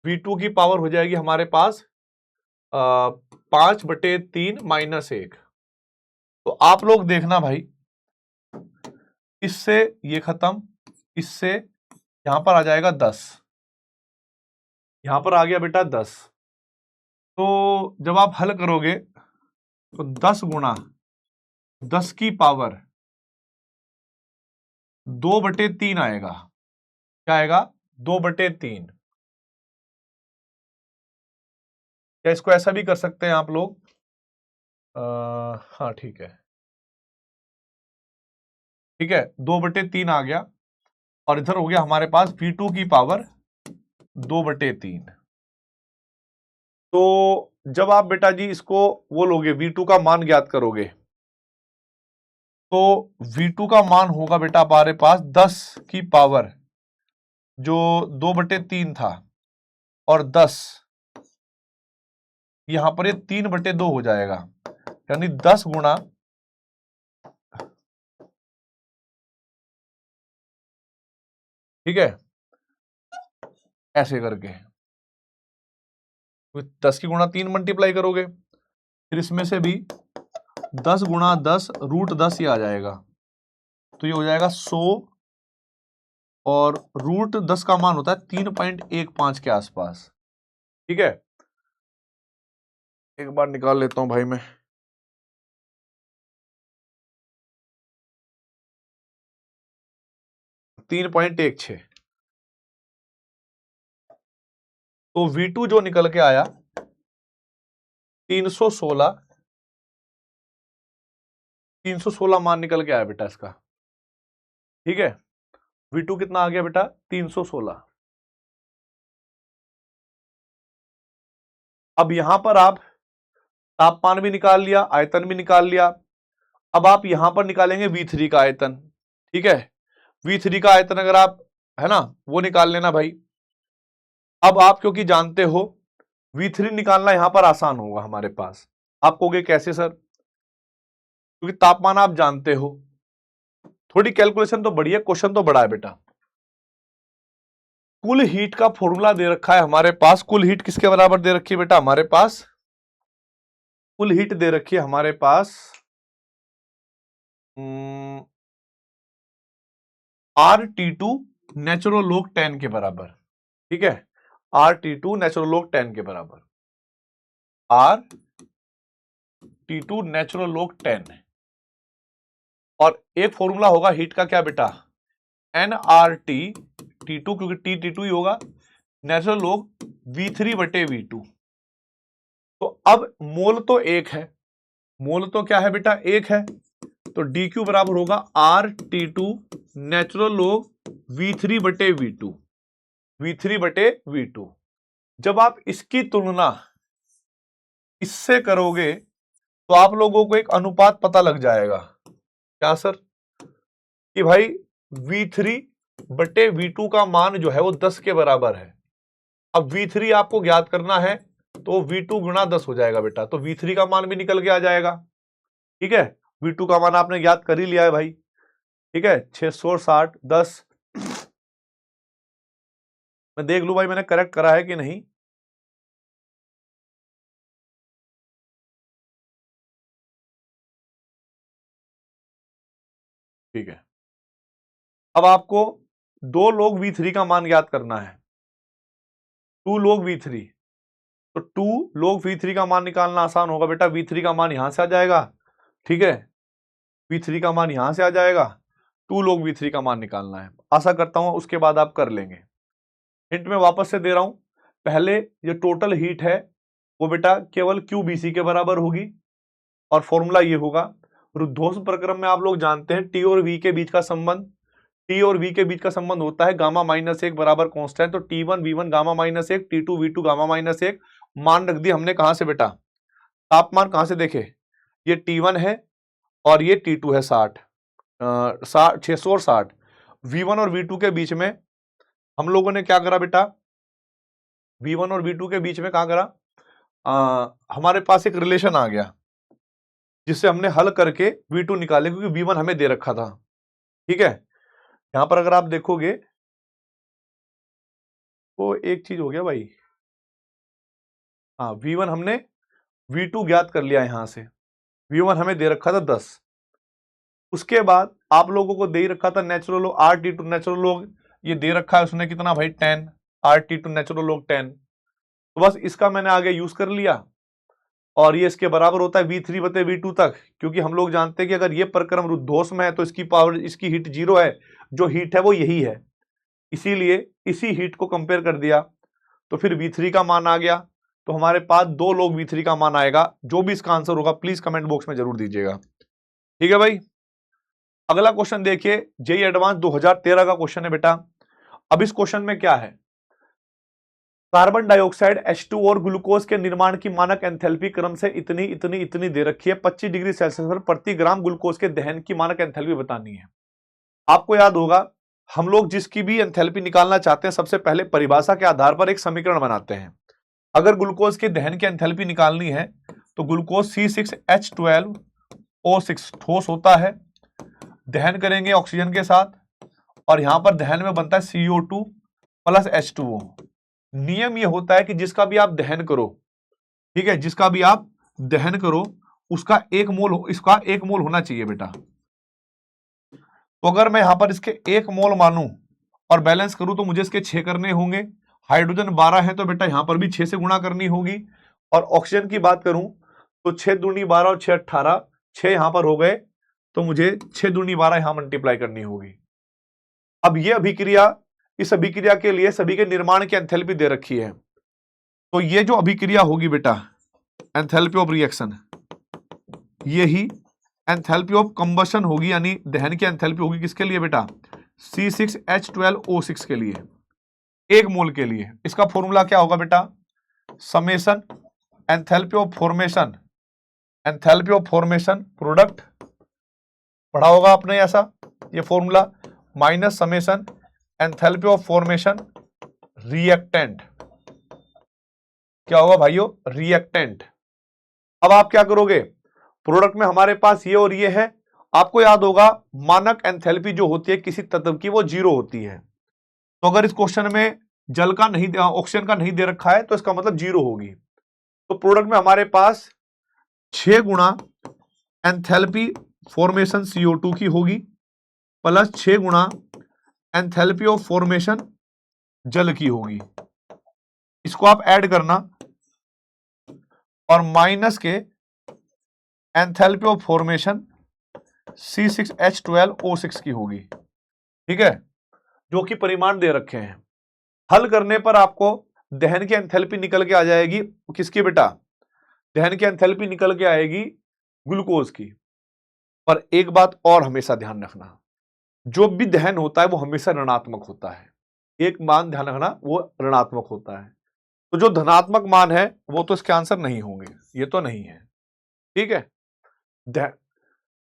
V2 की पावर हो जाएगी हमारे पास 5/3 - 1। तो आप लोग देखना भाई, इससे ये खत्म, इससे यहां पर आ जाएगा 10, यहां पर आ गया बेटा 10। तो जब आप हल करोगे तो 10 गुणा 10 की पावर 2/3 आएगा। क्या आएगा, 2/3। क्या इसको ऐसा भी कर सकते हैं आप लोग, हाँ ठीक है, ठीक है, 2/3 आ गया, और इधर हो गया हमारे पास V2 की पावर 2/3। तो जब आप बेटा जी इसको वो लोगे, V2 का मान ज्ञात करोगे, तो V2 का मान होगा बेटा हमारे पास 10 की पावर जो 2/3 था, और 10 यहां पर ये 3/2 हो जाएगा, यानी 10 गुणा ऐसे करके 10 की गुणा 3 मल्टीप्लाई करोगे, फिर इसमें से भी 10 गुणा 10 √10 ही आ जाएगा, तो ये हो जाएगा 100, और √10 का मान होता है 3.15 के आसपास। ठीक है, एक बार निकाल लेता हूं भाई मैं, 3.16। तो V2 जो निकल के आया 316, 316 मान निकल के आया बेटा इसका। ठीक है, V2 कितना आ गया बेटा, 316। अब यहां पर आप तापमान भी निकाल लिया, आयतन भी निकाल लिया। अब आप यहां पर निकालेंगे V3 का आयतन। ठीक है, V3 का आयतन अगर आप, है ना, वो निकाल लेना भाई। अब आप क्योंकि जानते हो V3 निकालना यहां पर आसान होगा हमारे पास। आप कहोगे कैसे सर, क्योंकि तापमान आप जानते हो, थोड़ी कैलकुलेशन तो बढ़िया, क्वेश्चन तो बड़ा है बेटा। कुल हीट का फॉर्मूला दे रखा है हमारे पास। कुल हीट किसके बराबर दे रखी है बेटा हमारे पास, कुल हीट दे रखी है हमारे पास RT2 नेचुरल लॉग 10 के बराबर। ठीक है, RT2 नेचुरल लॉग 10 के बराबर, RT2 नेचुरल लॉग 10। और एक फॉर्मूला होगा हीट का क्या बेटा, nRT T2, क्योंकि T2 ही होगा, नेचुरल लॉग V3/V2। तो अब मोल तो एक है, मोल तो क्या है बेटा, एक है, तो DQ बराबर होगा RT2 natural log V3/V2, V3/V2। जब आप इसकी तुलना इससे करोगे तो आप लोगों को एक अनुपात पता लग जाएगा। क्या सर, कि भाई V3/V2 का मान जो है वो 10 के बराबर है। अब V3 आपको ज्ञात करना है, तो V2 गुणा 10 हो जाएगा बेटा, तो V3 का मान भी निकल के आ जाएगा। ठीक है, V2 का मान आपने ज्ञात कर ही लिया है भाई। ठीक है, 660 10, मैं देख लू भाई मैंने करेक्ट करा है कि नहीं। ठीक है, अब आपको 2 log V3 का मान ज्ञात करना है, 2 log V3। तो 2 log V3 का मान निकालना आसान होगा बेटा, V3 का मान यहां से आ जाएगा। ठीक है, V3 का मान यहां से आ जाएगा, 2 log V3 का मान निकालना है। आशा करता हूं उसके बाद आप कर लेंगे। हिंट में वापस से दे रहा हूं, पहले ये टोटल हीट है वो बेटा केवल QBC के बराबर होगी, और फॉर्मूला ये होगा, रुद्धोष्म प्रक्रम में आप लोग जानते हैं T और V के बीच का संबंध, T और V के बीच का संबंध होता है गामा-1 बराबर कांस्टेंट। तो T1 V1 गामा-1, T2 V2 गामा-1। मान रख दिया हमने कहां से बेटा, तापमान कहां से देखे, ये T1 है और ये T2 है 60, 600 और 60। V1 और V2 के बीच में हम लोगों ने क्या करा बेटा, V1 और V2 के बीच में कहा करा, हमारे पास एक रिलेशन आ गया। जिससे हमने हल करके V2 निकाले, क्योंकि V1 हमें दे रखा था। ठीक है, यहां पर अगर आप देखोगे तो एक चीज हो गया भाई, हाँ V1 हमने V2 ज्ञात कर लिया यहां से। V1 हमें दे रखा था 10। उसके बाद आप लोगों को दे ही रखा था natural log RT2 natural log, ये दे रखा है उसने कितना भाई 10, RT2 नेचुरल लॉग 10। तो बस इसका मैंने आगे यूज कर लिया और ये इसके बराबर होता है V3 बटे V2 तक, क्योंकि हम लोग जानते हैं कि अगर ये प्रक्रम रुद्धोष में है तो इसकी पावर, इसकी हीट 0 है, जो हीट है वो यही है, इसीलिए इसी हीट को कंपेयर कर दिया तो फिर V3 का मान आ गया। तो हमारे पास 2 log V3 का मान आएगा। जो भी इसका आंसर होगा प्लीज कमेंट बॉक्स में जरूर दीजिएगा। ठीक है भाई, अगला क्वेश्चन देखिए, जेईई एडवांस 2013 का क्वेश्चन है बेटा। अब इस क्वेश्चन में क्या है, कार्बन डाइऑक्साइड H2 और ग्लूकोज के निर्माण की मानक एंथैल्पी क्रम से इतनी इतनी इतनी दे रखी है। 25 डिग्री सेल्सियस पर प्रति ग्राम ग्लूकोज के दहन की मानक एंथैल्पी बतानी है। आपको याद होगा, हम लोग जिसकी भी एंथैल्पी निकालना चाहते हैं सबसे पहले परिभाषा के आधार पर एक समीकरण बनाते हैं। अगर ग्लूकोज के दहन की एंथैल्पी निकालनी है तो ग्लूकोज C6H12O6 ठोस होता है, दहन करेंगे ऑक्सीजन के साथ और यहां पर दहन में बनता है CO2 प्लस H2O। नियम यह होता है कि जिसका भी आप दहन करो, ठीक है, जिसका भी आप दहन करो उसका 1 मोल, इसका 1 मोल होना चाहिए बेटा। तो अगर मैं यहां पर इसके 1 मोल मानूं और बैलेंस करूं तो मुझे इसके 6 करने होंगे। हाइड्रोजन 12 है तो बेटा यहां पर भी 6 से गुणा करनी होगी। और ऑक्सीजन की बात करूं तो 6 दूनी 12 और 6 18, 6 यहां पर हो गए तो मुझे 6 दूनी 12 यहां मल्टीप्लाई करनी होगी। अब ये अभिक्रिया, इस अभिक्रिया के लिए सभी के निर्माण की एंथैल्पी दे रखी है। तो ये जो अभिक्रिया होगी बेटा, एंथैल्पी ऑफ रिएक्शन, यही एंथैल्पी ऑफ कंबशन होगी, यानी दहन की एंथैल्पी होगी किसके लिए बेटा, C6H12O6 के लिए, 1 मोल के लिए। इसका फॉर्मूला क्या होगा बेटा, summation enthalpy of formation, enthalpy of formation product, पढ़ा होगा आपने ऐसा ये formula, minus summation enthalpy of formation reactant, क्या होगा भाइयों, रिएक्टेंट। अब आप क्या करोगे, प्रोडक्ट में हमारे पास ये और ये है। आपको याद होगा मानक एंथैल्पी जो होती है किसी तत्व की वो 0 होती है। तो अगर इस क्वेश्चन में जल का नहीं, ऑक्सीजन का नहीं दे रखा है तो इसका मतलब 0 होगी। तो प्रोडक्ट में हमारे पास 6 गुणा एंथैल्पी फॉर्मेशन CO2 की होगी प्लस 6 गुणा एंथैल्पी ऑफ फॉर्मेशन जल की होगी। इसको आप ऐड करना और माइनस के एंथैल्पी ऑफ फॉर्मेशन C6H12O6 की होगी। ठीक है, जो कि परिमाण दे रखे हैं। हल करने पर आपको दहन की एंथैल्पी निकल के आ जाएगी, किसकी बेटा, दहन की एंथैल्पी निकल के आएगी ग्लूकोज की। पर एक बात और हमेशा ध्यान रखना, जो भी दहन होता है वो हमेशा ऋणात्मक होता है। एक मान ध्यान रखना, वो ऋणात्मक होता है। तो जो धनात्मक मान है वो तो इसके आंसर नहीं होंगे, ये तो नहीं है। ठीक है,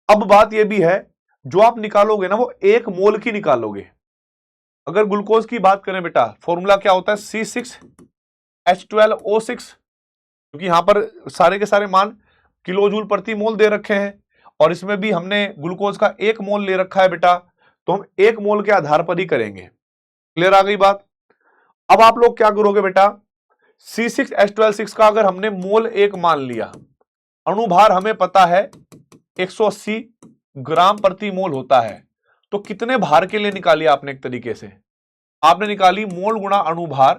अब बात ये भी है, जो आप निकालोगे ना वो 1 मोल की निकालोगे। अगर ग्लूकोज की बात करें बेटा, फॉर्मूला क्या होता है, C6H12O6, क्योंकि यहां पर सारे के सारे मान किलो जूल प्रति मोल दे रखे हैं और इसमें भी हमने ग्लूकोज का 1 मोल ले रखा है बेटा, तो हम 1 मोल के आधार पर ही करेंगे। क्लियर आ गई बात। अब आप लोग क्या करोगे बेटा, C6H12 का अगर हमने मोल 1 मान लिया, अणुभार हमें पता है 180 ग्राम प्रति मोल होता है, तो कितने भार के लिए निकाली आपने, एक तरीके से आपने निकाली मोल गुणा अणुभार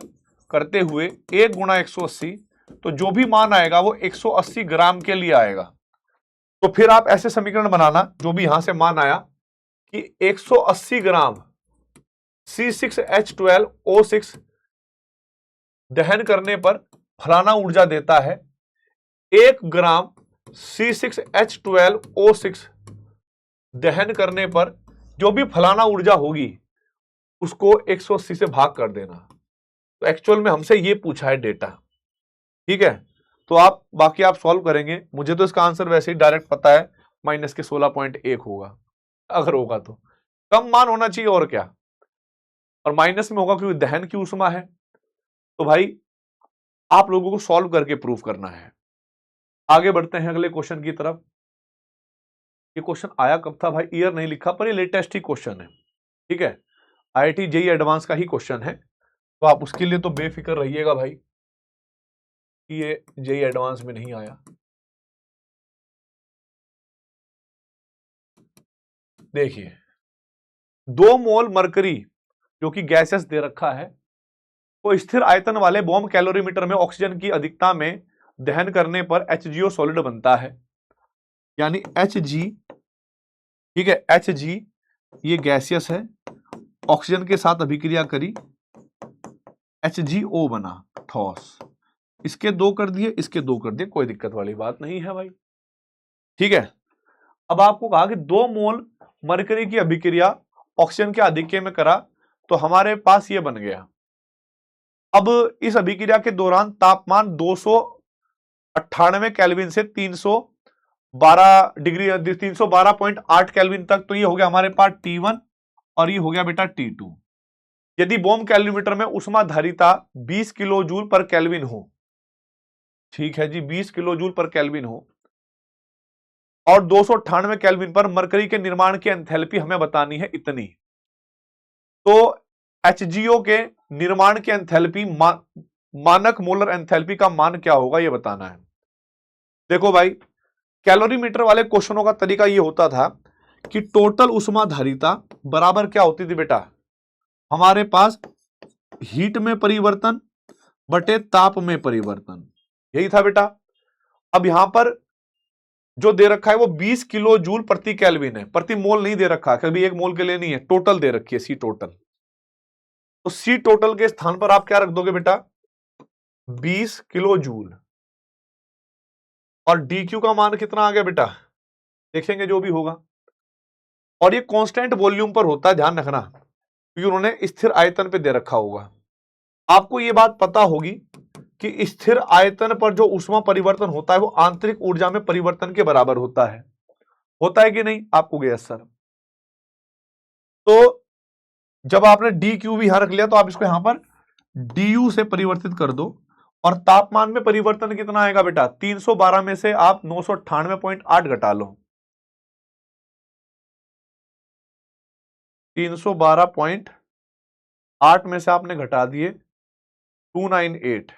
करते हुए 1 गुणा 180, तो जो भी मान आएगा वो 180 ग्राम के लिए आएगा। तो फिर आप ऐसे समीकरण बनाना, जो भी यहां से मान आया कि 180 ग्राम C6H12O6 दहन करने पर फलाना ऊर्जा देता है, 1 ग्राम C6H12O6 दहन करने पर जो भी फलाना ऊर्जा होगी उसको 180 से भाग कर देना। तो एक्चुअल में हमसे ये पूछा है डेटा। ठीक है, तो आप बाकी आप सॉल्व करेंगे। मुझे तो इसका आंसर वैसे ही डायरेक्ट पता है, माइनस के 16.1 होगा, अगर होगा तो कम मान होना चाहिए और क्या, और माइनस में होगा क्योंकि दहन की ऊष्मा है। तो भाई आप लोगों को सॉल्व करके प्रूफ करना है। आगे बढ़ते हैं अगले क्वेश्चन की तरफ। ये क्वेश्चन आया कब था भाई, ईयर नहीं लिखा, पर ये लेटेस्ट ही क्वेश्चन है, ठीक है, आईआईटी जेईई एडवांस का ही क्वेश्चन है, तो आप उसके लिए तो बेफिक्र रहिएगा भाई कि ये जेईई एडवांस में नहीं आया। देखिए 2 मोल मरकरी जो कि गैसेस दे रखा है, को स्थिर आयतन वाले बॉम्ब कैलोरीमीटर में ऑक्सीजन की अधिकता में दहन करने पर HGO सॉलिड बनता है, यानी Hg, ठीक है, Hg ये गैसियस है, ऑक्सीजन के साथ अभिक्रिया करी, HgO बना ठोस, इसके 2 कर दिए, इसके 2 कर दिए, कोई दिक्कत वाली बात नहीं है भाई, ठीक है। अब आपको कहा कि 2 मोल मरकरी की अभिक्रिया ऑक्सीजन के आधिक्य में करा, तो हमारे पास ये बन गया। अब इस अभिक्रिया के दौरान तापमान 298 केल्विन से 312 डिग्री 312.8 केल्विन तक, तो ये हो गया हमारे पास T1 और ये हो गया बेटा T2। यदि बॉम्ब कैलोरीमीटर में उष्मा धारिता 20 किलो जूल पर केल्विन हो, ठीक है जी, 20 किलो जूल पर केल्विन हो, और 298 केल्विन पर मरकरी के निर्माण की एंथैल्पी हमें बतानी है इतनी, तो HGO के निर्माण की एंथैल्पी मानक मोलर एंथैल्पी का मान क्या होगा ये बताना है। देखो भाई, कैलोरीमीटर वाले क्वेश्चनों का तरीका ये होता था कि टोटल उष्मा धारिता बराबर क्या होती थी बेटा, हमारे पास हीट में परिवर्तन बटे ताप में परिवर्तन, यही था बेटा। अब यहां पर जो दे रखा है वो 20 किलो जूल प्रति केल्विन है, प्रति मोल नहीं दे रखा, कभी एक मोल के लिए नहीं है, टोटल दे रखी है, सी टोटल। तो सी टोटल के स्थान पर आप क्या रख दोगे बेटा, 20 किलो जूल, और DQ का मान कितना आ गया बेटा, देखेंगे जो भी होगा, और ये कांस्टेंट वॉल्यूम पर होता है, ध्यान रखना, क्योंकि उन्होंने स्थिर आयतन पे दे रखा होगा। आपको ये बात पता होगी कि स्थिर आयतन पर जो ऊष्मा परिवर्तन होता है वो आंतरिक ऊर्जा में परिवर्तन के बराबर होता है कि नहीं, आपको गया सर। तो जब आपने DQ भी यहां रख लिया, तो आप इसको यहां पर DU से परिवर्तित कर दो, और तापमान में परिवर्तन कितना आएगा बेटा, 312 में से आप 998.8 घटा लो, 312.8 में से आपने घटा दिए 298,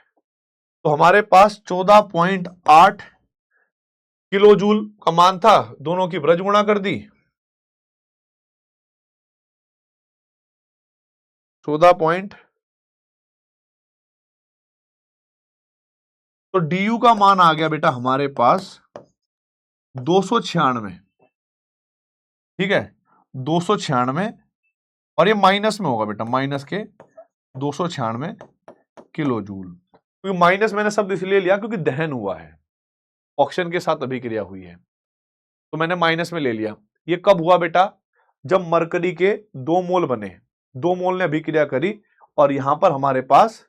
तो हमारे पास 14.8 किलो जूल का मान था, दोनों की ब्रज गुणा कर दी, 14 तो DU का मान आ गया बेटा हमारे पास 296, ठीक है, 296, और ये माइनस में होगा बेटा, माइनस के 296 किलो जूल, क्योंकि माइनस मैंने शब्द इसलिए लिया क्योंकि दहन हुआ है, ऑक्सीजन के साथ अभिक्रिया हुई है, तो मैंने माइनस में ले लिया। ये कब हुआ बेटा, जब मरकरी के 2 मोल बने, 2 मोल ने अभिक्रिया करी, और यहां पर हमारे पास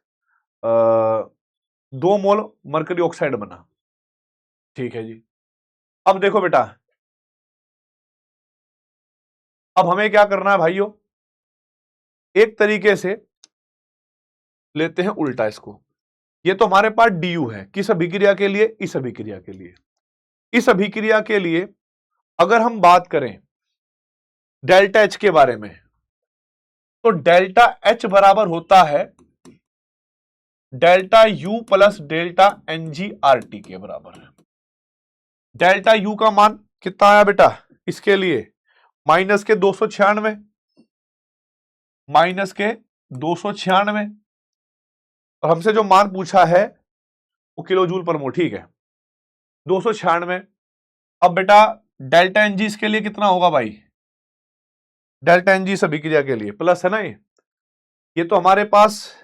2 मोल मरकरी ऑक्साइड बना, ठीक है जी। अब देखो बेटा, अब हमें क्या करना है भाइयों, एक तरीके से लेते हैं उल्टा इसको, ये तो हमारे पास DU है, किस अभिक्रिया के लिए, इस अभिक्रिया के लिए, इस अभिक्रिया के लिए अगर हम बात करें डेल्टा H के बारे में, तो डेल्टा H बराबर होता है delta U plus delta NgRT के बराबर है। डेल्टा U का मान कितना आया बेटा, इसके लिए माइनस के 296, माइनस के 296, और हमसे जो मान पूछा है वो किलो जूल पर मोल, ठीक है, 296। अब बेटा डेल्टा Ng इसके लिए कितना होगा भाई, डेल्टा Ng इस अभिक्रिया के लिए प्लस है ना, ये तो हमारे पास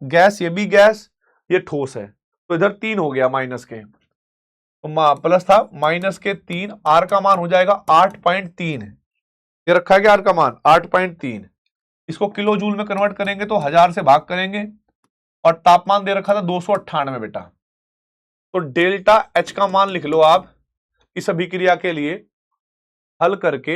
गैस, ये भी गैस, ये ठोस है, तो इधर 3 हो गया माइनस के, तो प्लस था, माइनस के 3, आर का मान हो जाएगा 8.3, ये रखा है क्या आर का मान 8.3, इसको किलो जूल में कन्वर्ट करेंगे तो 1000 से भाग करेंगे, और तापमान दे रखा था 298 बेटा, तो डेल्टा H का मान लिख लो आप इस अभिक्रिया के लिए हल करके,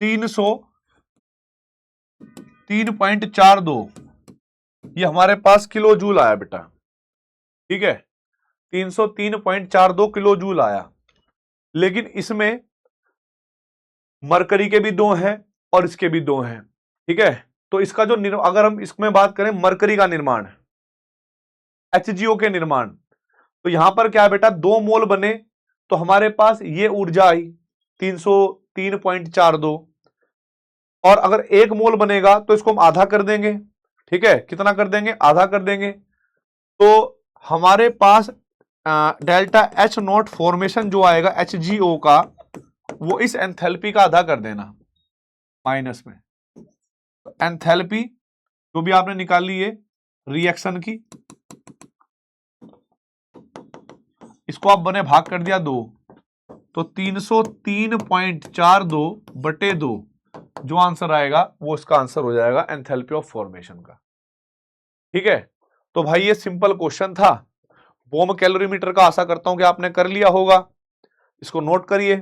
303.42 ये हमारे पास किलो जूल आया बेटा। ठीक है, 303.42 किलो जूल आया। लेकिन इसमें मरकरी के भी दो हैं और इसके भी दो हैं। ठीक है, तो इसका जो अगर हम इसमें बात करें मरकरी का निर्माण, HgO के निर्माण, तो यहां पर क्या है बेटा, 2 मोल बने तो हमारे पास ये ऊर्जा आई 303.42, और अगर 1 मोल बनेगा तो इसको हम आधा कर देंगे। ठीक है, कितना कर देंगे, आधा कर देंगे। तो हमारे पास डेल्टा H नॉट फॉर्मेशन जो आएगा HgO का, वो इस एंथैल्पी का आधा कर देना माइनस में। एंथैल्पी जो भी आपने निकाली है रिएक्शन की, इसको आप बने भाग कर दिया 2, तो 303.42 बटे 2 जो आंसर आएगा वो इसका आंसर हो जाएगा एंथैल्पी ऑफ फॉर्मेशन का। ठीक है, तो भाई ये सिंपल क्वेश्चन था बोम कैलोरीमीटर का। आशा करता हूं कि आपने कर लिया होगा, इसको नोट करिए।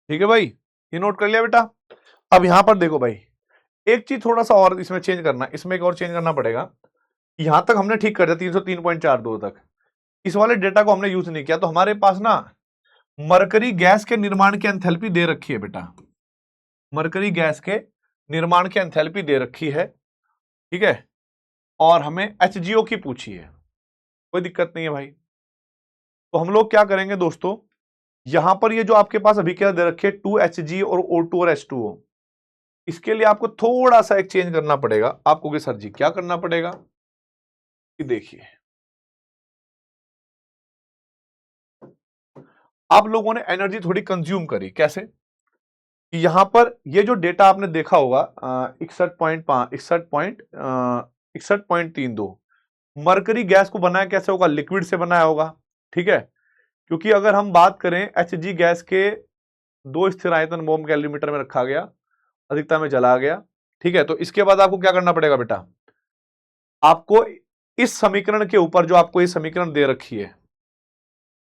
ठीक है भाई, ये नोट कर लिया बेटा। अब यहां पर देखो भाई, एक चीज थोड़ा सा और इसमें चेंज करना, इसमें एक और चेंज करना पड़ेगा। यहां तक हमने ठीक कर दिया 303.42 तक, इस वाले डेटा को हमने यूज नहीं किया। तो हमारे पास ना मरकरी गैस के निर्माण की एंथैल्पी दे रखी है बेटा, मरकरी गैस के निर्माण की एंथैल्पी दे रखी है। ठीक है, और हमें HgO की पूछी है, कोई दिक्कत नहीं है भाई। तो हम लोग क्या करेंगे दोस्तों, यहां पर ये जो आपके पास अभिक्रिया दे रखी है 2Hg और O2 और H2O, इसके लिए आपको थोड़ा सा एक चेंज करना पड़ेगा। आपको कि सर जी क्या करना पड़ेगा, कि देखिए आप लोगों ने एनर्जी थोड़ी कंज्यूम करी। कैसे, कि यहां पर ये जो डेटा आपने देखा होगा 61.32 मरकरी गैस को बनाया कैसे होगा, लिक्विड से बनाया होगा। ठीक है, क्योंकि अगर हम बात करें Hg गैस के 2 स्थिर आयतन बोम कैलोरीमीटर में रखा गया, अधिकता में जला गया। ठीक है, तो इसके बाद आपको क्या करना पड़ेगा बेटा, आपको इस समीकरण के ऊपर जो आपको ये समीकरण दे रखी है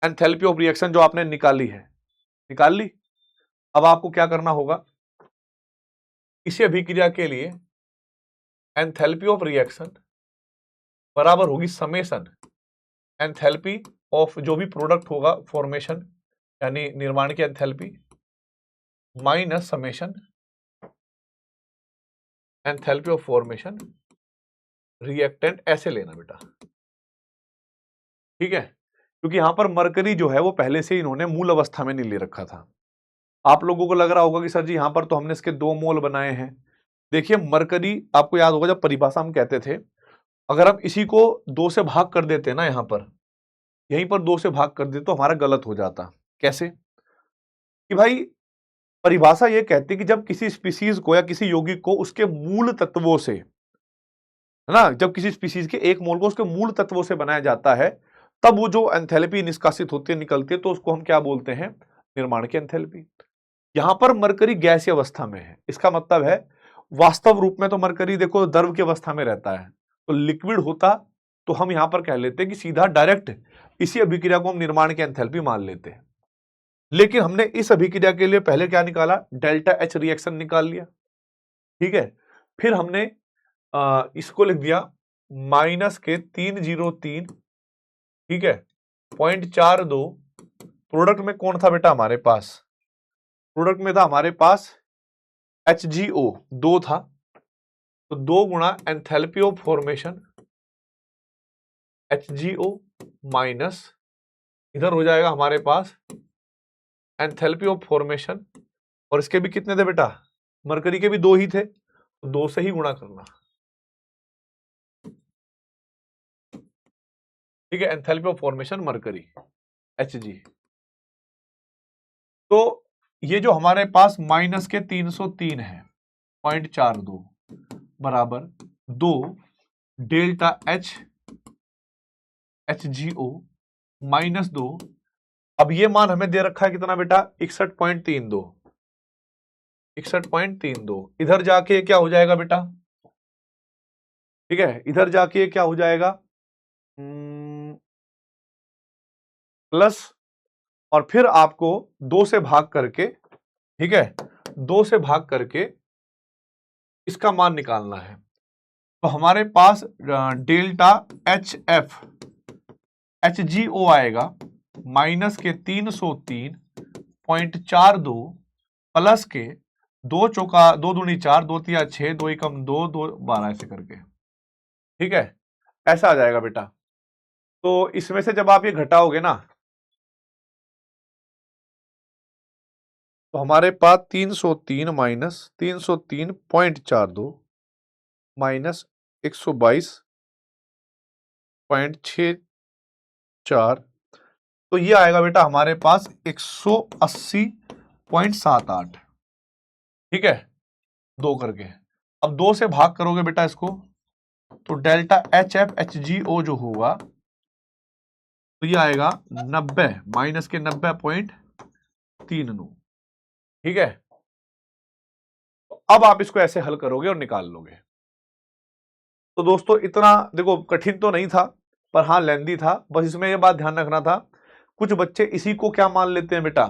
एंथैल्पी ऑफ रिएक्शन जो आपने निकाली है, निकाल ली। अब आपको क्या करना होगा, इसी अभिक्रिया के लिए एंथैल्पी ऑफ रिएक्शन बराबर होगी समेशन एंथैल्पी ऑफ जो भी प्रोडक्ट होगा फॉर्मेशन यानी निर्माण की enthalpy minus summation enthalpy of formation reactant, ऐसे लेना बेटा। ठीक है, क्योंकि यहां पर मरकरी जो है वो पहले से इन्होंने मूल अवस्था में नहीं ले रखा था। आप लोगों को लग रहा होगा कि सर जी यहां पर तो हमने इसके 2 मोल बनाए हैं। देखिए मरकरी, आपको याद होगा जब परिभाषा हम कहते थे, अगर हम इसी को 2 से भाग कर देते ना, यहां पर यहीं पर 2 से भाग कर देते तो हमारा गलत हो जाता। कैसे, कि भाई परिभाषा ये कहती है कि जब किसी स्पीसीज को या किसी यौगिक को उसके मूल तत्वों से, है ना, जब किसी स्पीसीज के 1 मोल को उसके मूल तत्वों से बनाया जाता है, तब वो जो एंथैल्पी निष्कासित होती है, निकलती है, तो उसको हम क्या बोलते हैं, निर्माण की एंथैल्पी। यहां पर मरकरी गैसीय अवस्था में है, इसका मतलब है वास्तव रूप में तो मरकरी देखो द्रव की अवस्था में रहता है, तो लिक्विड होता तो हम यहां पर कह लेते हैं कि सीधा डायरेक्ट इसी अभिक्रिया को हम निर्माण की एंथैल्पी मान लेते हैं। लेकिन हमने इस अभिक्रिया के लिए पहले क्या निकाला, डेल्टा H रिएक्शन निकाल लिया। ठीक है, फिर हमने इसको लिख दिया माइनस के 303, ठीक है, 0.42। प्रोडक्ट में कौन था बेटा हमारे पास, प्रोडक्ट में था हमारे पास HgO 2 था, तो 2 गुणा enthalpy of formation HgO minus इधर हो जाएगा हमारे पास एंथैल्पी ऑफ फॉर्मेशन, और इसके भी कितने थे बेटा, मरकरी के भी 2 ही थे, तो 2 से ही गुणा करना। ठीक है, enthalpy of formation mercury Hg। तो ये जो हमारे पास माइनस के 303 है 0.42 बराबर 2 डेल्टा HgO माइनस 2। अब ये मान हमें दे रखा है कितना बेटा, 61.32, 61.32। इधर जाके क्या हो जाएगा बेटा, ठीक है, इधर जाके क्या हो जाएगा प्लस, और फिर आपको 2 से भाग करके ठीक है, 2 से भाग करके इसका मान निकालना है। तो हमारे पास delta H F H G O आएगा माइनस के 303.42 प्लस के 2 चौका 2 दूनी 4, 2 तिया 6, 2 एकम 2, 2 12 ऐसे करके। ठीक है, ऐसा आ जाएगा बेटा। तो इसमें से जब आप ये घटाओगे ना तो हमारे पास 303 माइनस 303.42 माइनस 122.64, तो ये आएगा बेटा हमारे पास 180.78। ठीक है, 2 करके। अब 2 से भाग करोगे बेटा इसको, तो delta H F H G O जो होगा तो ये आएगा 90 माइनस के 90.39। ठीक है, अब आप इसको ऐसे हल करोगे और निकाल लोगे। तो दोस्तों इतना देखो कठिन तो नहीं था, पर हाँ लेंदी था। बस इसमें ये बात ध्यान रखना था, कुछ बच्चे इसी को क्या मान लेते हैं बेटा,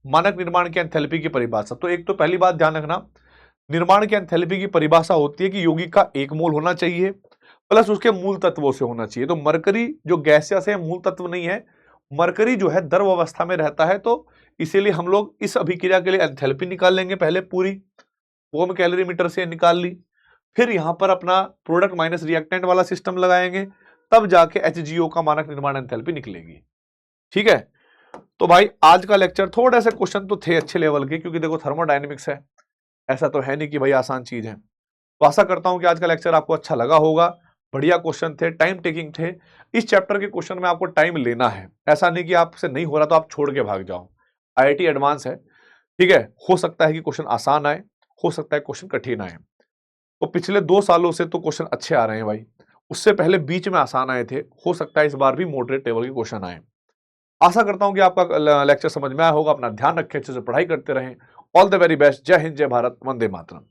मानक निर्माण की एंथैल्पी की परिभाषा। तो एक तो पहली बात ध्यान रखना, निर्माण की एंथैल्पी की परिभाषा होती है कि यौगिक का 1 मोल होना चाहिए प्लस उसके मूल तत्वों से होना चाहिए। तो मरकरी जो गैसियस है मूल तत्व नहीं है, मरकरी जो है द्रव अवस्था में रहता है। तो इसीलिए हम लोग इस अभिक्रिया के लिए एंथैल्पी निकाल लेंगे पहले पूरी, वो हम कैलोरीमीटर से निकाल ली। फिर यहां पर अपना प्रोडक्ट माइनस रिएक्टेंट वाला सिस्टम लगाएंगे, तब जाके एचजीओ का मानक निर्माण एंथैल्पी निकलेगी। ठीक है, तो भाई आज का लेक्चर थोड़े से क्वेश्चन तो थे अच्छे लेवल के, क्योंकि देखो थर्मोडायनेमिक्स है, ऐसा तो है नहीं कि भाई आसान चीज है। तो आशा करता हूं कि आज का लेक्चर आपको अच्छा लगा होगा। बढ़िया क्वेश्चन थे, टाइम टेकिंग थे। इस चैप्टर के क्वेश्चन में आपको टाइम लेना है, ऐसा नहीं कि आपसे नहीं हो रहा तो आप छोड़ के भाग जाओ। आईआईटी एडवांस है, ठीक है, हो सकता है कि क्वेश्चन आसान आए, हो सकता है क्वेश्चन कठिन आए। तो पिछले 2 सालों से तो क्वेश्चन अच्छे आ रहे हैं भाई, उससे पहले बीच में आसान आए थे, हो सकता है इस बार भी मॉडरेट लेवल के क्वेश्चन आए। आशा करता हूं कि आपका लेक्चर समझ में आया होगा। अपना ध्यान रखें, अच्छे से पढ़ाई करते रहें। All the very best. जय हिंद, जय भारत, वंदे मातरम।